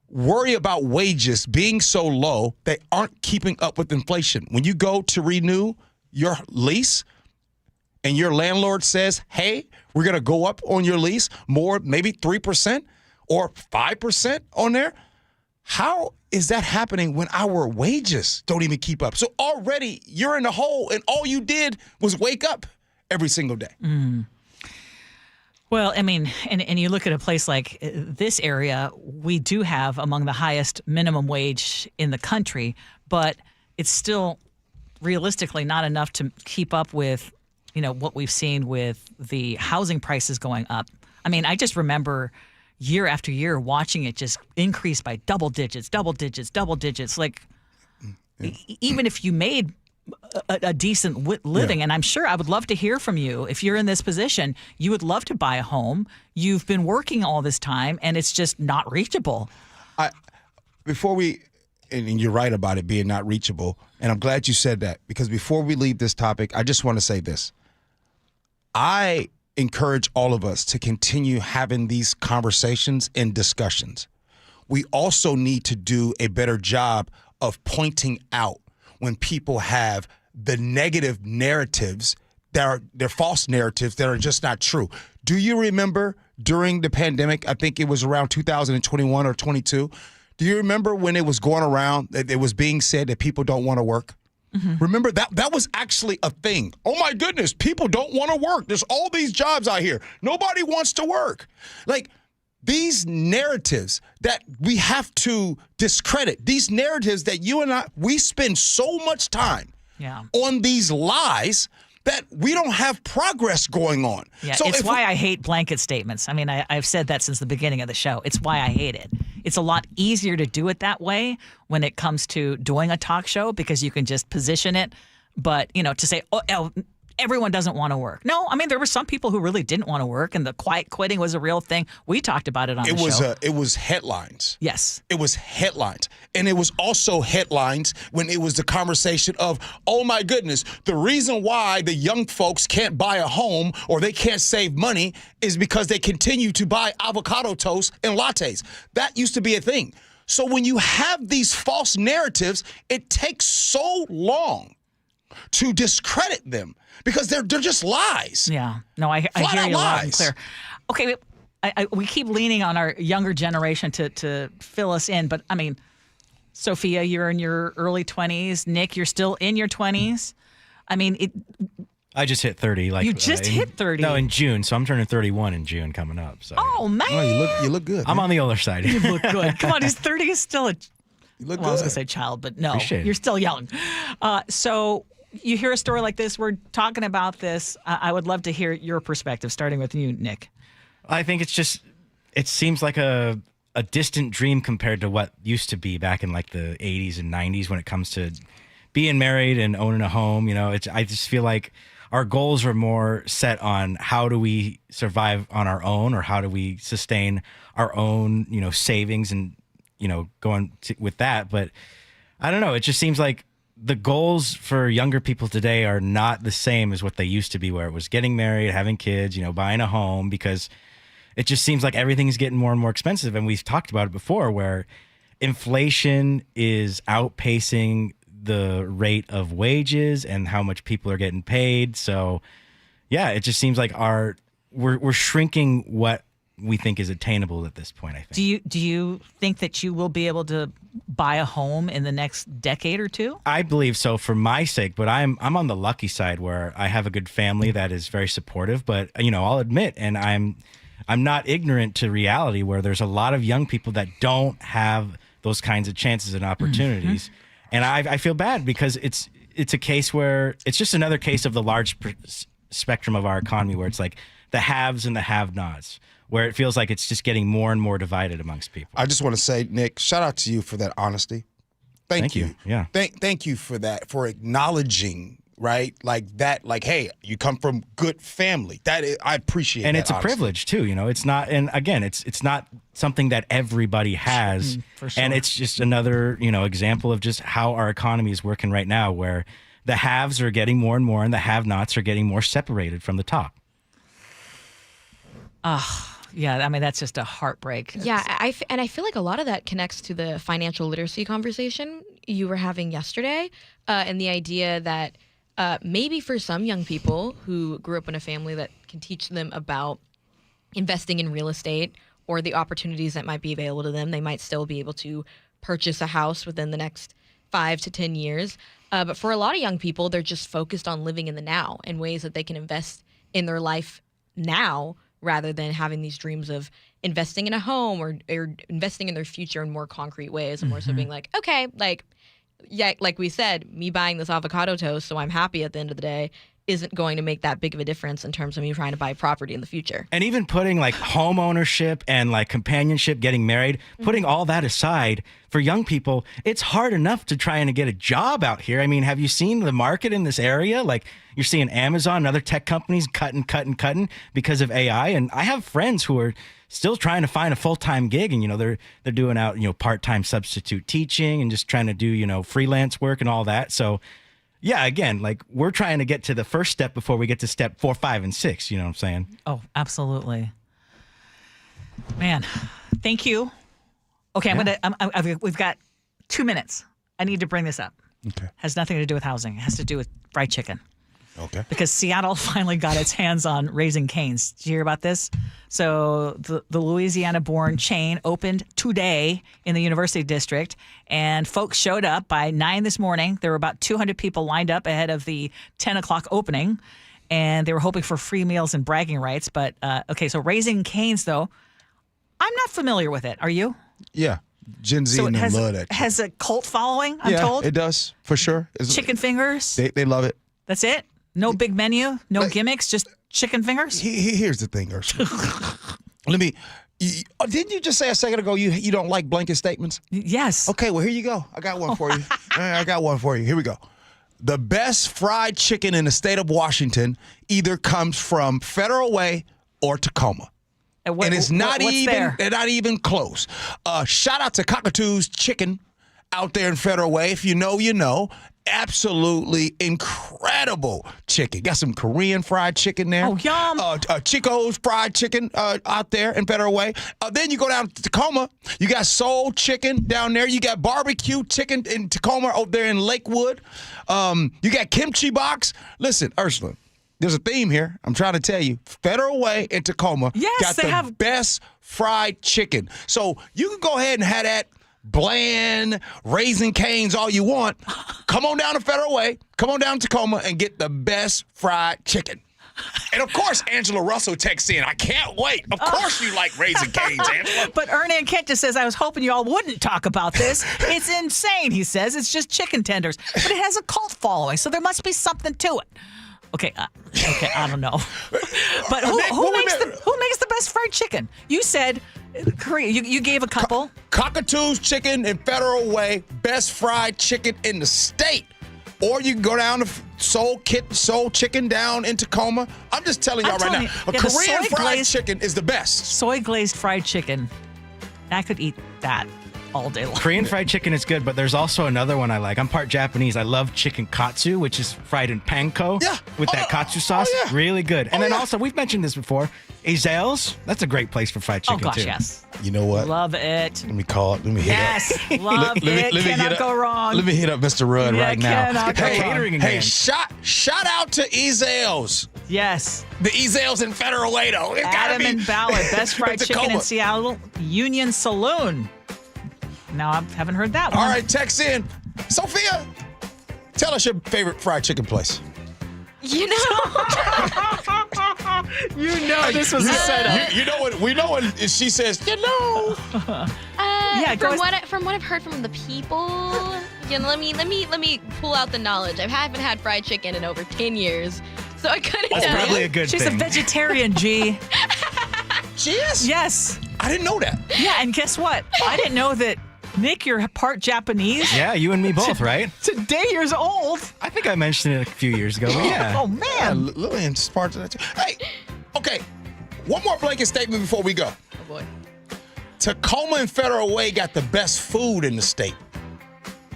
worry about wages being so low they aren't keeping up with inflation. When you go to renew your lease and your landlord says, hey, we're going to go up on your lease more, maybe 3% or 5% on there, how is that happening when our wages don't even keep up? So already you're in the hole, and all you did was wake up every single day. Well, I mean, and you look at a place like this area, we do have among the highest minimum wage in the country, but it's still realistically not enough to keep up with, what we've seen with the housing prices going up. I mean, I just remember year after year watching it just increase by double digits. Like, even if you made a decent living, and I'm sure I would love to hear from you. If you're in this position, you would love to buy a home. You've been working all this time, and it's just not reachable. Before we, and you're right about it being not reachable, and I'm glad you said that, because before we leave this topic, I just want to say this. I encourage all of us to continue having these conversations and discussions. We also need to do a better job of pointing out when people have the negative narratives they're false narratives that are just not true. Do you remember during the pandemic, I think it was around 2021 or 22, do you remember when it was going around that it was being said that people don't want to work? Mm-hmm. Remember that was actually a thing. Oh my goodness, people don't want to work. There's all these jobs out here. Nobody wants to work. Like, these narratives that we have to discredit, these narratives that you and I, we spend so much time on these lies that we don't have progress going on. Yeah, so it's why I hate blanket statements. I mean, I've said that since the beginning of the show. It's why I hate it. It's a lot easier to do it that way when it comes to doing a talk show because you can just position it. But, to say, everyone doesn't want to work. No, I mean, there were some people who really didn't want to work, and the quiet quitting was a real thing. We talked about it on the show. It was headlines. Yes. It was headlines. And it was also headlines when it was the conversation of, oh my goodness, the reason why the young folks can't buy a home or they can't save money is because they continue to buy avocado toast and lattes. That used to be a thing. So when you have these false narratives, it takes so long to discredit them because they're just lies. Yeah. No, I hear you loud and clear. Okay, we keep leaning on our younger generation to fill us in, but I mean, Sophia, you're in your early 20s. Nick, you're still in your 20s. I mean, I just hit 30. You just hit 30? No, in June. So I'm turning 31 in June coming up. So. Oh, man. You look good. I'm on the older side. You look good. Come on, he's 30 is still a... You look well, I was good. going to say child, but no. Appreciate it. You're still young. So you hear a story like this. We're talking about this. I would love to hear your perspective, starting with you, Nick. I think it seems like a distant dream compared to what used to be back in like the 80s and 90s when it comes to being married and owning a home. I just feel like our goals are more set on how do we survive on our own, or how do we sustain our own, savings and, with that. But I don't know. It just seems like the goals for younger people today are not the same as what they used to be, where it was getting married, having kids, buying a home, because it just seems like everything is getting more and more expensive. And we've talked about it before, where inflation is outpacing the rate of wages and how much people are getting paid. So yeah, it just seems like we're shrinking what we think is attainable at this point, I think. Do you think that you will be able to buy a home in the next decade or two? I believe so, for my sake, but I'm on the lucky side where I have a good family that is very supportive. But I'll admit, and I'm not ignorant to reality, where there's a lot of young people that don't have those kinds of chances and opportunities. Mm-hmm. And I feel bad, because it's a case where it's just another case of the large spectrum of our economy, where it's like the haves and the have-nots, where it feels like it's just getting more and more divided amongst people. I just want to say, Nick, shout out to you for that honesty. Thank you. Yeah. Thank you for that, for acknowledging, right? Like that, like, hey, you come from good family. I appreciate and that. And it's a privilege too, It's not, and again, it's not something that everybody has. For sure. And it's just another, example of just how our economy is working right now, where the haves are getting more and more and the have-nots are getting more separated from the top. Yeah, I mean, that's just a heartbreak. Yeah, I feel like a lot of that connects to the financial literacy conversation you were having yesterday, and the idea that maybe for some young people who grew up in a family that can teach them about investing in real estate or the opportunities that might be available to them, they might still be able to purchase a house within the next 5 to 10 years. But for a lot of young people, they're just focused on living in the now and ways that they can invest in their life now, rather than having these dreams of investing in a home or investing in their future in more concrete ways, and more so being like, okay, like we said, me buying this avocado toast so I'm happy at the end of the day isn't going to make that big of a difference in terms of me trying to buy property in the future. And even putting like home ownership and like companionship, getting married, putting all that aside, for young people, it's hard enough to try and get a job out here. I mean, have you seen the market in this area? Like, you're seeing Amazon and other tech companies cutting because of AI. And I have friends who are still trying to find a full-time gig, and they're doing out part-time substitute teaching and just trying to do freelance work and all that. So yeah, again, like, we're trying to get to the first step before we get to step 4, 5, and 6. You know what I'm saying? Oh, absolutely. Man, thank you. Okay, we've got 2 minutes. I need to bring this up. Okay. Has nothing to do with housing. It has to do with fried chicken. Okay. Because Seattle finally got its hands on Raising Cane's. Did you hear about this? So the Louisiana-born chain opened today in the University District, and folks showed up by 9 this morning. There were about 200 people lined up ahead of the 10 o'clock opening, and they were hoping for free meals and bragging rights. But, okay, so Raising Cane's, though, I'm not familiar with it. Are you? Yeah. Gen Z So and it them love that. has a cult following, I'm yeah, told? it does, for sure. Chicken fingers? They love it. That's it? No big menu? No gimmicks? Just chicken fingers? Here's the thing, Ursula. Didn't you just say a second ago you don't like blanket statements? Yes. Okay, well, here you go. I got one for you. I got one for you. Here we go. The best fried chicken in the state of Washington either comes from Federal Way or Tacoma. And it's not even close. Shout out to Cockatoo's Chicken out there in Federal Way. If you know, you know. Absolutely incredible chicken. Got some Korean fried chicken there. Oh, yum. Chico's fried chicken out there in Federal Way. Then you go down to Tacoma. You got soul chicken down there. You got barbecue chicken in Tacoma over there in Lakewood. You got kimchi box. Listen, Ursula, there's a theme here. I'm trying to tell you. Federal Way in Tacoma got the best fried chicken. So you can go ahead and have that bland, Raising Cane's all you want. Come on down to Federal Way. Come on down to Tacoma and get the best fried chicken. And, of course, Angela Russell texts in. I can't wait. Of course you like Raising Cane's, Angela. But Ernie and Kent just says, I was hoping you all wouldn't talk about this. It's insane, he says. It's just chicken tenders. But it has a cult following, so there must be something to it. Okay, I don't know. But who makes the best fried chicken? You said Korea. You gave a couple. Cockatoo's Chicken in Federal Way. Best fried chicken in the state. Or you can go down to Soul Chicken down in Tacoma. I'm just telling y'all right now, a Korean fried chicken is the best. Soy glazed fried chicken. I could eat that all day long. Korean fried chicken is good, but there's also another one I like. I'm part Japanese. I love chicken katsu, which is fried in panko with that katsu sauce. Oh, yeah. Really good. And then also, we've mentioned this before, Azel's. That's a great place for fried chicken, too. Yes. You know what? Love it. Let me call it. Let me hit up. Love it. Cannot go wrong. Let me hit up Mr. Rudd right now. Hey, shout out to Azel's. Yes. The Azel's in Federal Way, though. Adam and Ballard, best fried chicken in Seattle, Union Saloon. Now I haven't heard that one. All right, text in. Sophia, tell us your favorite fried chicken place. You know. This was a setup. We know when she says, you know. From what I've heard from the people, let me pull out the knowledge. I haven't had fried chicken in over 10 years, so I couldn't. That's probably a good thing. She's a vegetarian, G. She is? Yes. I didn't know that. Yeah, and guess what? I didn't know that. Nick, you're part Japanese. Yeah, you and me both, right? Today years old. I think I mentioned it a few years ago, but yeah. Oh, man. Lillian's part of that too. Hey, okay. One more blanket statement before we go. Oh, boy. Tacoma and Federal Way got the best food in the state.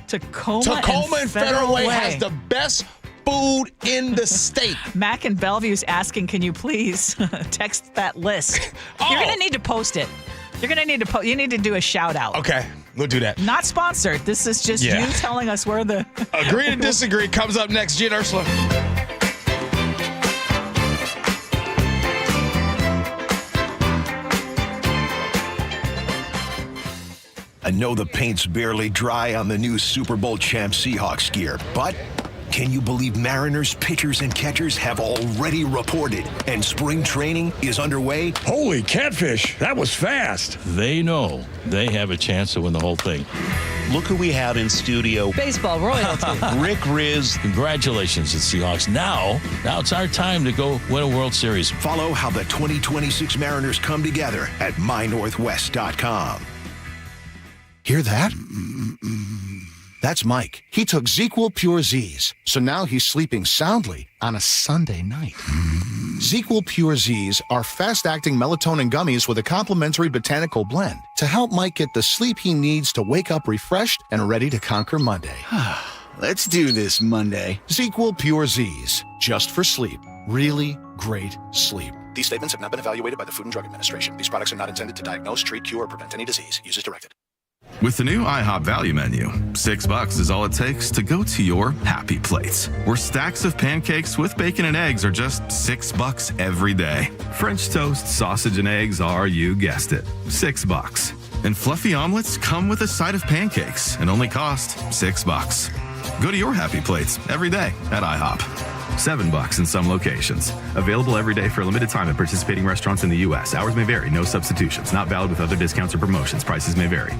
Tacoma and Federal Way has the best food in the state. Mac in Bellevue's asking, can you please text that list? You're going to need to post it. You're going to need to you need to do a shout out. Okay, we'll do that. Not sponsored. This is just you telling us where the Agree to Disagree comes up next. Gee and Ursula. I know the paint's barely dry on the new Super Bowl champ Seahawks gear, but can you believe Mariners pitchers and catchers have already reported and spring training is underway? Holy catfish, that was fast. They know they have a chance to win the whole thing. Look who we have in studio. Baseball royalty. Rick Riz. Congratulations to Seahawks. Now it's our time to go win a World Series. Follow how the 2026 Mariners come together at mynorthwest.com. Hear that? That's Mike. He took ZQL Pure Z's, so now he's sleeping soundly on a Sunday night. ZQL Pure Z's are fast-acting melatonin gummies with a complementary botanical blend to help Mike get the sleep he needs to wake up refreshed and ready to conquer Monday. Let's do this Monday. ZQL Pure Z's, just for sleep. Really great sleep. These statements have not been evaluated by the Food and Drug Administration. These products are not intended to diagnose, treat, cure, or prevent any disease. Use as directed. With the new IHOP value menu, $6 is all it takes to go to your happy place, where stacks of pancakes with bacon and eggs are just $6 every day. French toast, sausage, and eggs are, you guessed it, $6. And fluffy omelets come with a side of pancakes and only cost $6. Go to your happy plates every day at IHOP. $7 in some locations. Available every day for a limited time at participating restaurants in the U.S. Hours may vary. No substitutions. Not valid with other discounts or promotions. Prices may vary.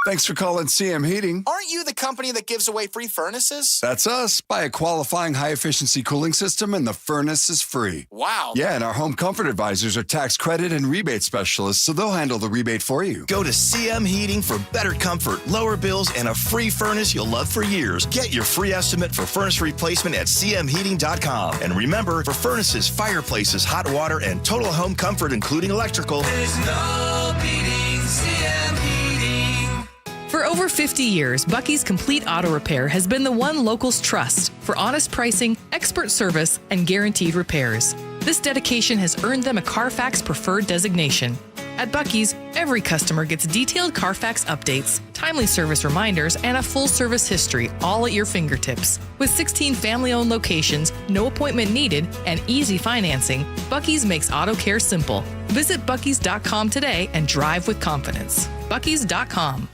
Thanks for calling CM Heating. Aren't you the company that gives away free furnaces? That's us. Buy a qualifying high-efficiency cooling system and the furnace is free. Wow. Yeah, and our home comfort advisors are tax credit and rebate specialists, so they'll handle the rebate for you. Go to CM Heating for better comfort, lower bills, and a free furnace you'll love for years. Get your free estimate for furnace replacement at cmheating.com. And remember, for furnaces, fireplaces, hot water, and total home comfort, including electrical, there's no beating CM Heating. For over 50 years, Bucky's Complete Auto Repair has been the one locals trust for honest pricing, expert service, and guaranteed repairs. This dedication has earned them a Carfax Preferred designation. At Bucky's, every customer gets detailed Carfax updates, timely service reminders, and a full service history, all at your fingertips. With 16 family-owned locations, no appointment needed, and easy financing, Bucky's makes auto care simple. Visit Bucky's.com today and drive with confidence. Bucky's.com.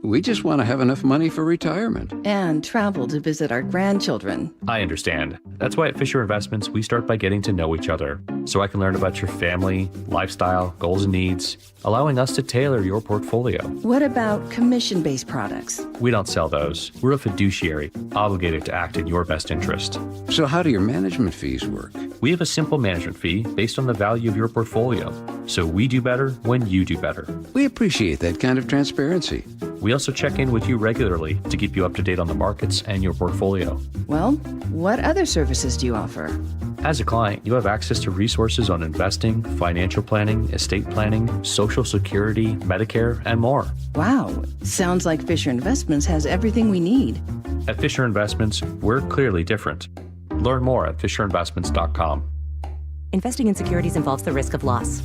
We just want to have enough money for retirement. And travel to visit our grandchildren. I understand. That's why at Fisher Investments, we start by getting to know each other, so I can learn about your family, lifestyle, goals and needs, allowing us to tailor your portfolio. What about commission-based products? We don't sell those. We're a fiduciary, obligated to act in your best interest. So how do your management fees work? We have a simple management fee based on the value of your portfolio. So we do better when you do better. We appreciate that kind of transparency. We also check in with you regularly to keep you up to date on the markets and your portfolio. Well, what other services do you offer? As a client, you have access to resources on investing, financial planning, estate planning, Social Security, Medicare, and more. Wow, sounds like Fisher Investments has everything we need. At Fisher Investments, we're clearly different. Learn more at fisherinvestments.com. Investing in securities involves the risk of loss.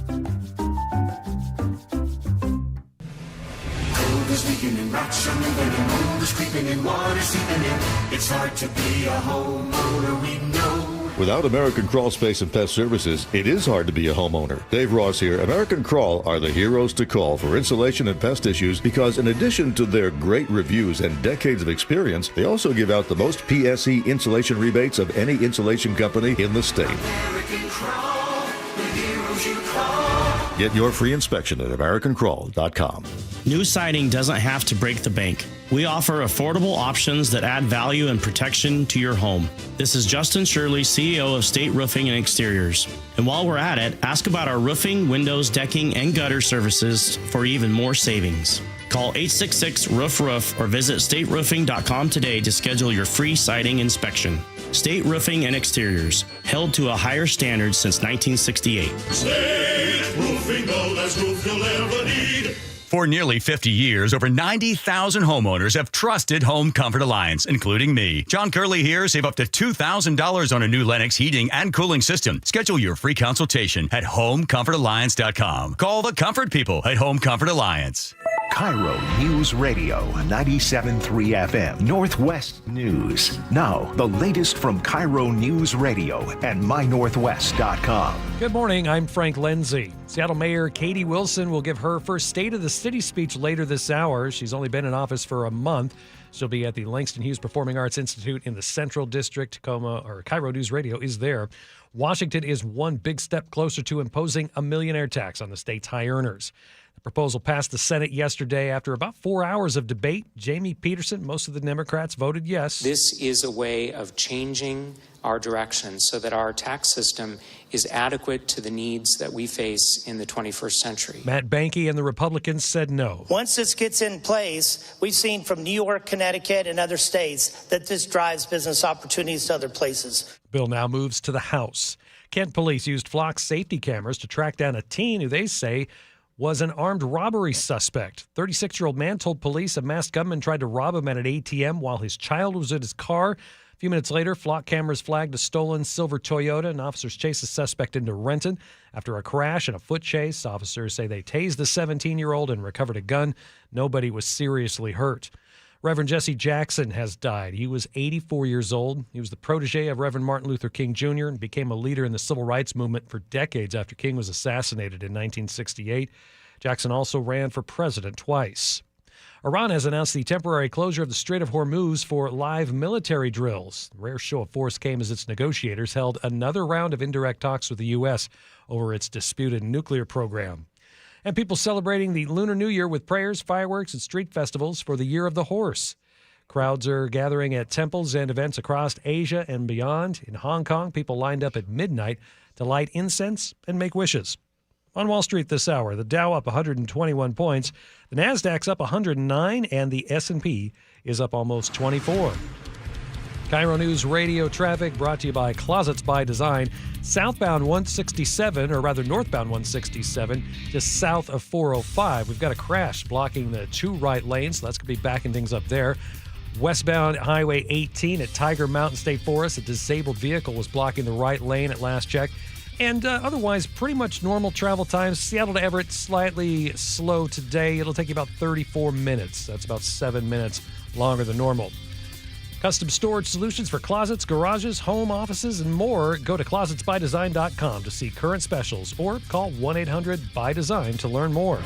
It's hard to be a homeowner, we know. Without American Crawl Space and Pest Services, it is hard to be a homeowner. Dave Ross here. American Crawl are the heroes to call for insulation and pest issues because in addition to their great reviews and decades of experience, they also give out the most PSE insulation rebates of any insulation company in the state. American Crawl, the heroes you call. Get your free inspection at AmericanCrawl.com. New siding doesn't have to break the bank. We offer affordable options that add value and protection to your home. This is Justin Shirley, CEO of State Roofing and Exteriors. And while we're at it, ask about our roofing, windows, decking, and gutter services for even more savings. Call 866-ROOF-ROOF or visit stateroofing.com today to schedule your free siding inspection. State Roofing and Exteriors, held to a higher standard since 1968. State Roofing, the best roof you'll ever need. For nearly 50 years, over 90,000 homeowners have trusted Home Comfort Alliance, including me. John Curley here. Save up to $2,000 on a new Lennox heating and cooling system. Schedule your free consultation at HomeComfortAlliance.com. Call the comfort people at Home Comfort Alliance. KIRO News Radio 97.3 FM Northwest News. Now, the latest from KIRO News Radio and MyNorthwest.com. Good morning, I'm Frank Lindsay. Seattle Mayor Katie Wilson will give her first State of the City speech later this hour. She's only been in office for a month. She'll be at the Langston Hughes Performing Arts Institute in the Central District. KIRO News Radio is there. Washington is one big step closer to imposing a millionaire tax on the state's high earners. The proposal passed the Senate yesterday after about 4 hours of debate. Jamie Peterson, most of the Democrats voted yes. This is a way of changing our direction so that our tax system is adequate to the needs that we face in the 21st century. Matt Banky and the Republicans said no. Once this gets in place, we've seen from New York, Connecticut, and other states that this drives business opportunities to other places. The bill now moves to the House. Kent police used flock safety cameras to track down a teen who they say was an armed robbery suspect. 36-year-old man told police a masked gunman tried to rob him at an ATM while his child was in his car. A few minutes later, flock cameras flagged a stolen silver Toyota, and officers chased the suspect into Renton. After a crash and a foot chase, officers say they tased the 17-year-old and recovered a gun. Nobody was seriously hurt. Reverend Jesse Jackson has died. He was 84 years old. He was the protege of Reverend Martin Luther King Jr. and became a leader in the civil rights movement for decades after King was assassinated in 1968. Jackson also ran for president twice. Iran has announced the temporary closure of the Strait of Hormuz for live military drills. The rare show of force came as its negotiators held another round of indirect talks with the U.S. over its disputed nuclear program. And people celebrating the Lunar New Year with prayers, fireworks, and street festivals for the Year of the Horse. Crowds are gathering at temples and events across Asia and beyond. In Hong Kong, people lined up at midnight to light incense and make wishes. On Wall Street this hour, the Dow up 121 points, the Nasdaq's up 109, and the S&P is up almost 24. KIRO News Radio traffic brought to you by Closets by Design. Southbound 167, or rather northbound 167, just south of 405. We've got a crash blocking the two right lanes, so that's going to be backing things up there. Westbound Highway 18 at Tiger Mountain State Forest, a disabled vehicle was blocking the right lane at last check. And otherwise, pretty much normal travel times. Seattle to Everett, slightly slow today. It'll take you about 34 minutes. That's about 7 minutes longer than normal. Custom storage solutions for closets, garages, home offices, and more. Go to closetsbydesign.com to see current specials or call 1-800-BY-DESIGN to learn more.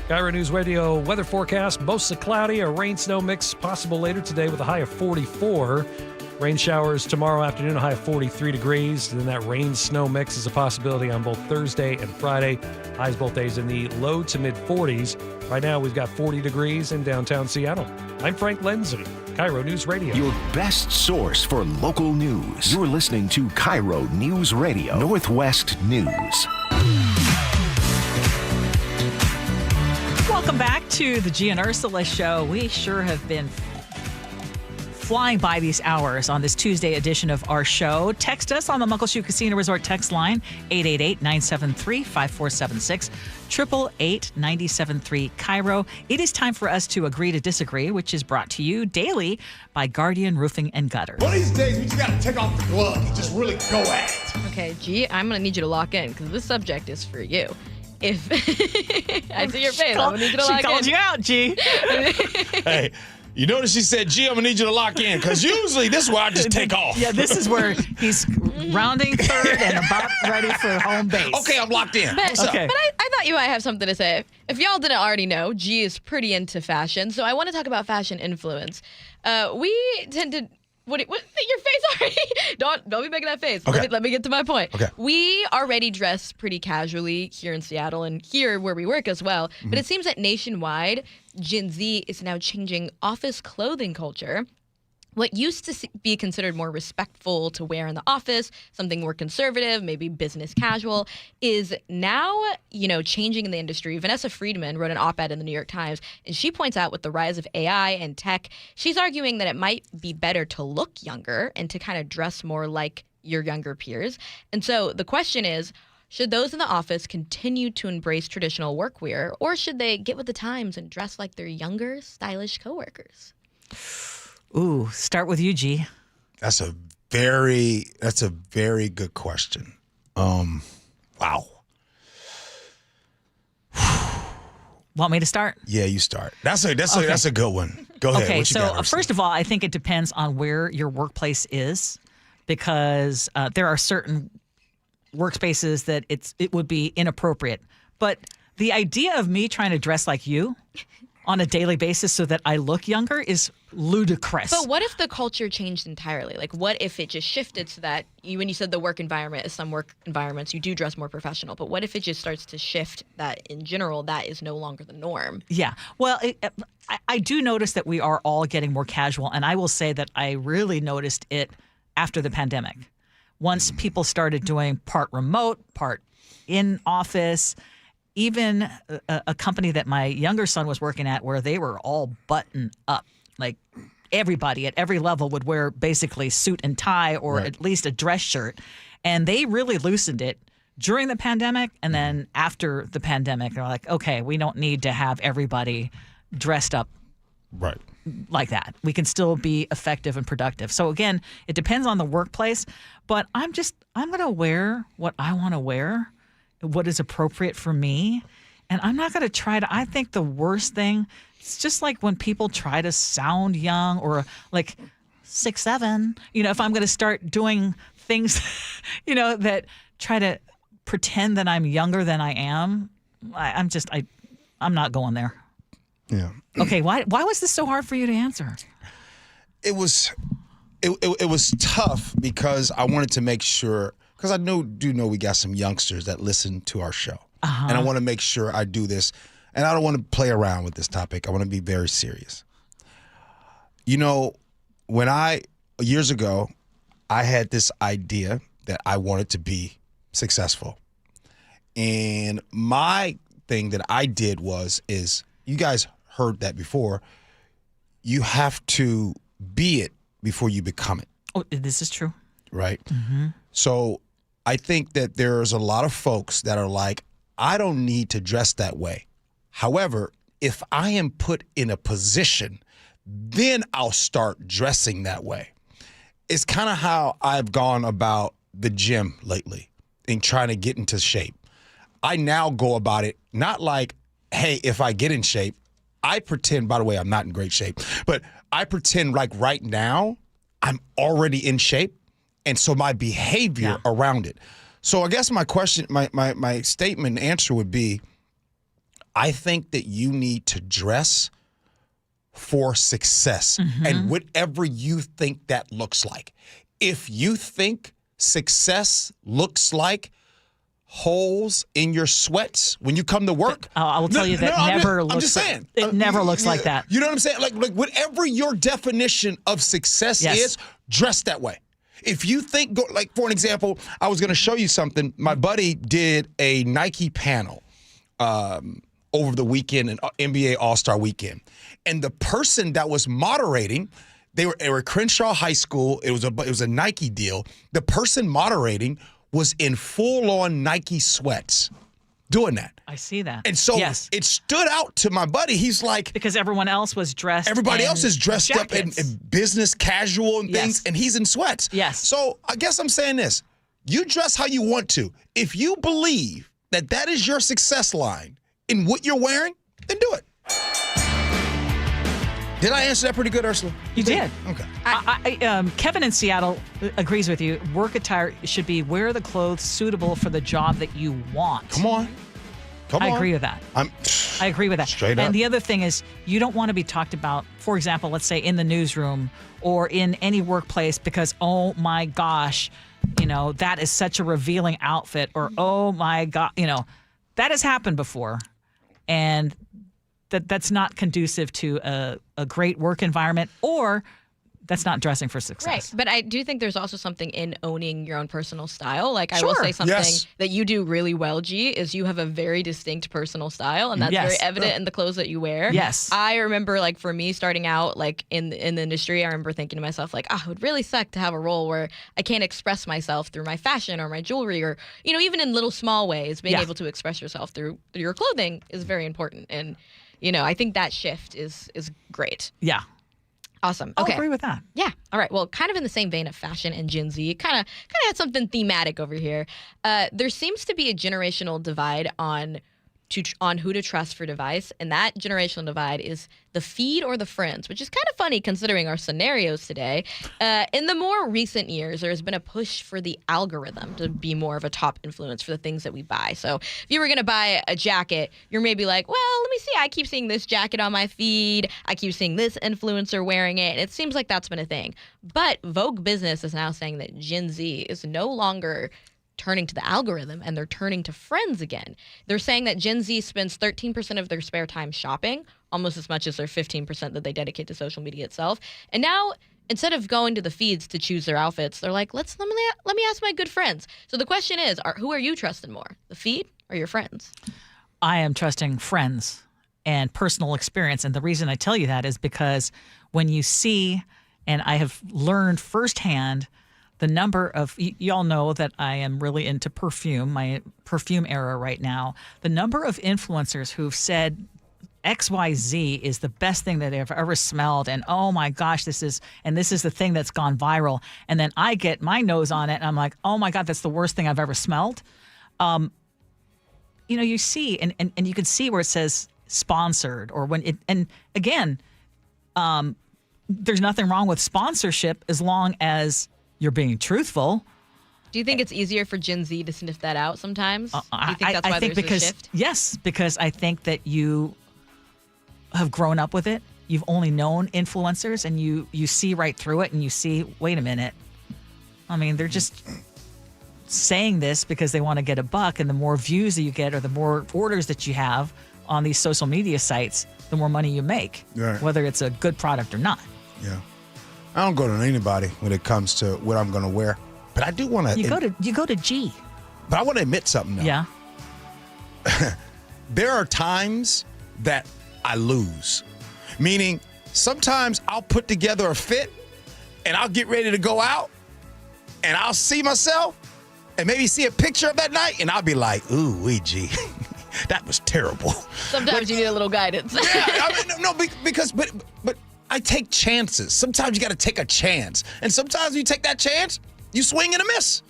KIRO News Radio weather forecast, mostly cloudy, a rain-snow mix possible later today with a high of 44. Rain showers tomorrow afternoon, a high of 43 degrees. Then that rain-snow mix is a possibility on both Thursday and Friday. Highs both days in the low to mid-40s. Right now, we've got 40 degrees in downtown Seattle. I'm Frank Lenzi, KIRO News Radio. Your best source for local news. You're listening to KIRO News Radio, Northwest News. Welcome back to the Gee and Ursula Show. We sure have been flying by these hours on this Tuesday edition of our show. Text us on the Muckleshoot Casino Resort text line, 888-973-5476, 888-973 KIRO. It is time for us to agree to disagree, which is brought to you daily by Guardian Roofing and Gutters. One of these days, we just got to take off the glove and just really go at it. Okay, Gee, I'm going to need you to lock in because this subject is for you. If I see your face, I'm going to need you to lock in. She called you out, Gee. Hey. You notice she said, Gee, I'm going to need you to lock in, because usually this is where I just take off. Yeah, this is where he's rounding third and about ready for home base. Okay, I'm locked in. But, What's up? but I thought you might have something to say. If y'all didn't already know, Gee is pretty into fashion, so I want to talk about fashion influence. We tend to... What your face already? Don't be making that face. Okay. Let me get to my point. Okay. We already dress pretty casually here in Seattle and here where we work as well. Mm-hmm. But it seems that nationwide, Gen Z is now changing office clothing culture. What used to be considered more respectful to wear in the office, something more conservative, maybe business casual, is now, changing in the industry. Vanessa Friedman wrote an op-ed in the New York Times, and she points out with the rise of AI and tech, she's arguing that it might be better to look younger and to kind of dress more like your younger peers. And so the question is, should those in the office continue to embrace traditional workwear, or should they get with the times and dress like their younger, stylish coworkers? Ooh, start with you, Gee. That's a very good question. Wow. Want me to start? Yeah, you start. That's a good one. Go ahead. Okay, What you so got, Ursula? first of all, I think it depends on where your workplace is, because there are certain workspaces that it would be inappropriate. But the idea of me trying to dress like you on a daily basis so that I look younger is ludicrous. But what if the culture changed entirely? Like, what if it just shifted so that when you said the work environment is some work environments, you do dress more professional. But what if it just starts to shift that in general, that is no longer the norm? Yeah. Well, I do notice that we are all getting more casual. And I will say that I really noticed it after the pandemic. Once people started doing part remote, part in office, even a company that my younger son was working at where they were all buttoned up. Like everybody at every level would wear basically suit and tie or at least a dress shirt. And they really loosened it during the pandemic. And then after the pandemic, they're like, okay, we don't need to have everybody dressed up like that. We can still be effective and productive. So again, it depends on the workplace. But I'm going to wear what I want to wear, what is appropriate for me. And I'm not going to I think the worst thing, it's just like when people try to sound young or like 6'7", if I'm going to start doing things, that try to pretend that I'm younger than I am, I'm not going there. Yeah. Okay. Why was this so hard for you to answer? It was tough because I wanted to make sure, because I do know we got some youngsters that listen to our show. Uh-huh. And I want to make sure I do this. And I don't want to play around with this topic. I want to be very serious. Years ago, I had this idea that I wanted to be successful. And my thing that I did is you guys heard that before, you have to be it before you become it. Oh, this is true. Right? Mm-hmm. So I think that there's a lot of folks that are like, I don't need to dress that way. However, if I am put in a position, then I'll start dressing that way. It's kind of how I've gone about the gym lately and trying to get into shape. I now go about it not like, hey, if I get in shape, I pretend, by the way, I'm not in great shape, but I pretend like right now I'm already in shape. And so my behavior around it. So I guess my question, my statement and answer would be, I think that you need to dress for success and whatever you think that looks like. If you think success looks like holes in your sweats when you come to work, I will tell you that I'm just saying. It never looks like that. You know what I'm saying? Like whatever your definition of success is, dress that way. If you think, like for an example, I was going to show you something. My buddy did a Nike panel over the weekend, an NBA All-Star weekend. And the person that was moderating, they were at Crenshaw High School. It was a Nike deal. The person moderating was in full-on Nike sweats doing that. I see that. And so it stood out to my buddy. He's like... Because everyone else was dressed Everybody else is dressed jackets. up in business casual and things, and he's in sweats. Yes. So I guess I'm saying this. You dress how you want to. If you believe that that is your success line in what you're wearing, then do it. Did I answer that pretty good, Ursula? You did. Okay. Kevin in Seattle agrees with you. Work attire should be wear the clothes suitable for the job that you want. Come on. I agree with that. I agree with that. Straight up. And the other thing is, you don't want to be talked about, for example, let's say in the newsroom or in any workplace because, oh my gosh, that is such a revealing outfit, or oh my God, that has happened before. And that's not conducive to a great work environment, or that's not dressing for success. Right. But I do think there's also something in owning your own personal style. Like, I will say something that you do really well, G, is you have a very distinct personal style, and that's very evident in the clothes that you wear. Yes. I remember, like, for me starting out, like, in the industry, I remember thinking to myself, like, it would really suck to have a role where I can't express myself through my fashion or my jewelry, or, even in little small ways, being able to express yourself through your clothing is very important. And, I think that shift is great. Yeah. Awesome. Okay. I'll agree with that. Yeah. All right. Well, kind of in the same vein of fashion and Gen Z, kind of had something thematic over here. There seems to be a generational divide on who to trust for device, and that generational divide is the feed or the friends, which is kind of funny considering our scenarios today. In the more recent years, there has been a push for the algorithm to be more of a top influence for the things that we buy. So if you were going to buy a jacket, you're maybe like, well, let me see. I keep seeing this jacket on my feed. I keep seeing this influencer wearing it. And it seems like that's been a thing. But Vogue Business is now saying that Gen Z is no longer turning to the algorithm, and they're turning to friends again. They're saying that Gen Z spends 13% of their spare time shopping, almost as much as their 15% that they dedicate to social media itself. And now, instead of going to the feeds to choose their outfits, they're like, let me ask my good friends. So the question is, who are you trusting more, the feed or your friends? I am trusting friends and personal experience. And the reason I tell you that is because when you see, and I have learned firsthand, the number of, y'all know that I am really into perfume, my perfume era right now. The number of influencers who've said XYZ is the best thing that they've ever smelled. And oh my gosh, this is the thing that's gone viral. And then I get my nose on it and I'm like, oh my God, that's the worst thing I've ever smelled. You see, and you can see where it says sponsored, or when it, and again, there's nothing wrong with sponsorship as long as you're being truthful. Do you think it's easier for Gen Z to sniff that out sometimes? Do you think that's why there's a shift? Yes, because I think that you have grown up with it. You've only known influencers, and you see right through it, and you see, wait a minute. I mean, they're just saying this because they want to get a buck, and the more views that you get or the more orders that you have on these social media sites, the more money you make, whether it's a good product or not. Yeah. I don't go to anybody when it comes to what I'm going to wear, but I do want to. You go to G. But I want to admit something, though. Yeah. There are times that I lose, meaning sometimes I'll put together a fit and I'll get ready to go out and I'll see myself and maybe see a picture of that night and I'll be like, ooh, wee G, that was terrible. Sometimes you need a little guidance. Yeah, I mean, no, because I take chances. Sometimes you got to take a chance. And sometimes when you take that chance, you swing and a miss.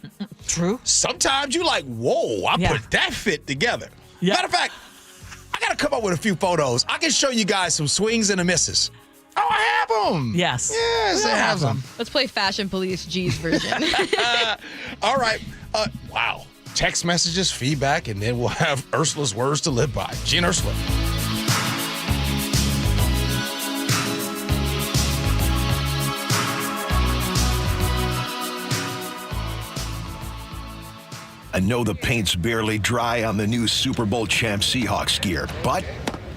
True. Sometimes you like, whoa, I put that fit together. Yeah. Matter of fact, I got to come up with a few photos. I can show you guys some swings and a misses. Oh, I have them. Yes. Yes, I have them. Let's play Fashion Police G's version. All right. Wow. text messages, feedback, and then we'll have Ursula's words to live by. Gee and Ursula. I know the paint's barely dry on the new Super Bowl champ Seahawks gear, but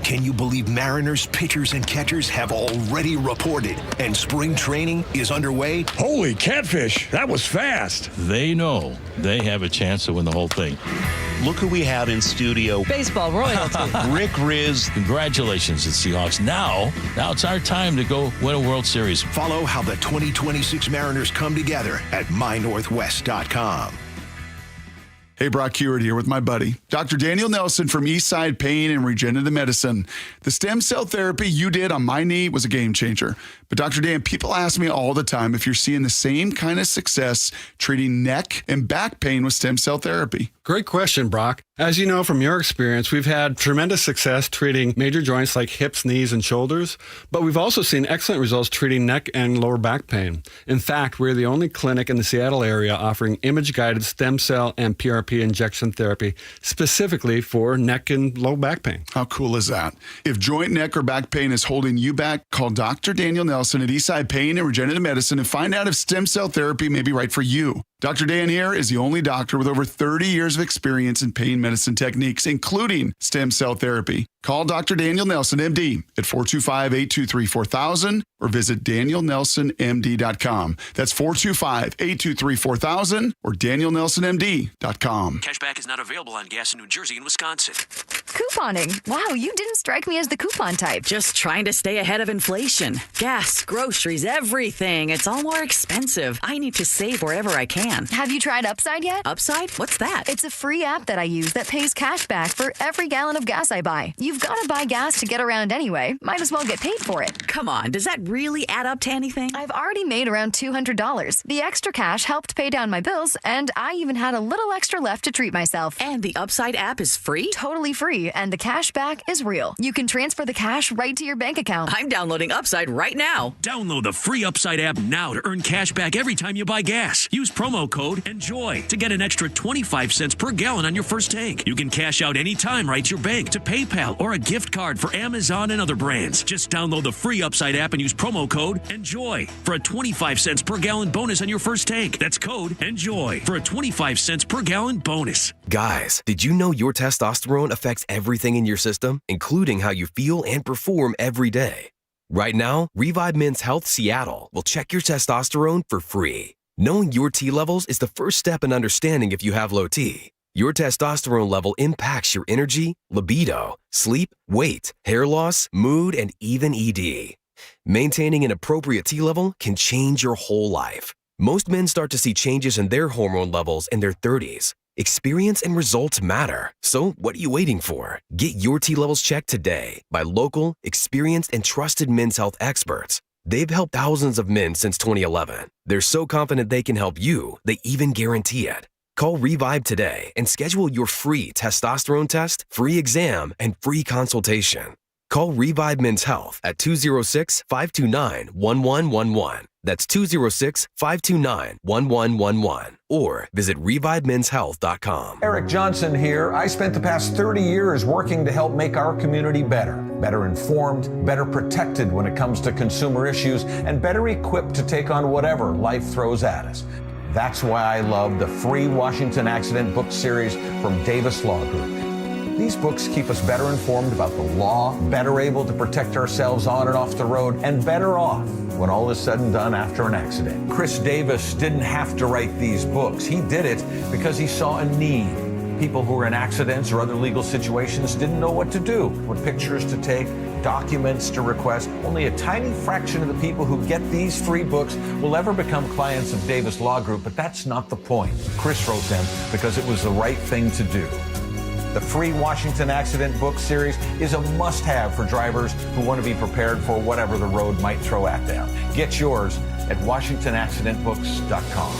can you believe Mariners pitchers and catchers have already reported and spring training is underway? Holy catfish, that was fast. They know they have a chance to win the whole thing. Look who we have in studio. Baseball royalty. Rick Riz. Congratulations to Seahawks. Now it's our time to go win a World Series. Follow how the 2026 Mariners come together at mynorthwest.com. Hey, Brock Hewitt here with my buddy, Dr. Daniel Nelson from Eastside Pain and Regenerative Medicine. The stem cell therapy you did on my knee was a game changer. But Dr. Dan, people ask me all the time if you're seeing the same kind of success treating neck and back pain with stem cell therapy. Great question, Brock. As you know from your experience, we've had tremendous success treating major joints like hips, knees, and shoulders, but we've also seen excellent results treating neck and lower back pain. In fact, we're the only clinic in the Seattle area offering image-guided stem cell and PRP injection therapy specifically for neck and low back pain. How cool is that? If joint, neck, or back pain is holding you back, call Dr. Daniel Nelson at Eastside Pain and Regenerative Medicine and find out if stem cell therapy may be right for you. Dr. Dan here is the only doctor with over 30 years of experience in pain medicine techniques, including stem cell therapy. Call Dr. Daniel Nelson, MD, at 425-823-4000 or visit danielnelsonmd.com. That's 425-823-4000 or danielnelsonmd.com. Cashback is not available on gas in New Jersey and Wisconsin. Couponing. Wow, you didn't strike me as the coupon type. Just trying to stay ahead of inflation. Gas, groceries, everything. It's all more expensive. I need to save wherever I can. Have you tried Upside yet? Upside? What's that? It's a free app that I use that pays cash back for every gallon of gas I buy. You've got to buy gas to get around anyway. Might as well get paid for it. Come on, does that really add up to anything? I've already made around $200. The extra cash helped pay down my bills, and I even had a little extra left to treat myself. And the Upside app is free? Totally free, and the cash back is real. You can transfer the cash right to your bank account. I'm downloading Upside right now. Download the free Upside app now to earn cash back every time you buy gas. Use promo code ENJOY to get an extra 25 cents per gallon on your first tank. You can cash out anytime right to your bank, to PayPal, or a gift card for Amazon and other brands. Just download the free Upside app and use promo code ENJOY for a 25 cents per gallon bonus on your first tank. That's code ENJOY for a 25 cents per gallon bonus. Guys, did you know your testosterone affects everything in your system, including how you feel and perform every day? Right now, Revive Men's Health Seattle will check your testosterone for free. Knowing your T levels is the first step in understanding if you have low T. Your testosterone level impacts your energy, libido, sleep, weight, hair loss, mood, and even ED. Maintaining an appropriate T level can change your whole life. Most men start to see changes in their hormone levels in their 30s. Experience and results matter. So what are you waiting for? Get your T levels checked today by local, experienced, and trusted men's health experts. They've helped thousands of men since 2011. They're so confident they can help you, they even guarantee it. Call Revive today and schedule your free testosterone test, free exam, and free consultation. Call Revive Men's Health at 206-529-1111. That's 206-529-1111. Or visit revivemenshealth.com. Eric Johnson here. I spent the past 30 years working to help make our community better informed, better protected when it comes to consumer issues, and better equipped to take on whatever life throws at us. That's why I love the free Washington Accident book series from Davis Law Group. These books keep us better informed about the law, better able to protect ourselves on and off the road, and better off when all is said and done after an accident. Chris Davis didn't have to write these books. He did it because he saw a need. People who were in accidents or other legal situations didn't know what to do, what pictures to take, documents to request. Only a tiny fraction of the people who get these free books will ever become clients of Davis Law Group, but that's not the point. Chris wrote them because it was the right thing to do. The free Washington Accident book series is a must-have for drivers who want to be prepared for whatever the road might throw at them. Get yours at WashingtonAccidentBooks.com.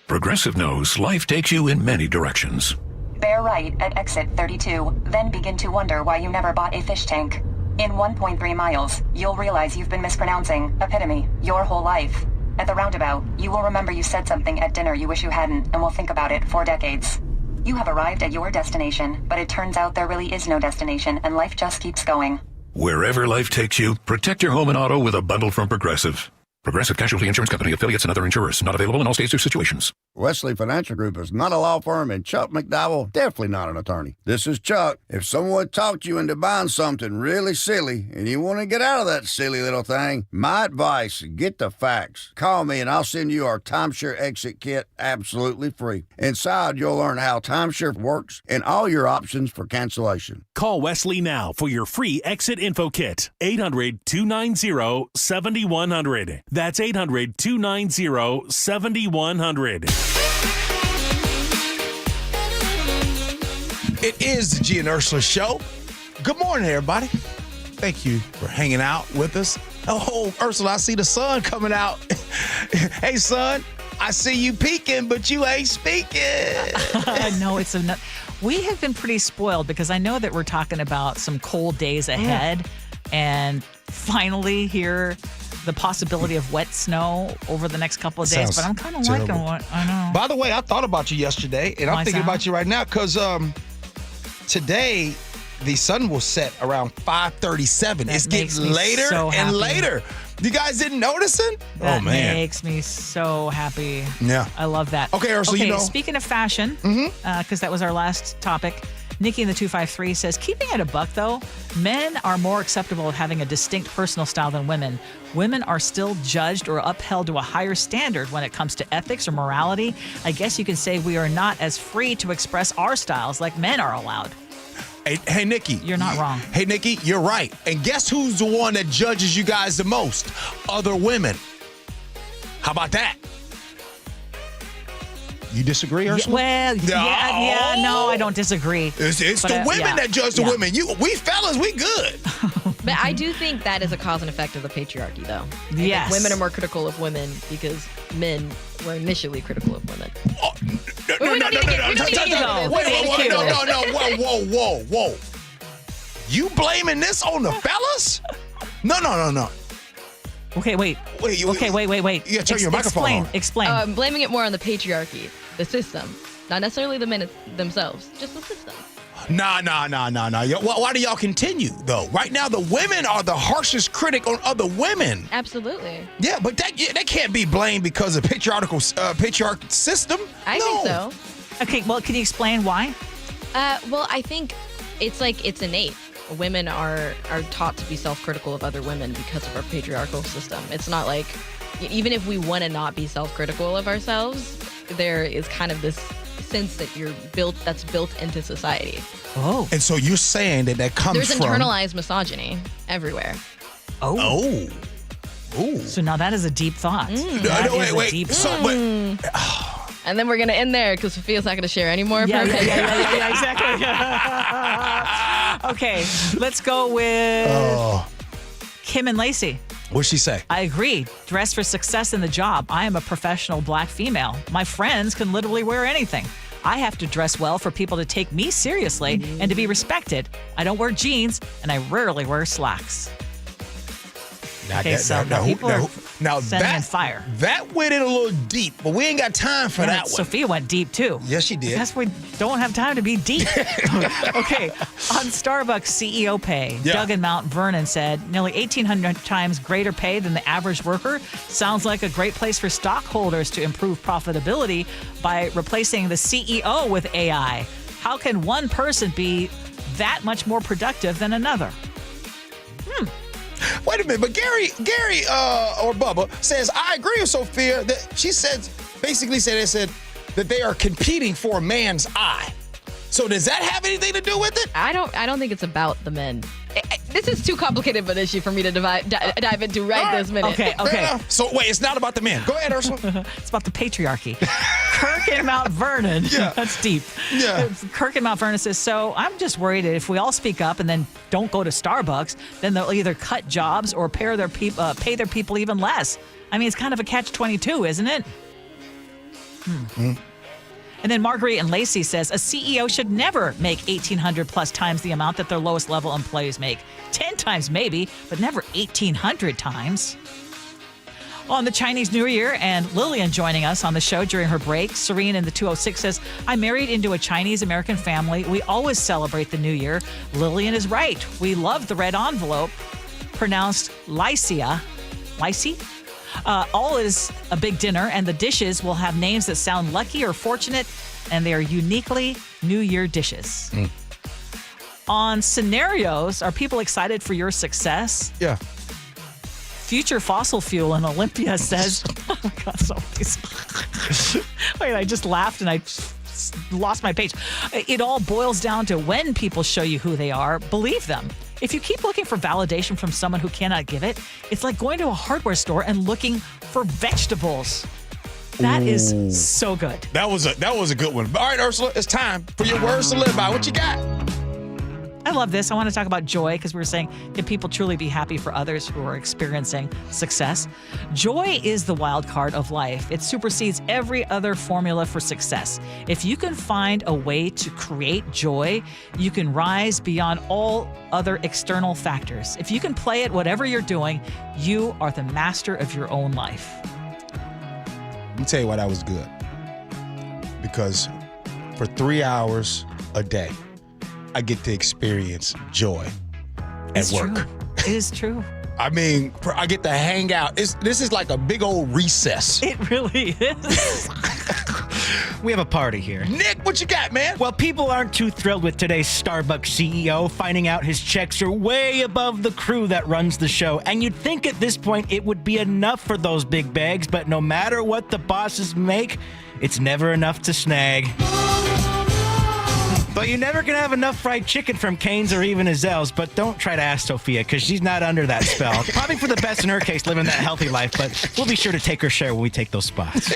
Progressive knows life takes you in many directions. Bear right at exit 32, then begin to wonder why you never bought a fish tank. In 1.3 miles, you'll realize you've been mispronouncing epitome your whole life. At the roundabout, you will remember you said something at dinner you wish you hadn't, and will think about it for decades. You have arrived at your destination, but it turns out there really is no destination, and life just keeps going. Wherever life takes you, protect your home and auto with a bundle from Progressive. Progressive Casualty Insurance Company, affiliates, and other insurers. Not available in all states or situations. Wesley Financial Group is not a law firm, and Chuck McDowell definitely not an attorney. This is Chuck. If someone talked you into buying something really silly and you want to get out of that silly little thing, my advice, get the facts. Call me and I'll send you our timeshare exit kit absolutely free. Inside, you'll learn how timeshare works and all your options for cancellation. Call Wesley now for your free exit info kit. 800-290-7100. That's 800-290-7100. It is the Gee and Ursula Show. Good morning, everybody. Thank you for hanging out with us. Oh, Ursula, I see the sun coming out. Hey, son, I see you peeking, but you ain't speaking. No, it's enough. We have been pretty spoiled because I know that we're talking about some cold days ahead, and finally here the possibility of wet snow over the next couple of days. But I'm kind of liking what I know. By the way, I thought about you yesterday, and I'm thinking about you right now because today the sun will set around 5:37. It's getting later and later. You guys didn't notice it? That makes me so happy. Yeah. I love that. Okay, Ursula, you know. Speaking of fashion, because that was our last topic, Nikki in the 253 says, keeping it a buck, though, men are more acceptable of having a distinct personal style than women. Women are still judged or upheld to a higher standard when it comes to ethics or morality. I guess you could say we are not as free to express our styles like men are allowed. Hey, Nikki. You're not wrong. Hey, Nikki, you're right. And guess who's the one that judges you guys the most? Other women. How about that? You disagree, Ursula? Well, no, I don't disagree. It's the women that judge the women. We fellas, we good. But I do think that is a cause and effect of the patriarchy, though. Yes. Women are more critical of women because men were initially critical of women. Whoa. You blaming this on the fellas? No. Okay, wait. You gotta turn your microphone on. Explain. I'm blaming it more on the patriarchy, the system. Not necessarily the men themselves, just the system. Nah. Why do y'all continue, though? Right now, the women are the harshest critic on other women. Absolutely. Yeah, but that can't be blamed because of patriarchal system. I think so. Okay, well, can you explain why? Well, I think it's innate. Women are taught to be self-critical of other women because of our patriarchal system. It's not like, even if we want to not be self-critical of ourselves, there is kind of this sense that that's built into society. Oh. And so you're saying that comes from... There's internalized misogyny everywhere. Oh. So now that is a deep thought. Wait. And then we're going to end there because Sophia's not going to share any more of her opinion. Yeah, exactly. Okay, let's go with Kim and Lacey. What'd she say? I agree. Dress for success in the job. I am a professional black female. My friends can literally wear anything. I have to dress well for people to take me seriously and to be respected. I don't wear jeans, and I rarely wear slacks. People are sending in fire. That went in a little deep, but we ain't got time for that one. Sophia went deep, too. Yes, she did. I guess we don't have time to be deep. Okay, on Starbucks CEO pay, Doug in Mount Vernon said, nearly 1,800 times greater pay than the average worker. Sounds like a great place for stockholders to improve profitability by replacing the CEO with AI. How can one person be that much more productive than another? Wait a minute, but Gary or Bubba says, I agree with Sophia that she basically said that they are competing for a man's eye. So does that have anything to do with it? I don't think it's about the men. This is too complicated of an issue for me to dive into this minute. Okay. So wait, it's not about the men. Go ahead, Ursula. It's about the patriarchy. Kirk in Mount Vernon. Yeah. That's deep. Yeah. Kirk in Mount Vernon says, so I'm just worried that if we all speak up and then don't go to Starbucks, then they'll either cut jobs or pay their people even less. I mean, it's kind of a catch-22, isn't it? And then Marguerite and Lacey says, a CEO should never make 1,800 plus times the amount that their lowest level employees make. 10 times maybe, but never 1,800 times. On the Chinese New Year, and Lillian joining us on the show during her break. Serene in the 206 says, I married into a Chinese-American family. We always celebrate the New Year. Lillian is right. We love the red envelope, pronounced Lycia. Lycie? All is a big dinner, and the dishes will have names that sound lucky or fortunate, and they are uniquely New Year dishes. On scenarios, are people excited for your success? Yeah. Future fossil fuel in Olympia says, oh my God, so wait, I just laughed and I lost my page. It all boils down to when people show you who they are, believe them. If you keep looking for validation from someone who cannot give it, it's like going to a hardware store and looking for vegetables. That is so good. That was a good one. All right, Ursula, it's time for your words to live by. What you got? I love this. I want to talk about joy because we were saying, can people truly be happy for others who are experiencing success? Joy is the wild card of life. It supersedes every other formula for success. If you can find a way to create joy, you can rise beyond all other external factors. If you can play it, whatever you're doing, you are the master of your own life. Let me tell you why that was good. Because for 3 hours a day, I get to experience joy at work. True. It is true. I mean, I get to hang out. This is like a big old recess. It really is. We have a party here. Nick, what you got, man? Well, people aren't too thrilled with today's Starbucks CEO finding out his checks are way above the crew that runs the show. And you'd think at this point it would be enough for those big bags, but no matter what the bosses make, it's never enough to snag. But you're never going to have enough fried chicken from Cane's or even Azelle's. But don't try to ask Sophia, because she's not under that spell. Probably for the best in her case, living that healthy life. But we'll be sure to take her share when we take those spots.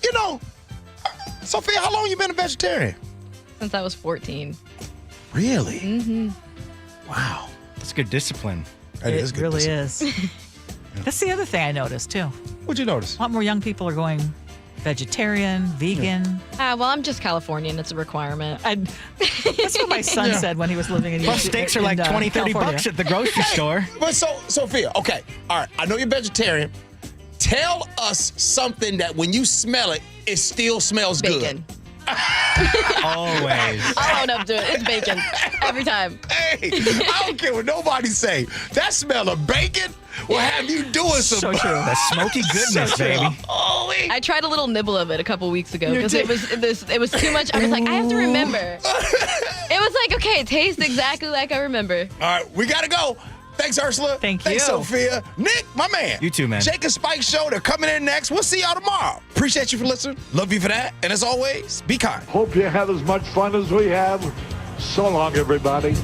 You know, Sophia, how long you been a vegetarian? Since I was 14. Really? Mm-hmm. Wow. That's good discipline. It really is. That's the other thing I noticed, too. What'd you notice? A lot more young people are going vegetarian, vegan. Well, I'm just Californian. It's a requirement. That's what my son said when he was living in Plus, steaks are like $20, $30 at the grocery store. But Sophia, okay. All right. I know you're vegetarian. Tell us something that when you smell it, it still smells bacon. Good. Always. I'll own up to it. It's bacon. Every time. Hey, I don't care what nobody say. That smell of bacon will have you doing some. So true. That smoky goodness, baby. Holy. I tried a little nibble of it a couple weeks ago because it was too much. I was like, I have to remember. It was like, okay, it tastes exactly like I remember. All right, we got to go. Thanks, Ursula. Thanks, Sophia. Nick, my man. You too, man. Jake and Spike Show, they're coming in next. We'll see y'all tomorrow. Appreciate you for listening. Love you for that. And as always, be kind. Hope you have as much fun as we have. So long, everybody.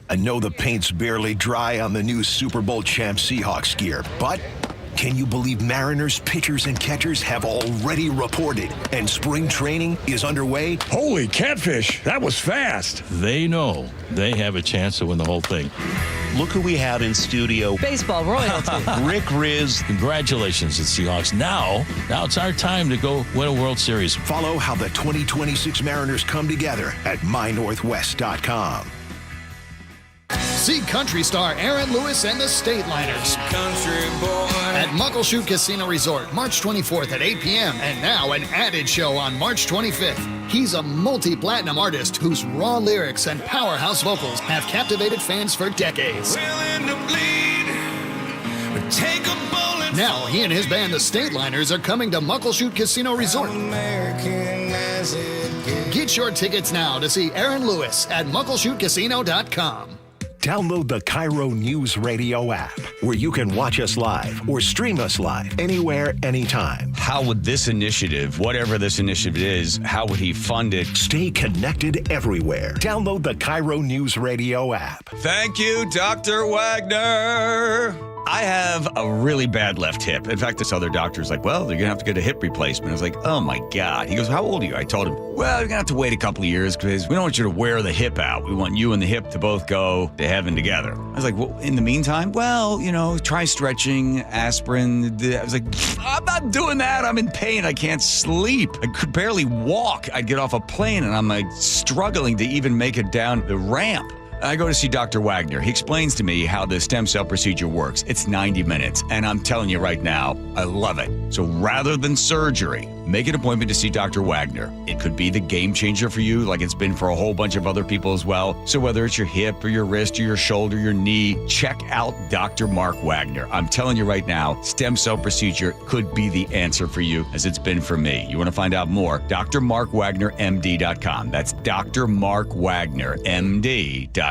I know the paint's barely dry on the new Super Bowl champ Seahawks gear, but can you believe Mariners pitchers and catchers have already reported and spring training is underway? Holy catfish, that was fast. They know they have a chance to win the whole thing. Look who we have in studio. Baseball royalty. Rick Riz. Congratulations to Seahawks. Now it's our time to go win a World Series. Follow how the 2026 Mariners come together at mynorthwest.com. See country star Aaron Lewis and the Stateliners at Muckleshoot Casino Resort, March 24th at 8 p.m. And now an added show on March 25th. He's a multi-platinum artist whose raw lyrics and powerhouse vocals have captivated fans for decades. Now he and his band, the Stateliners, are coming to Muckleshoot Casino Resort. Get your tickets now to see Aaron Lewis at muckleshootcasino.com. Download the KIRO Newsradio app, where you can watch us live or stream us live anywhere, anytime. How would this initiative, whatever this initiative is, how would he fund it? Stay connected everywhere. Download the KIRO Newsradio app. Thank you, Dr. Wagner. I have a really bad left hip. In fact, this other doctor's like, well, you're going to have to get a hip replacement. I was like, oh my God. He goes, how old are you? I told him, well, you're going to have to wait a couple of years because we don't want you to wear the hip out. We want you and the hip to both go to heaven together. I was like, well, in the meantime, well, try stretching, aspirin. I was like, I'm not doing that. I'm in pain. I can't sleep. I could barely walk. I'd get off a plane and I'm like struggling to even make it down the ramp. I go to see Dr. Wagner. He explains to me how the stem cell procedure works. It's 90 minutes, and I'm telling you right now, I love it. So rather than surgery, make an appointment to see Dr. Wagner. It could be the game changer for you, like it's been for a whole bunch of other people as well. So whether it's your hip or your wrist or your shoulder, your knee, check out Dr. Mark Wagner. I'm telling you right now, stem cell procedure could be the answer for you, as it's been for me. You want to find out more? drmarkwagnermd.com. That's drmarkwagnermd.com.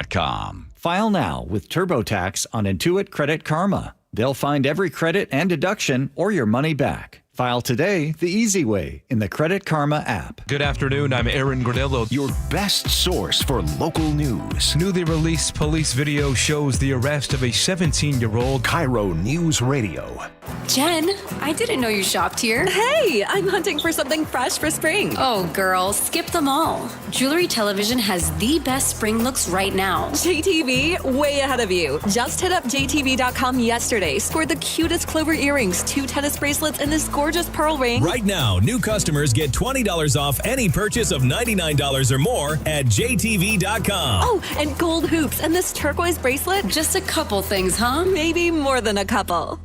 File now with TurboTax on Intuit Credit Karma. They'll find every credit and deduction or your money back. File today the easy way in the Credit Karma app. Good afternoon, I'm Aaron Granello. Your best source for local news. Newly released police video shows the arrest of a 17-year-old. KIRO Newsradio. Jen, I didn't know you shopped here. Hey, I'm hunting for something fresh for spring. Oh, girl, skip them all. Jewelry Television has the best spring looks right now. JTV, way ahead of you. Just hit up JTV.com yesterday, scored the cutest clover earrings, 2 tennis bracelets, and this gorgeous pearl ring. Right now, new customers get $20 off any purchase of $99 or more at JTV.com. Oh, and gold hoops and this turquoise bracelet. Just a couple things, huh? Maybe more than a couple.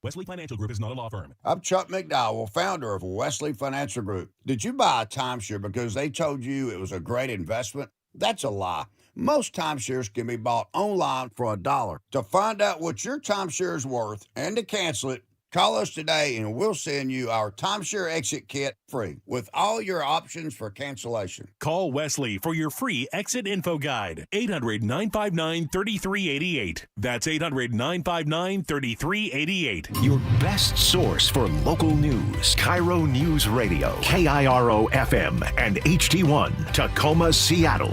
Wesley Financial Group is not a law firm. I'm Chuck McDowell, founder of Wesley Financial Group. Did you buy a timeshare because they told you it was a great investment? That's a lie. Most timeshares can be bought online for $1. To find out what your timeshare is worth and to cancel it, call us today and we'll send you our timeshare exit kit free with all your options for cancellation. Call Wesley for your free exit info guide. 800-959-3388. That's 800-959-3388. Your best source for local news. KIRO News Radio. KIRO FM and HD1 Tacoma, Seattle.